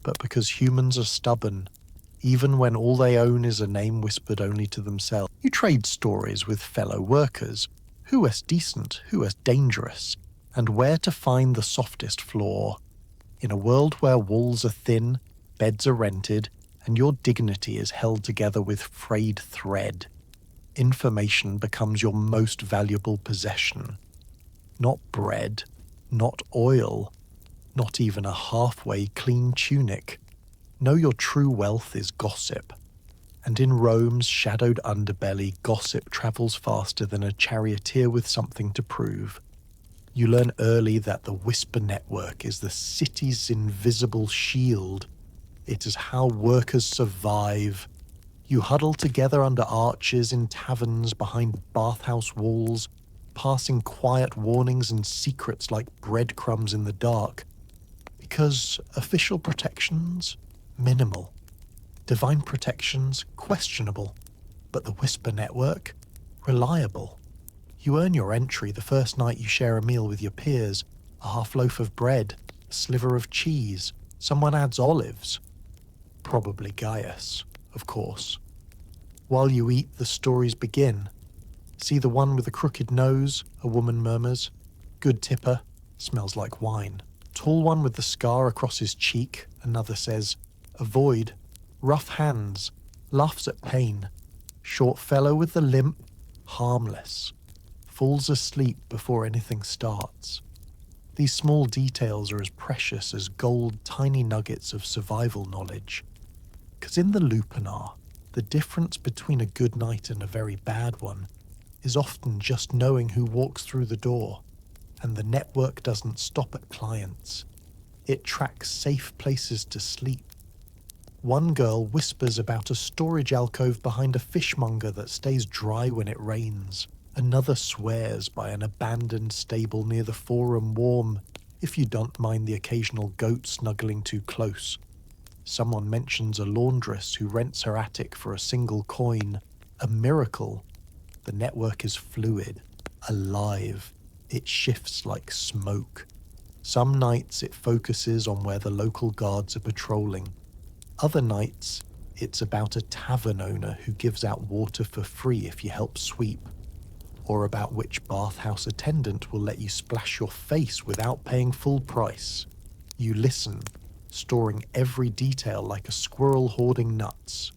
but because humans are stubborn, even when all they own is a name whispered only to themselves. You trade stories with fellow workers, who is decent, who is dangerous, and where to find the softest floor. In a world where walls are thin, beds are rented, and your dignity is held together with frayed thread, information becomes your most valuable possession. Not bread, not oil, not even a halfway clean tunic. No, your true wealth is gossip. And in Rome's shadowed underbelly, gossip travels faster than a charioteer with something to prove. You learn early that the whisper network is the city's invisible shield. It is how workers survive. You huddle together under arches in taverns behind bathhouse walls, passing quiet warnings and secrets like breadcrumbs in the dark. Because official protections, minimal. Divine protections, questionable. But the Whisper Network, reliable. You earn your entry the first night you share a meal with your peers, a half loaf of bread, a sliver of cheese, someone adds olives. Probably Gaius, of course. While you eat, the stories begin. See the one with the crooked nose, a woman murmurs. Good tipper, smells like wine. Tall one with the scar across his cheek, another says. Avoid. Rough hands, laughs at pain. Short fellow with the limp, harmless. Falls asleep before anything starts. These small details are as precious as gold tiny nuggets of survival knowledge. 'Cause in the Lupanar, the difference between a good night and a very bad one is often just knowing who walks through the door, and the network doesn't stop at clients. It tracks safe places to sleep. One girl whispers about a storage alcove behind a fishmonger that stays dry when it rains. Another swears by an abandoned stable near the Forum warm, if you don't mind the occasional goat snuggling too close. Someone mentions a laundress who rents her attic for a single coin. A miracle. The network is fluid, alive. It shifts like smoke. Some nights it focuses on where the local guards are patrolling. Other nights, it's about a tavern owner who gives out water for free if you help sweep. Or about which bathhouse attendant will let you splash your face without paying full price. You listen, storing every detail like a squirrel hoarding nuts.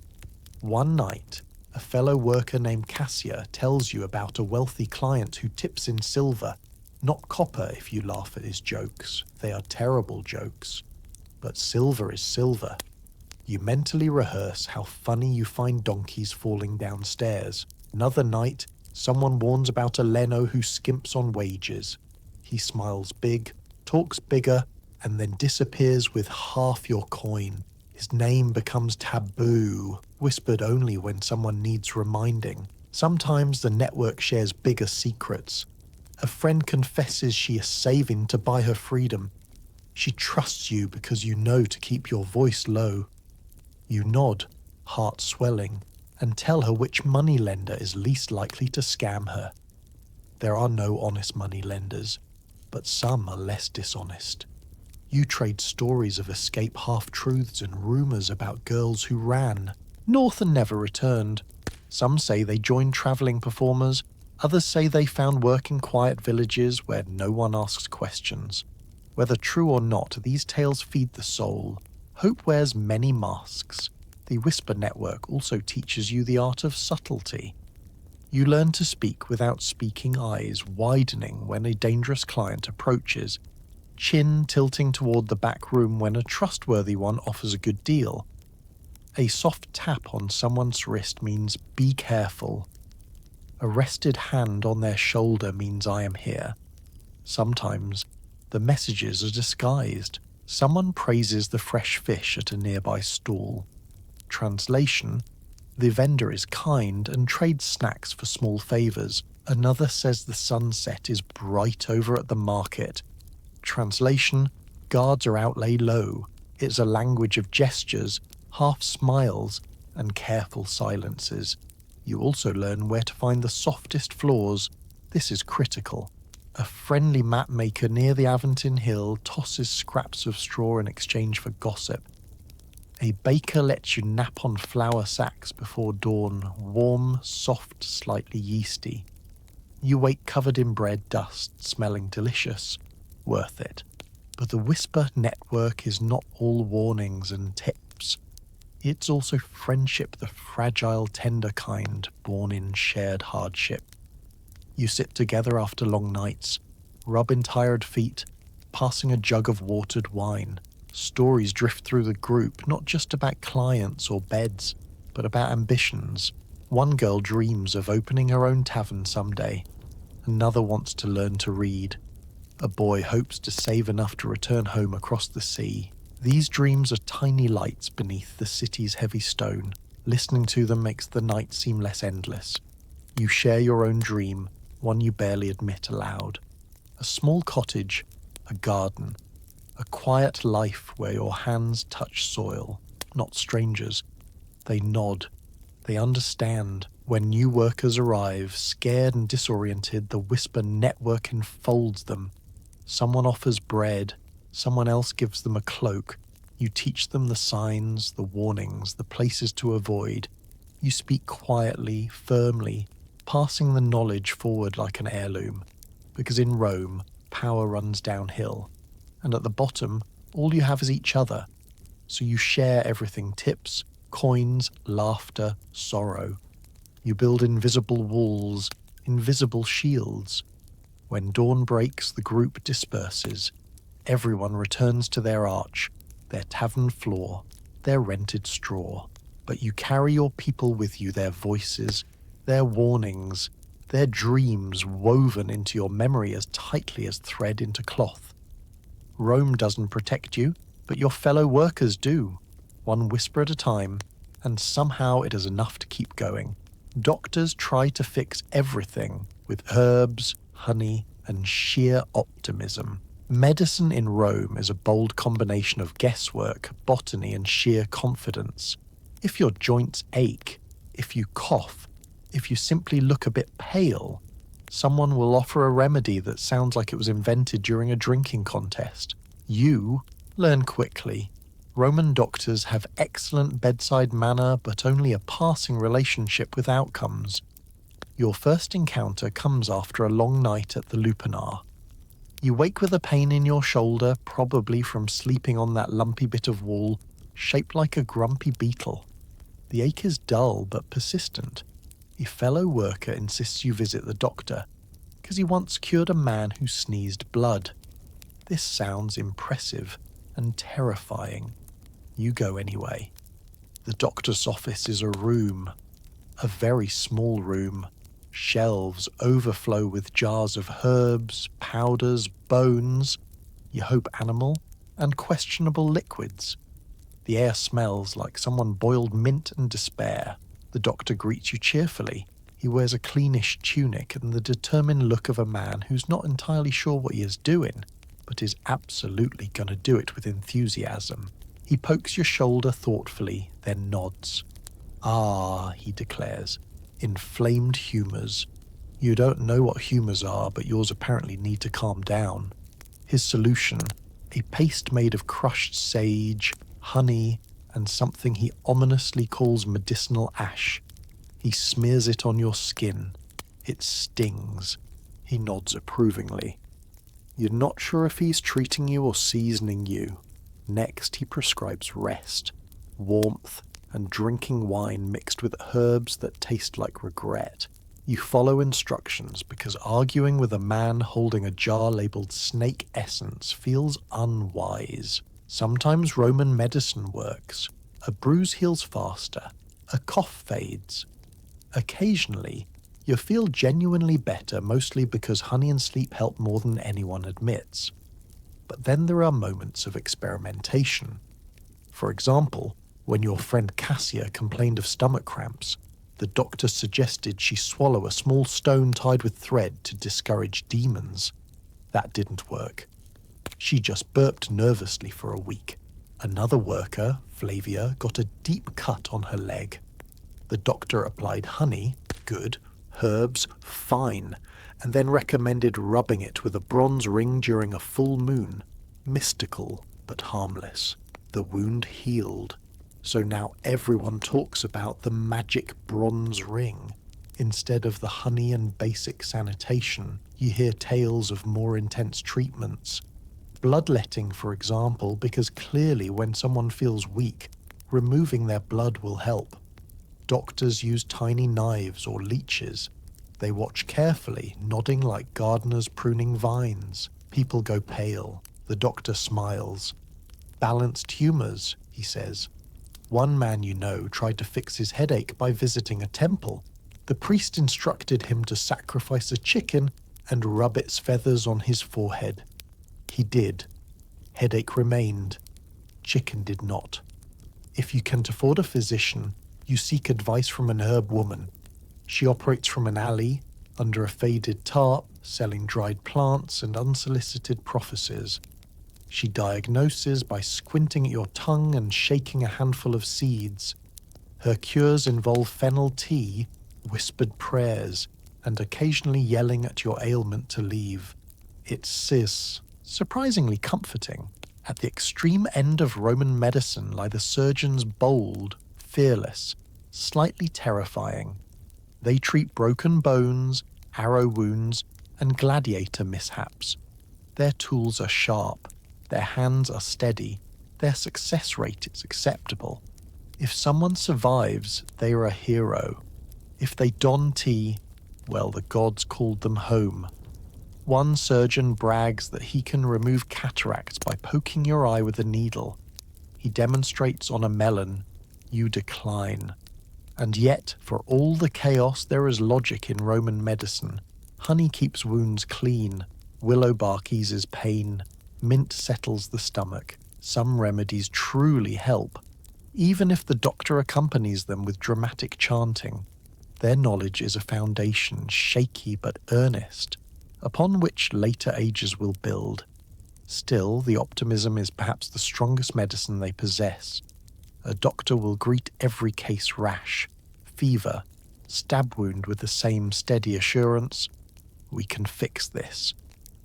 One night, a fellow worker named Cassia tells you about a wealthy client who tips in silver, not copper if you laugh at his jokes. They are terrible jokes. But silver is silver. You mentally rehearse how funny you find donkeys falling downstairs. Another night, someone warns about a Leno who skimps on wages. He smiles big, talks bigger, and then disappears with half your coin. His name becomes taboo, whispered only when someone needs reminding. Sometimes the network shares bigger secrets. A friend confesses she is saving to buy her freedom. She trusts you because you know to keep your voice low. You nod, heart swelling, and tell her which moneylender is least likely to scam her. There are no honest moneylenders, but some are less dishonest. You trade stories of escape half-truths and rumours about girls who ran north and never returned. Some say they joined travelling performers, others say they found work in quiet villages where no one asks questions. Whether true or not, these tales feed the soul. Hope wears many masks. The Whisper Network also teaches you the art of subtlety. You learn to speak without speaking, eyes widening when a dangerous client approaches, chin tilting toward the back room when a trustworthy one offers a good deal. A soft tap on someone's wrist means be careful. A rested hand on their shoulder means I am here. Sometimes the messages are disguised. Someone praises the fresh fish at a nearby stall. Translation: the vendor is kind and trades snacks for small favors. Another says the sunset is bright over at the market. Translation: guards are out lay low. It's a language of gestures, half smiles, and careful silences. You also learn where to find the softest floors. This is critical. A friendly map maker near the Aventine Hill tosses scraps of straw in exchange for gossip. A baker lets you nap on flour sacks before dawn, warm, soft, slightly yeasty. You wake covered in bread dust, smelling delicious. Worth it. But the Whisper Network is not all warnings and tips. It's also friendship, the fragile, tender kind, born in shared hardship. You sit together after long nights, rubbing tired feet, passing a jug of watered wine. Stories drift through the group, not just about clients or beds, but about ambitions. One girl dreams of opening her own tavern someday. Another wants to learn to read. A boy hopes to save enough to return home across the sea. These dreams are tiny lights beneath the city's heavy stone. Listening to them makes the night seem less endless. You share your own dream, one you barely admit aloud. A small cottage, a garden, a quiet life where your hands touch soil, not strangers. They nod. They understand. When new workers arrive, scared and disoriented, the Whisper Network enfolds them. Someone offers bread, someone else gives them a cloak. You teach them the signs, the warnings, the places to avoid. You speak quietly, firmly, passing the knowledge forward like an heirloom. Because in Rome, power runs downhill. And at the bottom, all you have is each other. So you share everything: tips, coins, laughter, sorrow. You build invisible walls, invisible shields. When dawn breaks, the group disperses. Everyone returns to their arch, their tavern floor, their rented straw. But you carry your people with you, their voices, their warnings, their dreams woven into your memory as tightly as thread into cloth. Rome doesn't protect you, but your fellow workers do, one whisper at a time, and somehow it is enough to keep going. Doctors try to fix everything with herbs, honey, and sheer optimism. Medicine in Rome is a bold combination of guesswork, botany, and sheer confidence. If your joints ache, if you cough, if you simply look a bit pale, someone will offer a remedy that sounds like it was invented during a drinking contest. You learn quickly. Roman doctors have excellent bedside manner, but only a passing relationship with outcomes. Your first encounter comes after a long night at the Lupanar. You wake with a pain in your shoulder, probably from sleeping on that lumpy bit of wall, shaped like a grumpy beetle. The ache is dull but persistent. A fellow worker insists you visit the doctor, because he once cured a man who sneezed blood. This sounds impressive and terrifying. You go anyway. The doctor's office is a room. A very small room. Shelves overflow with jars of herbs, powders, bones, you hope animal, and questionable liquids. The air smells like someone boiled mint and despair. The doctor greets you cheerfully. He wears a cleanish tunic and the determined look of a man who's not entirely sure what he is doing, but is absolutely gonna do it with enthusiasm. He pokes your shoulder thoughtfully, then nods. "Ah," he declares, "inflamed humours. You don't know what humours are, but yours apparently need to calm down." His solution, a paste made of crushed sage, honey, and something he ominously calls medicinal ash. He smears it on your skin. It stings. He nods approvingly. You're not sure if he's treating you or seasoning you. Next, he prescribes rest, warmth, and drinking wine mixed with herbs that taste like regret. You follow instructions because arguing with a man holding a jar labeled snake essence feels unwise. Sometimes Roman medicine works. A bruise heals faster. A cough fades. Occasionally, you feel genuinely better, mostly because honey and sleep help more than anyone admits. But then there are moments of experimentation. For example, when your friend Cassia complained of stomach cramps, the doctor suggested she swallow a small stone tied with thread to discourage demons. That didn't work. She just burped nervously for a week. Another worker, Flavia, got a deep cut on her leg. The doctor applied honey, good, herbs, fine, and then recommended rubbing it with a bronze ring during a full moon. Mystical, but harmless. The wound healed. So now everyone talks about the magic bronze ring. Instead of the honey and basic sanitation, you hear tales of more intense treatments. Bloodletting, for example, because clearly when someone feels weak, removing their blood will help. Doctors use tiny knives or leeches. They watch carefully, nodding like gardeners pruning vines. People go pale. The doctor smiles. Balanced humours, he says. One man you know tried to fix his headache by visiting a temple. The priest instructed him to sacrifice a chicken and rub its feathers on his forehead. He did. Headache remained. Chicken did not. If you can't afford a physician, you seek advice from an herb woman. She operates from an alley, under a faded tarp, selling dried plants and unsolicited prophecies. She diagnoses by squinting at your tongue and shaking a handful of seeds. Her cures involve fennel tea, whispered prayers, and occasionally yelling at your ailment to leave. It's surprisingly comforting. At the extreme end of Roman medicine lie the surgeons bold, fearless, slightly terrifying. They treat broken bones, arrow wounds, and gladiator mishaps. Their tools are sharp. Their hands are steady. Their success rate is acceptable. If someone survives, they are a hero. If they don tea, well, the gods called them home. One surgeon brags that he can remove cataracts by poking your eye with a needle. He demonstrates on a melon. You decline. And yet, for all the chaos, there is logic in Roman medicine. Honey keeps wounds clean. Willow bark eases pain. Mint settles the stomach. Some remedies truly help, even if the doctor accompanies them with dramatic chanting. Their knowledge is a foundation, shaky but earnest, upon which later ages will build. Still, the optimism is perhaps the strongest medicine they possess. A doctor will greet every case rash, fever, stab wound with the same steady assurance, "We can fix this."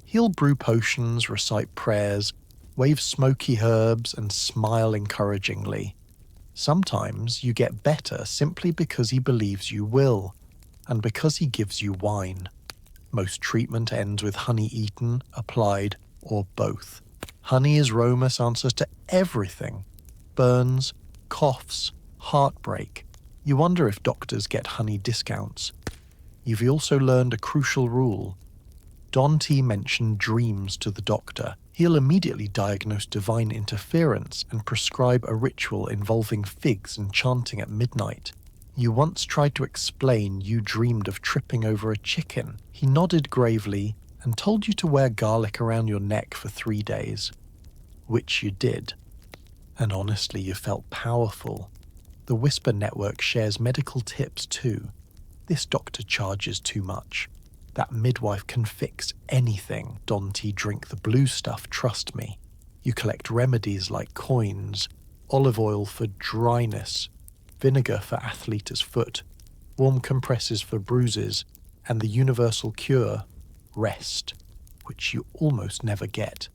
He'll brew potions, recite prayers, wave smoky herbs, and smile encouragingly. Sometimes you get better simply because he believes you will, and because he gives you wine. Most treatment ends with honey eaten, applied, or both. Honey is Romus' answer to everything. Burns, coughs, heartbreak. You wonder if doctors get honey discounts. You've also learned a crucial rule. Don T mentioned dreams to the doctor. He'll immediately diagnose divine interference and prescribe a ritual involving figs and chanting at midnight. You once tried to explain you dreamed of tripping over a chicken. He nodded gravely and told you to wear garlic around your neck for 3 days. Which you did. And honestly, you felt powerful. The Whisper Network shares medical tips too. This doctor charges too much. That midwife can fix anything. Don T, drink the blue stuff, trust me. You collect remedies like coins, olive oil for dryness, vinegar for athlete's foot, warm compresses for bruises, and the universal cure, rest, which you almost never get.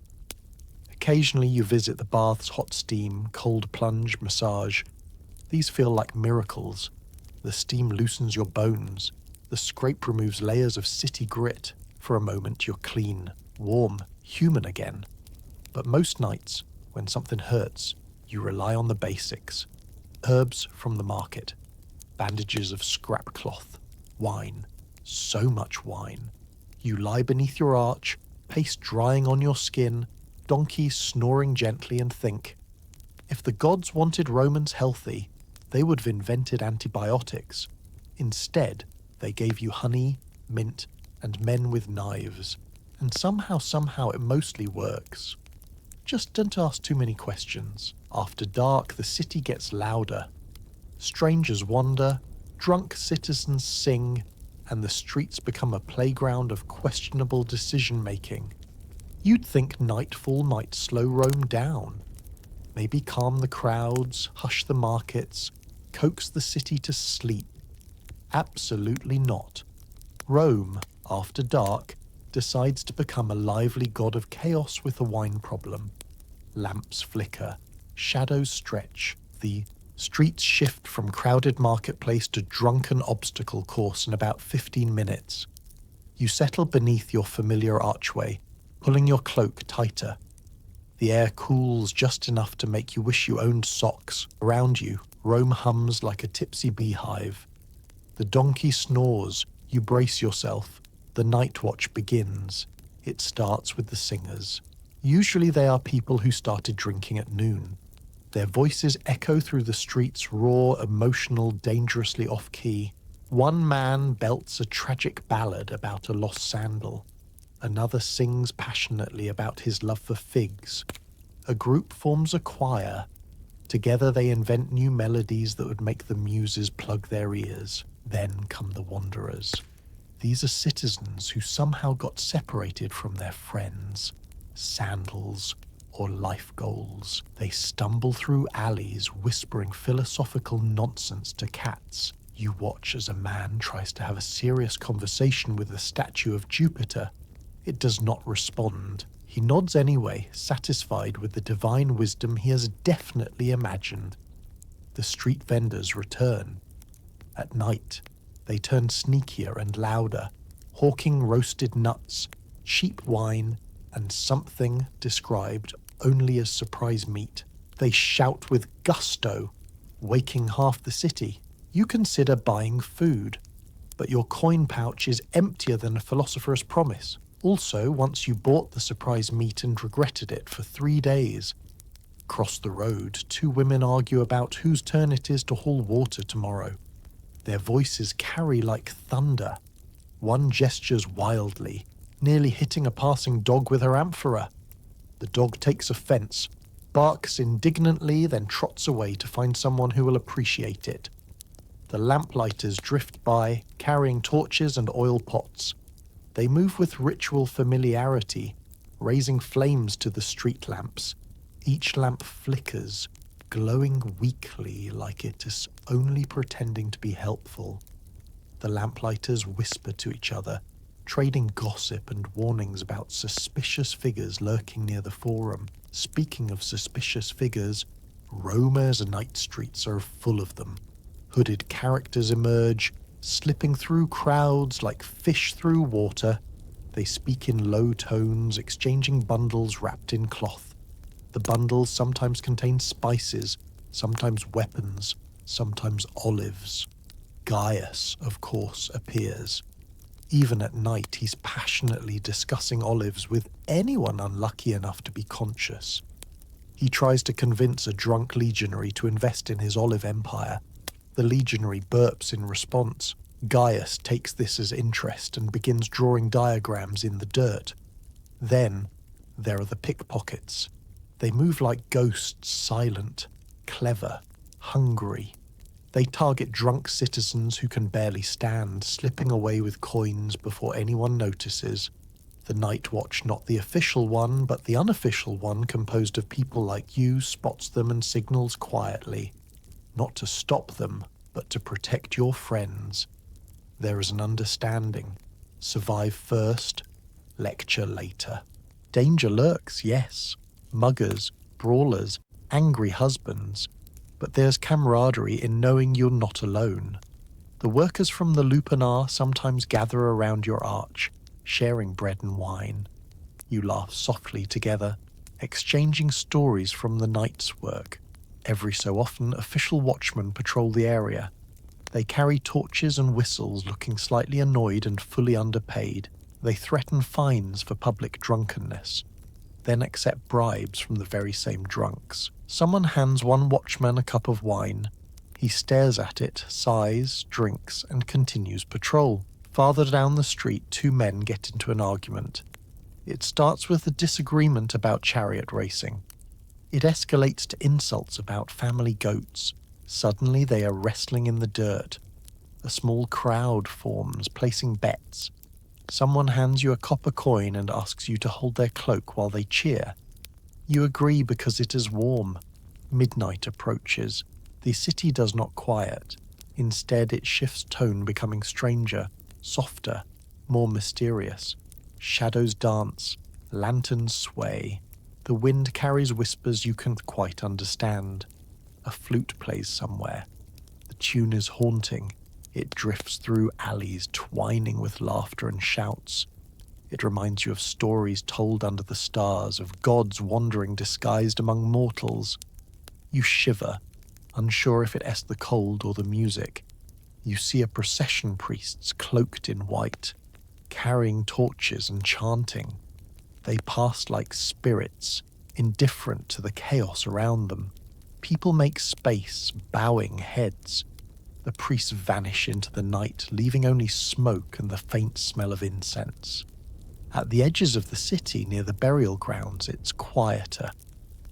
Occasionally you visit the bath's hot steam, cold plunge, massage. These feel like miracles. The steam loosens your bones. The scrape removes layers of city grit. For a moment you're clean, warm, human again. But most nights, when something hurts, you rely on the basics. Herbs from the market, bandages of scrap cloth, wine, so much wine. You lie beneath your arch, paste drying on your skin, donkeys snoring gently, and think, if the gods wanted Romans healthy, they would have invented antibiotics. Instead, they gave you honey, mint, and men with knives. And somehow it mostly works. Just don't ask too many questions. After dark, the city gets louder. Strangers wander, drunk citizens sing, and the streets become a playground of questionable decision-making. You'd think nightfall might slow Rome down. Maybe calm the crowds, hush the markets, coax the city to sleep. Absolutely not. Rome, after dark, decides to become a lively god of chaos with a wine problem. Lamps flicker, shadows stretch, the streets shift from crowded marketplace to drunken obstacle course in about 15 minutes. You settle beneath your familiar archway, pulling your cloak tighter. The air cools just enough to make you wish you owned socks. Around you, Rome hums like a tipsy beehive. The donkey snores, you brace yourself. The night watch begins. It starts with the singers. Usually they are people who started drinking at noon. Their voices echo through the streets, raw, emotional, dangerously off-key. One man belts a tragic ballad about a lost sandal. Another sings passionately about his love for figs. A group forms a choir. Together they invent new melodies that would make the muses plug their ears. Then come the wanderers. These are citizens who somehow got separated from their friends, sandals, or life goals. They stumble through alleys whispering philosophical nonsense to cats. You watch as a man tries to have a serious conversation with the statue of Jupiter. It does not respond. He nods anyway, satisfied with the divine wisdom he has definitely imagined. The street vendors return. At night, they turn sneakier and louder, hawking roasted nuts, cheap wine, and something described only as surprise meat. They shout with gusto, waking half the city. You consider buying food, but your coin pouch is emptier than a philosopher's promise. Also, once you bought the surprise meat and regretted it for 3 days. Across the road, 2 women argue about whose turn it is to haul water tomorrow. Their voices carry like thunder. One gestures wildly, nearly hitting a passing dog with her amphora. The dog takes offense, barks indignantly, then trots away to find someone who will appreciate it. The lamplighters drift by, carrying torches and oil pots. They move with ritual familiarity, raising flames to the street lamps. Each lamp flickers, glowing weakly like it is only pretending to be helpful. The lamplighters whisper to each other, trading gossip and warnings about suspicious figures lurking near the forum. Speaking of suspicious figures, Rome's night streets are full of them. Hooded characters emerge, slipping through crowds like fish through water. They speak in low tones, exchanging bundles wrapped in cloth. The bundles sometimes contain spices, sometimes weapons, sometimes olives. Gaius, of course, appears. Even at night, he's passionately discussing olives with anyone unlucky enough to be conscious. He tries to convince a drunk legionary to invest in his olive empire. The legionary burps in response. Gaius takes this as interest and begins drawing diagrams in the dirt. Then, there are the pickpockets. They move like ghosts, silent, clever, hungry. They target drunk citizens who can barely stand, slipping away with coins before anyone notices. The night watch, not the official one, but the unofficial one composed of people like you, spots them and signals quietly. Not to stop them, but to protect your friends. There is an understanding. Survive first, lecture later. Danger lurks, yes. Muggers, brawlers, angry husbands. But there's camaraderie in knowing you're not alone. The workers from the lupanar sometimes gather around your arch, sharing bread and wine. You laugh softly together, exchanging stories from the night's work. Every so often, official watchmen patrol the area. They carry torches and whistles, looking slightly annoyed and fully underpaid. They threaten fines for public drunkenness, then accept bribes from the very same drunks. Someone hands one watchman a cup of wine. He stares at it, sighs, drinks, and continues patrol. Farther down the street, two men get into an argument. It starts with a disagreement about chariot racing. It escalates to insults about family goats. Suddenly they are wrestling in the dirt. A small crowd forms, placing bets. Someone hands you a copper coin and asks you to hold their cloak while they cheer. You agree because it is warm. Midnight approaches. The city does not quiet. Instead, it shifts tone, becoming stranger, softer, more mysterious. Shadows dance, lanterns sway. The wind carries whispers you can't quite understand. A flute plays somewhere. The tune is haunting. It drifts through alleys, twining with laughter and shouts. It reminds you of stories told under the stars, of gods wandering disguised among mortals. You shiver, unsure if it's the cold or the music. You see a procession, priests cloaked in white, carrying torches and chanting. They pass like spirits, indifferent to the chaos around them. People make space, bowing heads. The priests vanish into the night, leaving only smoke and the faint smell of incense. At the edges of the city, near the burial grounds, it's quieter.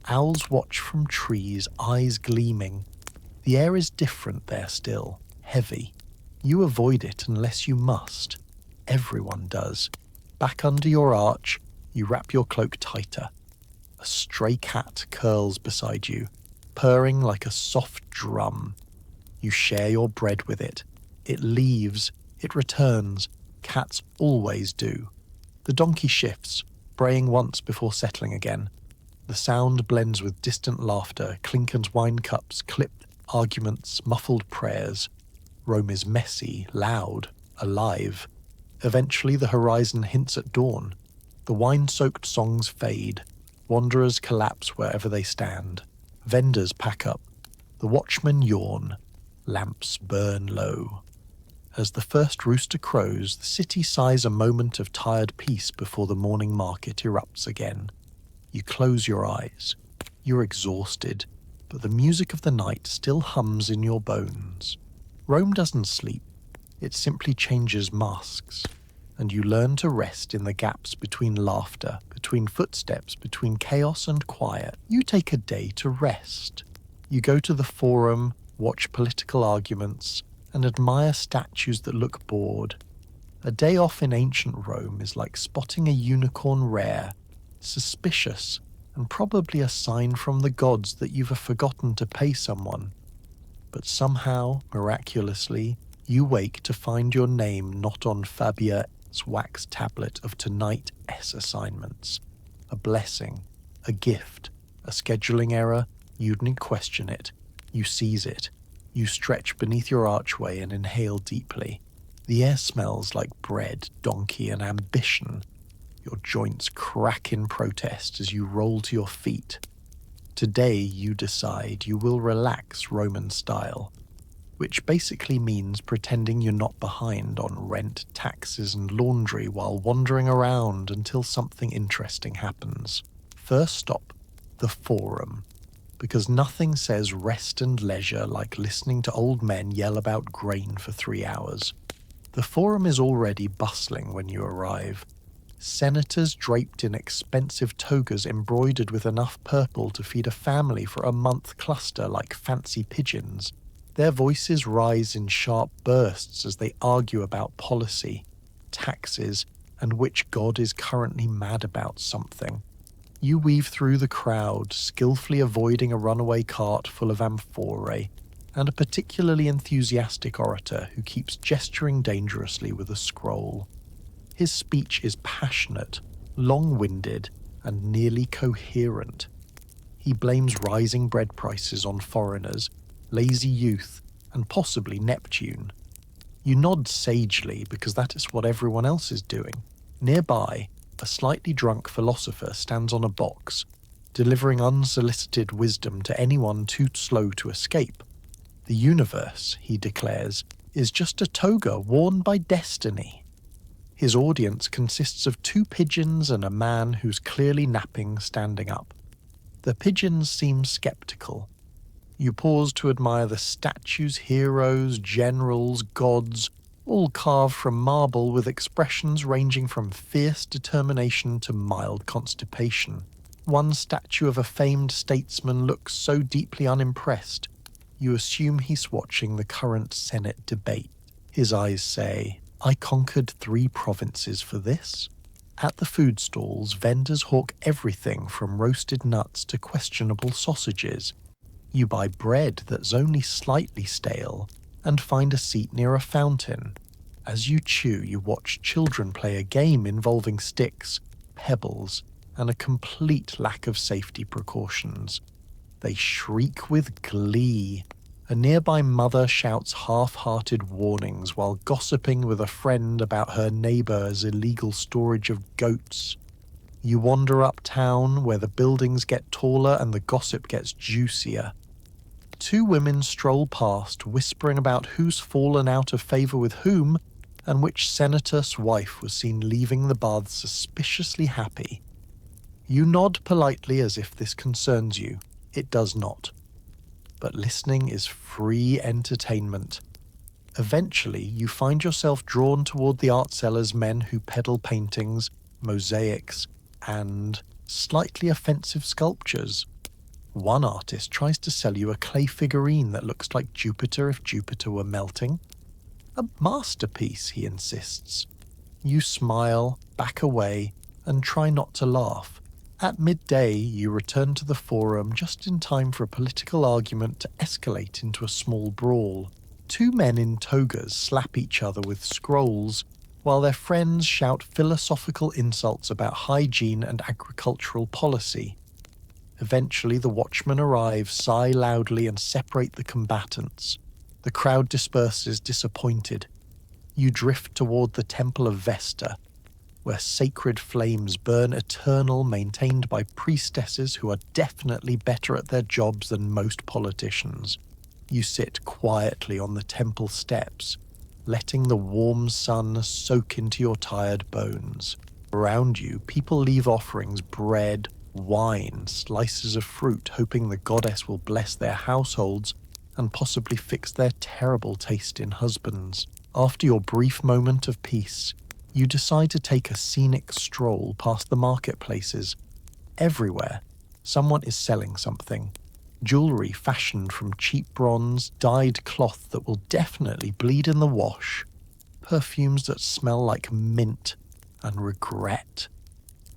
Owls watch from trees, eyes gleaming. The air is different there still, heavy. You avoid it unless you must. Everyone does. Back under your arch, you wrap your cloak tighter. A stray cat curls beside you, purring like a soft drum. You share your bread with it. It leaves, it returns. Cats always do. The donkey shifts, braying once before settling again. The sound blends with distant laughter, clinking wine cups, clipped arguments, muffled prayers. Rome is messy, loud, alive. Eventually the horizon hints at dawn. The wine-soaked songs fade. Wanderers collapse wherever they stand. Vendors pack up. The watchmen yawn. Lamps burn low. As the first rooster crows, the city sighs a moment of tired peace before the morning market erupts again. You close your eyes. You're exhausted, but the music of the night still hums in your bones. Rome doesn't sleep. It simply changes masks, and you learn to rest in the gaps between laughter, between footsteps, between chaos and quiet. You take a day to rest. You go to the forum, watch political arguments, and admire statues that look bored. A day off in ancient Rome is like spotting a unicorn rare, suspicious, and probably a sign from the gods that you've forgotten to pay someone. But somehow, miraculously, you wake to find your name not on Fabia's wax tablet of tonight's assignments. A blessing, a gift, a scheduling error. You didn't question it. You seize it. You stretch beneath your archway and inhale deeply. The air smells like bread, donkey, and ambition. Your joints crack in protest as you roll to your feet. Today you decide you will relax Roman style, which basically means pretending you're not behind on rent, taxes, and laundry while wandering around until something interesting happens. First stop, the Forum, because nothing says rest and leisure like listening to old men yell about grain for 3 hours. The Forum is already bustling when you arrive. Senators draped in expensive togas embroidered with enough purple to feed a family for a month cluster like fancy pigeons. Their voices rise in sharp bursts as they argue about policy, taxes, and which god is currently mad about something. You weave through the crowd, skillfully avoiding a runaway cart full of amphorae, and a particularly enthusiastic orator who keeps gesturing dangerously with a scroll. His speech is passionate, long-winded, and nearly coherent. He blames rising bread prices on foreigners, lazy youth, and possibly Neptune. You nod sagely because that is what everyone else is doing. Nearby, a slightly drunk philosopher stands on a box, delivering unsolicited wisdom to anyone too slow to escape. The universe, he declares, is just a toga worn by destiny. His audience consists of 2 pigeons and a man who's clearly napping standing up. The pigeons seem skeptical. You pause to admire the statues, heroes, generals, gods, all carved from marble with expressions ranging from fierce determination to mild constipation. One statue of a famed statesman looks so deeply unimpressed, you assume he's watching the current Senate debate. His eyes say, "I conquered 3 provinces for this." At the food stalls, vendors hawk everything from roasted nuts to questionable sausages. You buy bread that's only slightly stale and find a seat near a fountain. As you chew, you watch children play a game involving sticks, pebbles, and a complete lack of safety precautions. They shriek with glee. A nearby mother shouts half-hearted warnings while gossiping with a friend about her neighbor's illegal storage of goats. You wander uptown where the buildings get taller and the gossip gets juicier. 2 women stroll past whispering about who's fallen out of favor with whom and which senator's wife was seen leaving the bath suspiciously happy. You nod politely as if this concerns you. It does not. But listening is free entertainment. Eventually, you find yourself drawn toward the art sellers' men who peddle paintings, mosaics, and slightly offensive sculptures. One artist tries to sell you a clay figurine that looks like Jupiter if Jupiter were melting. A masterpiece, he insists. You smile, back away, and try not to laugh. At midday, you return to the Forum just in time for a political argument to escalate into a small brawl. 2 men in togas slap each other with scrolls, while their friends shout philosophical insults about hygiene and agricultural policy. Eventually, the watchmen arrive, sigh loudly, and separate the combatants. The crowd disperses, disappointed. You drift toward the Temple of Vesta, where sacred flames burn eternal, maintained by priestesses who are definitely better at their jobs than most politicians. You sit quietly on the temple steps, letting the warm sun soak into your tired bones. Around you, people leave offerings, bread, wine, slices of fruit, hoping the goddess will bless their households and possibly fix their terrible taste in husbands. After your brief moment of peace, you decide to take a scenic stroll past the marketplaces. Everywhere, someone is selling something. Jewelry fashioned from cheap bronze, dyed cloth that will definitely bleed in the wash. Perfumes that smell like mint and regret.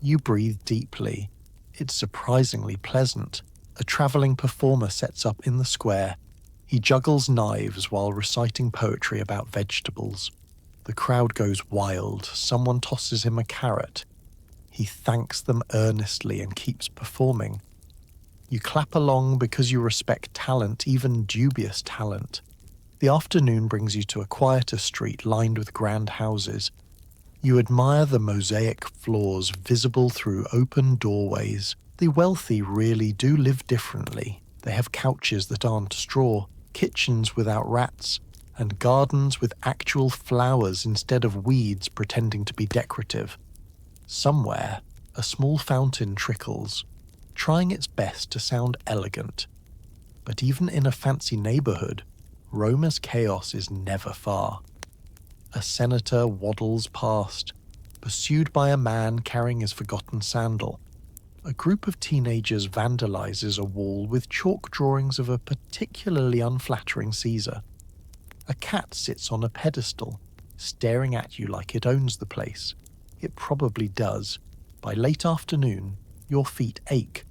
You breathe deeply. It's surprisingly pleasant. A traveling performer sets up in the square. He juggles knives while reciting poetry about vegetables. The crowd goes wild. Someone tosses him a carrot. He thanks them earnestly and keeps performing. You clap along because you respect talent, even dubious talent. The afternoon brings you to a quieter street lined with grand houses. You admire the mosaic floors visible through open doorways. The wealthy really do live differently. They have couches that aren't straw, kitchens without rats, and gardens with actual flowers instead of weeds pretending to be decorative. Somewhere, a small fountain trickles, trying its best to sound elegant. But even in a fancy neighborhood, Roma's chaos is never far. A senator waddles past, pursued by a man carrying his forgotten sandal. A group of teenagers vandalizes a wall with chalk drawings of a particularly unflattering Caesar. A cat sits on a pedestal, staring at you like it owns the place. It probably does. By late afternoon, your feet ache.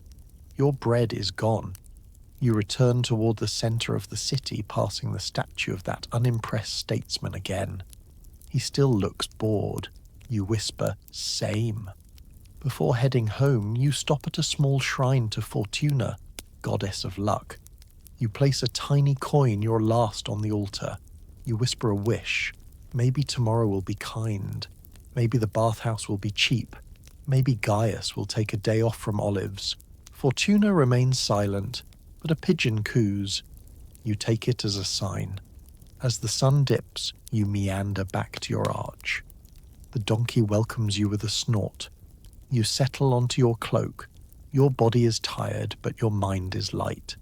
Your bread is gone. You return toward the center of the city, passing the statue of that unimpressed statesman again. He still looks bored. You whisper, "Same." Before heading home, you stop at a small shrine to Fortuna, goddess of luck. You place a tiny coin, your last, on the altar. You whisper a wish. Maybe tomorrow will be kind. Maybe the bathhouse will be cheap. Maybe Gaius will take a day off from olives. Fortuna remains silent, but a pigeon coos. You take it as a sign. As the sun dips, you meander back to your arch. The donkey welcomes you with a snort. You settle onto your cloak. Your body is tired, but your mind is light.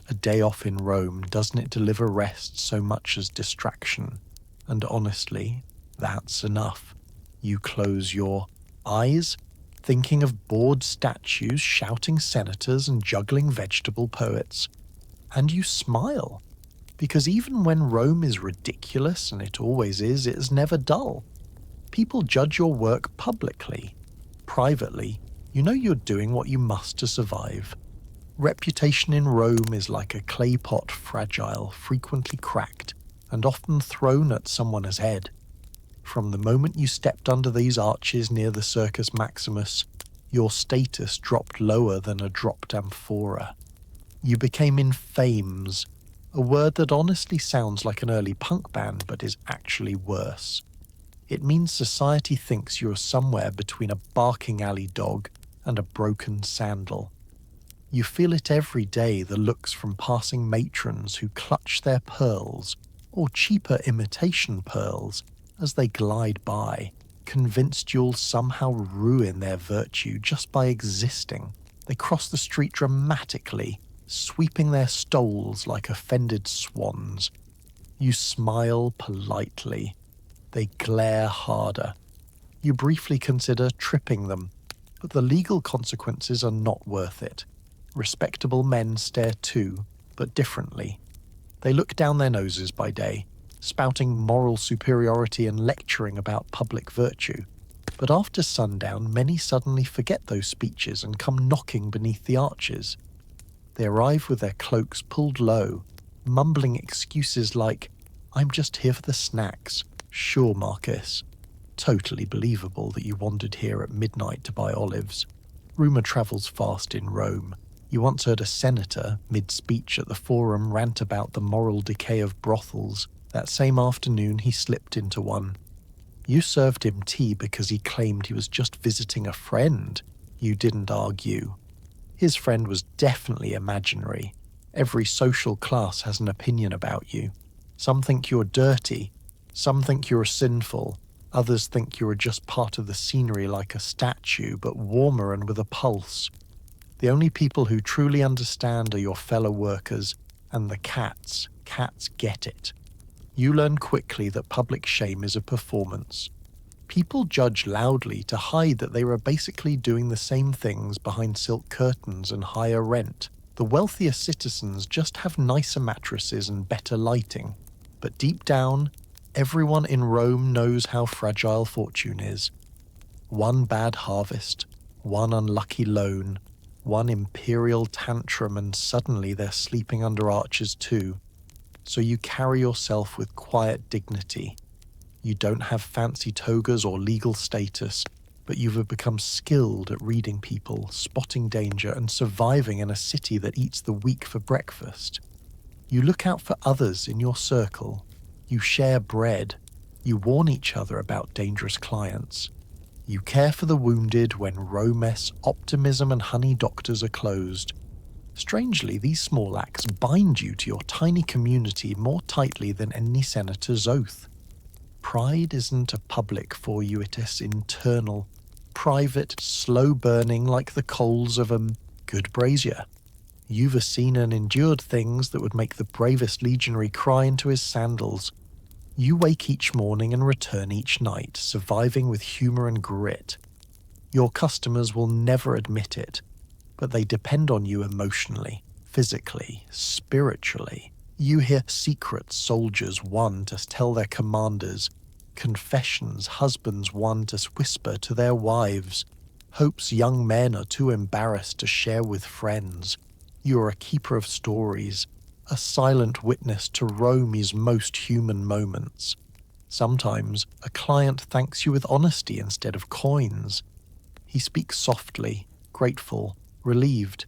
A day off in Rome, doesn't it deliver rest so much as distraction? And honestly, that's enough. You close your eyes, thinking of bored statues, shouting senators, and juggling vegetable poets. And you smile, because even when Rome is ridiculous, and it always is, it is never dull. People judge your work publicly. Privately, you know you're doing what you must to survive. Reputation in Rome is like a clay pot, fragile, frequently cracked, and often thrown at someone's head. From the moment you stepped under these arches near the Circus Maximus, your status dropped lower than a dropped amphora. You became infames, a word that honestly sounds like an early punk band but is actually worse. It means society thinks you're somewhere between a barking alley dog and a broken sandal. You feel it every day, the looks from passing matrons who clutch their pearls, or cheaper imitation pearls, as they glide by, convinced you'll somehow ruin their virtue just by existing. They cross the street dramatically, sweeping their stoles like offended swans. You smile politely. They glare harder. You briefly consider tripping them, but the legal consequences are not worth it. Respectable men stare too, but differently. They look down their noses by day, spouting moral superiority and lecturing about public virtue. But after sundown, many suddenly forget those speeches and come knocking beneath the arches. They arrive with their cloaks pulled low, mumbling excuses like, "I'm just here for the snacks. Sure, Marcus." Totally believable that you wandered here at midnight to buy olives. Rumour travels fast in Rome. You once heard a senator, mid-speech at the forum, rant about the moral decay of brothels. That same afternoon he slipped into one. You served him tea because he claimed he was just visiting a friend. You didn't argue. His friend was definitely imaginary. Every social class has an opinion about you. Some think you're dirty. Some think you're sinful. Others think you're just part of the scenery like a statue, but warmer and with a pulse. The only people who truly understand are your fellow workers and the cats. Cats get it. You learn quickly that public shame is a performance. People judge loudly to hide that they are basically doing the same things behind silk curtains and higher rent. The wealthier citizens just have nicer mattresses and better lighting. But deep down, everyone in Rome knows how fragile fortune is. One bad harvest, one unlucky loan, one imperial tantrum, and suddenly they're sleeping under arches too. So you carry yourself with quiet dignity. You don't have fancy togas or legal status, but you've become skilled at reading people, spotting danger, and surviving in a city that eats the weak for breakfast. You look out for others in your circle. You share bread. You warn each other about dangerous clients. You care for the wounded when Rome's optimism and honey doctors are closed. Strangely, these small acts bind you to your tiny community more tightly than any senator's oath. Pride isn't a public for you, it is internal, private, slow-burning like the coals of a good brazier. You've seen and endured things that would make the bravest legionary cry into his sandals. You wake each morning and return each night, surviving with humour and grit. Your customers will never admit it, but they depend on you emotionally, physically, spiritually. You hear secrets soldiers won to tell their commanders, confessions husbands won to whisper to their wives, hopes young men are too embarrassed to share with friends. You are a keeper of stories, a silent witness to Rome's most human moments. Sometimes a client thanks you with honesty instead of coins. He speaks softly, grateful, relieved.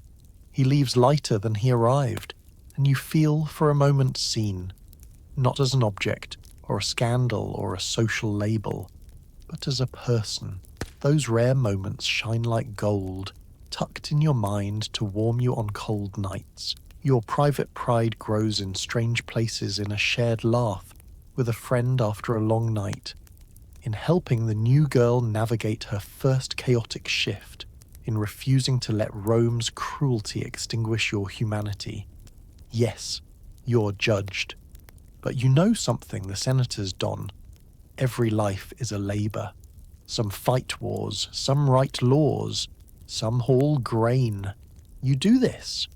He leaves lighter than he arrived, and you feel for a moment seen, not as an object, or a scandal, or a social label, but as a person. Those rare moments shine like gold, tucked in your mind to warm you on cold nights. Your private pride grows in strange places, in a shared laugh with a friend after a long night, in helping the new girl navigate her first chaotic shift, in refusing to let Rome's cruelty extinguish your humanity. Yes, you're judged. But you know something the senators don. Every life is a labour. Some fight wars, some write laws, some haul grain. You do this,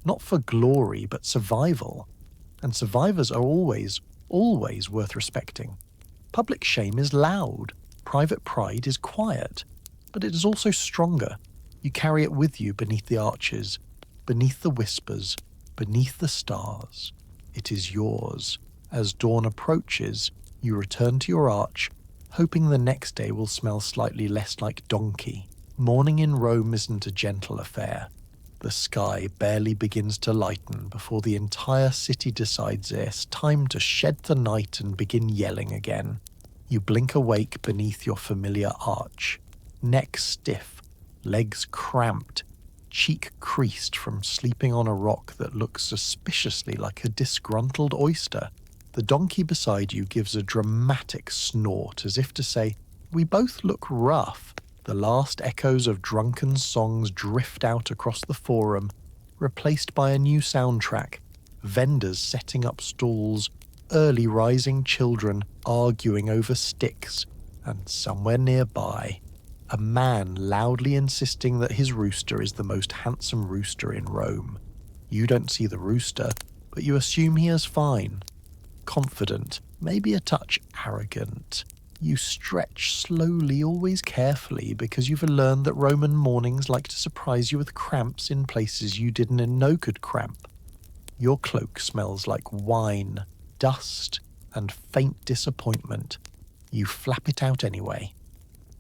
not for glory, but survival. And survivors are always worth respecting. Public shame is loud. Private pride is quiet. But it is also stronger. You carry it with you beneath the arches, beneath the whispers, beneath the stars. It is yours. As dawn approaches, you return to your arch, hoping the next day will smell slightly less like donkey. Morning in Rome isn't a gentle affair. The sky barely begins to lighten before the entire city decides it's time to shed the night and begin yelling again. You blink awake beneath your familiar arch, neck stiff, legs cramped, cheek creased from sleeping on a rock that looks suspiciously like a disgruntled oyster. The donkey beside you gives a dramatic snort as if to say, "We both look rough." The last echoes of drunken songs drift out across the forum, replaced by a new soundtrack, vendors setting up stalls, early rising children arguing over sticks, and somewhere nearby, a man loudly insisting that his rooster is the most handsome rooster in Rome. You don't see the rooster, but you assume he is fine. Confident, maybe a touch arrogant. You stretch slowly, always carefully, because you've learned that Roman mornings like to surprise you with cramps in places you didn't know could cramp. Your cloak smells like wine, dust, and faint disappointment. You flap it out anyway.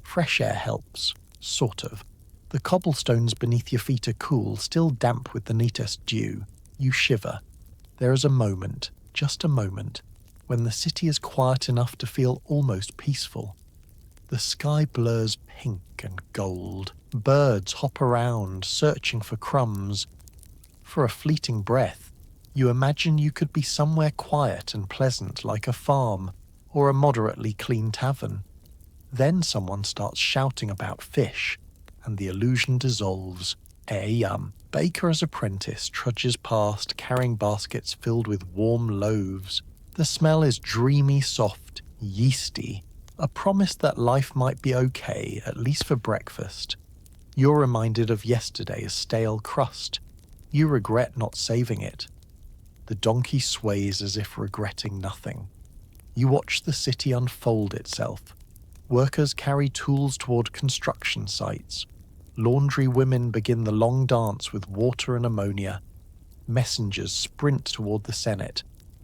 Fresh air helps, sort of. The cobblestones beneath your feet are cool, still damp with the neatest dew. You shiver. There is a moment, just a moment, when the city is quiet enough to feel almost peaceful. The sky blurs pink and gold. Birds hop around, searching for crumbs. For a fleeting breath, you imagine you could be somewhere quiet and pleasant like a farm or a moderately clean tavern. Then someone starts shouting about fish, and the illusion dissolves. A baker's apprentice trudges past carrying baskets filled with warm loaves. The smell is dreamy, soft, yeasty, a promise that life might be okay, at least for breakfast. You're reminded of yesterday's stale crust. You regret not saving it. The donkey sways as if regretting nothing. You watch the city unfold itself. Workers carry tools toward construction sites. Laundry women begin the long dance with water and ammonia. Messengers sprint toward the Senate,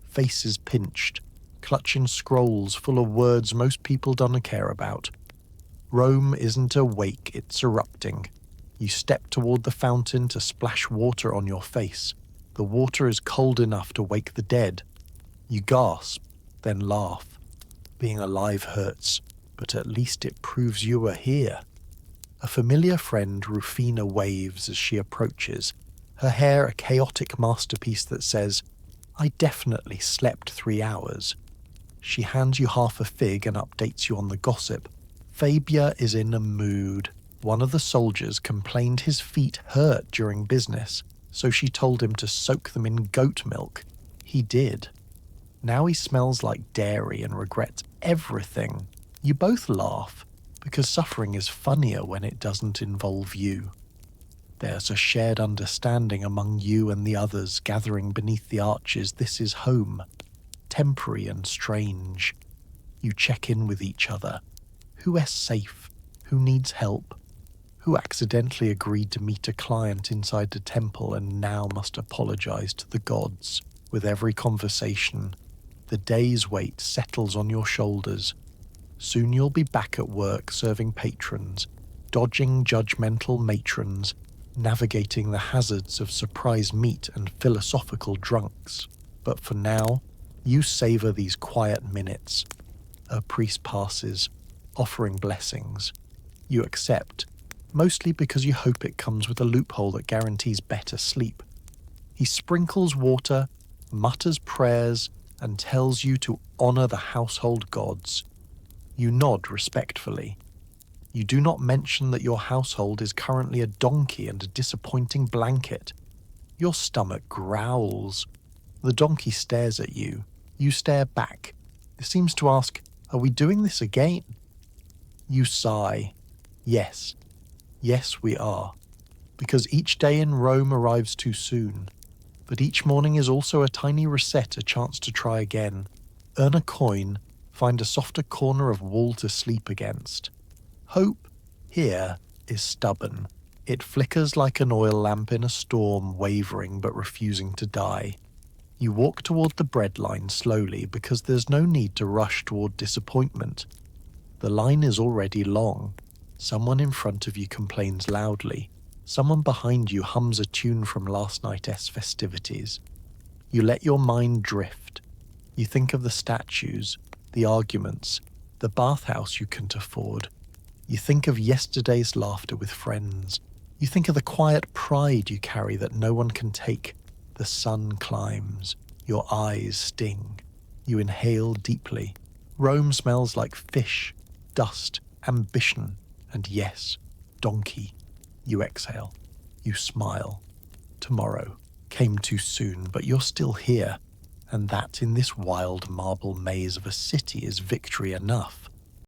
faces pinched, clutching scrolls full of words most people don't care about. Rome isn't awake, it's erupting. You step toward the fountain to splash water on your face. The water is cold enough to wake the dead. You gasp, then laugh. Being alive hurts, but at least it proves you are here. A familiar friend, Rufina, waves as she approaches, her hair a chaotic masterpiece that says, "I definitely slept 3 hours." She hands you half a fig and updates you on the gossip. Fabia is in a mood. One of the soldiers complained his feet hurt during business, so she told him to soak them in goat milk. He did. Now he smells like dairy and regrets everything. You both laugh, because suffering is funnier when it doesn't involve you. There's a shared understanding among you and the others gathering beneath the arches. This is home, temporary and strange. You check in with each other. Who is safe? Who needs help? Who accidentally agreed to meet a client inside the temple and now must apologize to the gods? With every conversation, the day's weight settles on your shoulders. Soon you'll be back at work serving patrons, dodging judgmental matrons, navigating the hazards of surprise meat and philosophical drunks. But for now, you savor these quiet minutes. A priest passes, offering blessings. You accept, mostly because you hope it comes with a loophole that guarantees better sleep. He sprinkles water, mutters prayers, and tells you to honor the household gods. You nod respectfully. You do not mention that your household is currently a donkey and a disappointing blanket. Your stomach growls. The donkey stares at you. You stare back. It seems to ask, "Are we doing this again?" You sigh. Yes. Yes, we are. Because each day in Rome arrives too soon. But each morning is also a tiny reset, a chance to try again. Earn a coin, find a softer corner of wall to sleep against. Hope, here, is stubborn. It flickers like an oil lamp in a storm, wavering but refusing to die. You walk toward the bread line slowly because there's no need to rush toward disappointment. The line is already long. Someone in front of you complains loudly. Someone behind you hums a tune from last night's festivities. You let your mind drift. You think of the statues, the arguments, the bathhouse you can't afford. You think of yesterday's laughter with friends. You think of the quiet pride you carry that no one can take. The sun climbs. Your eyes sting. You inhale deeply. Rome smells like fish, dust, ambition, and yes, donkey. You exhale. You smile. Tomorrow came too soon, but you're still here. And that in this wild marble maze of a city is victory enough.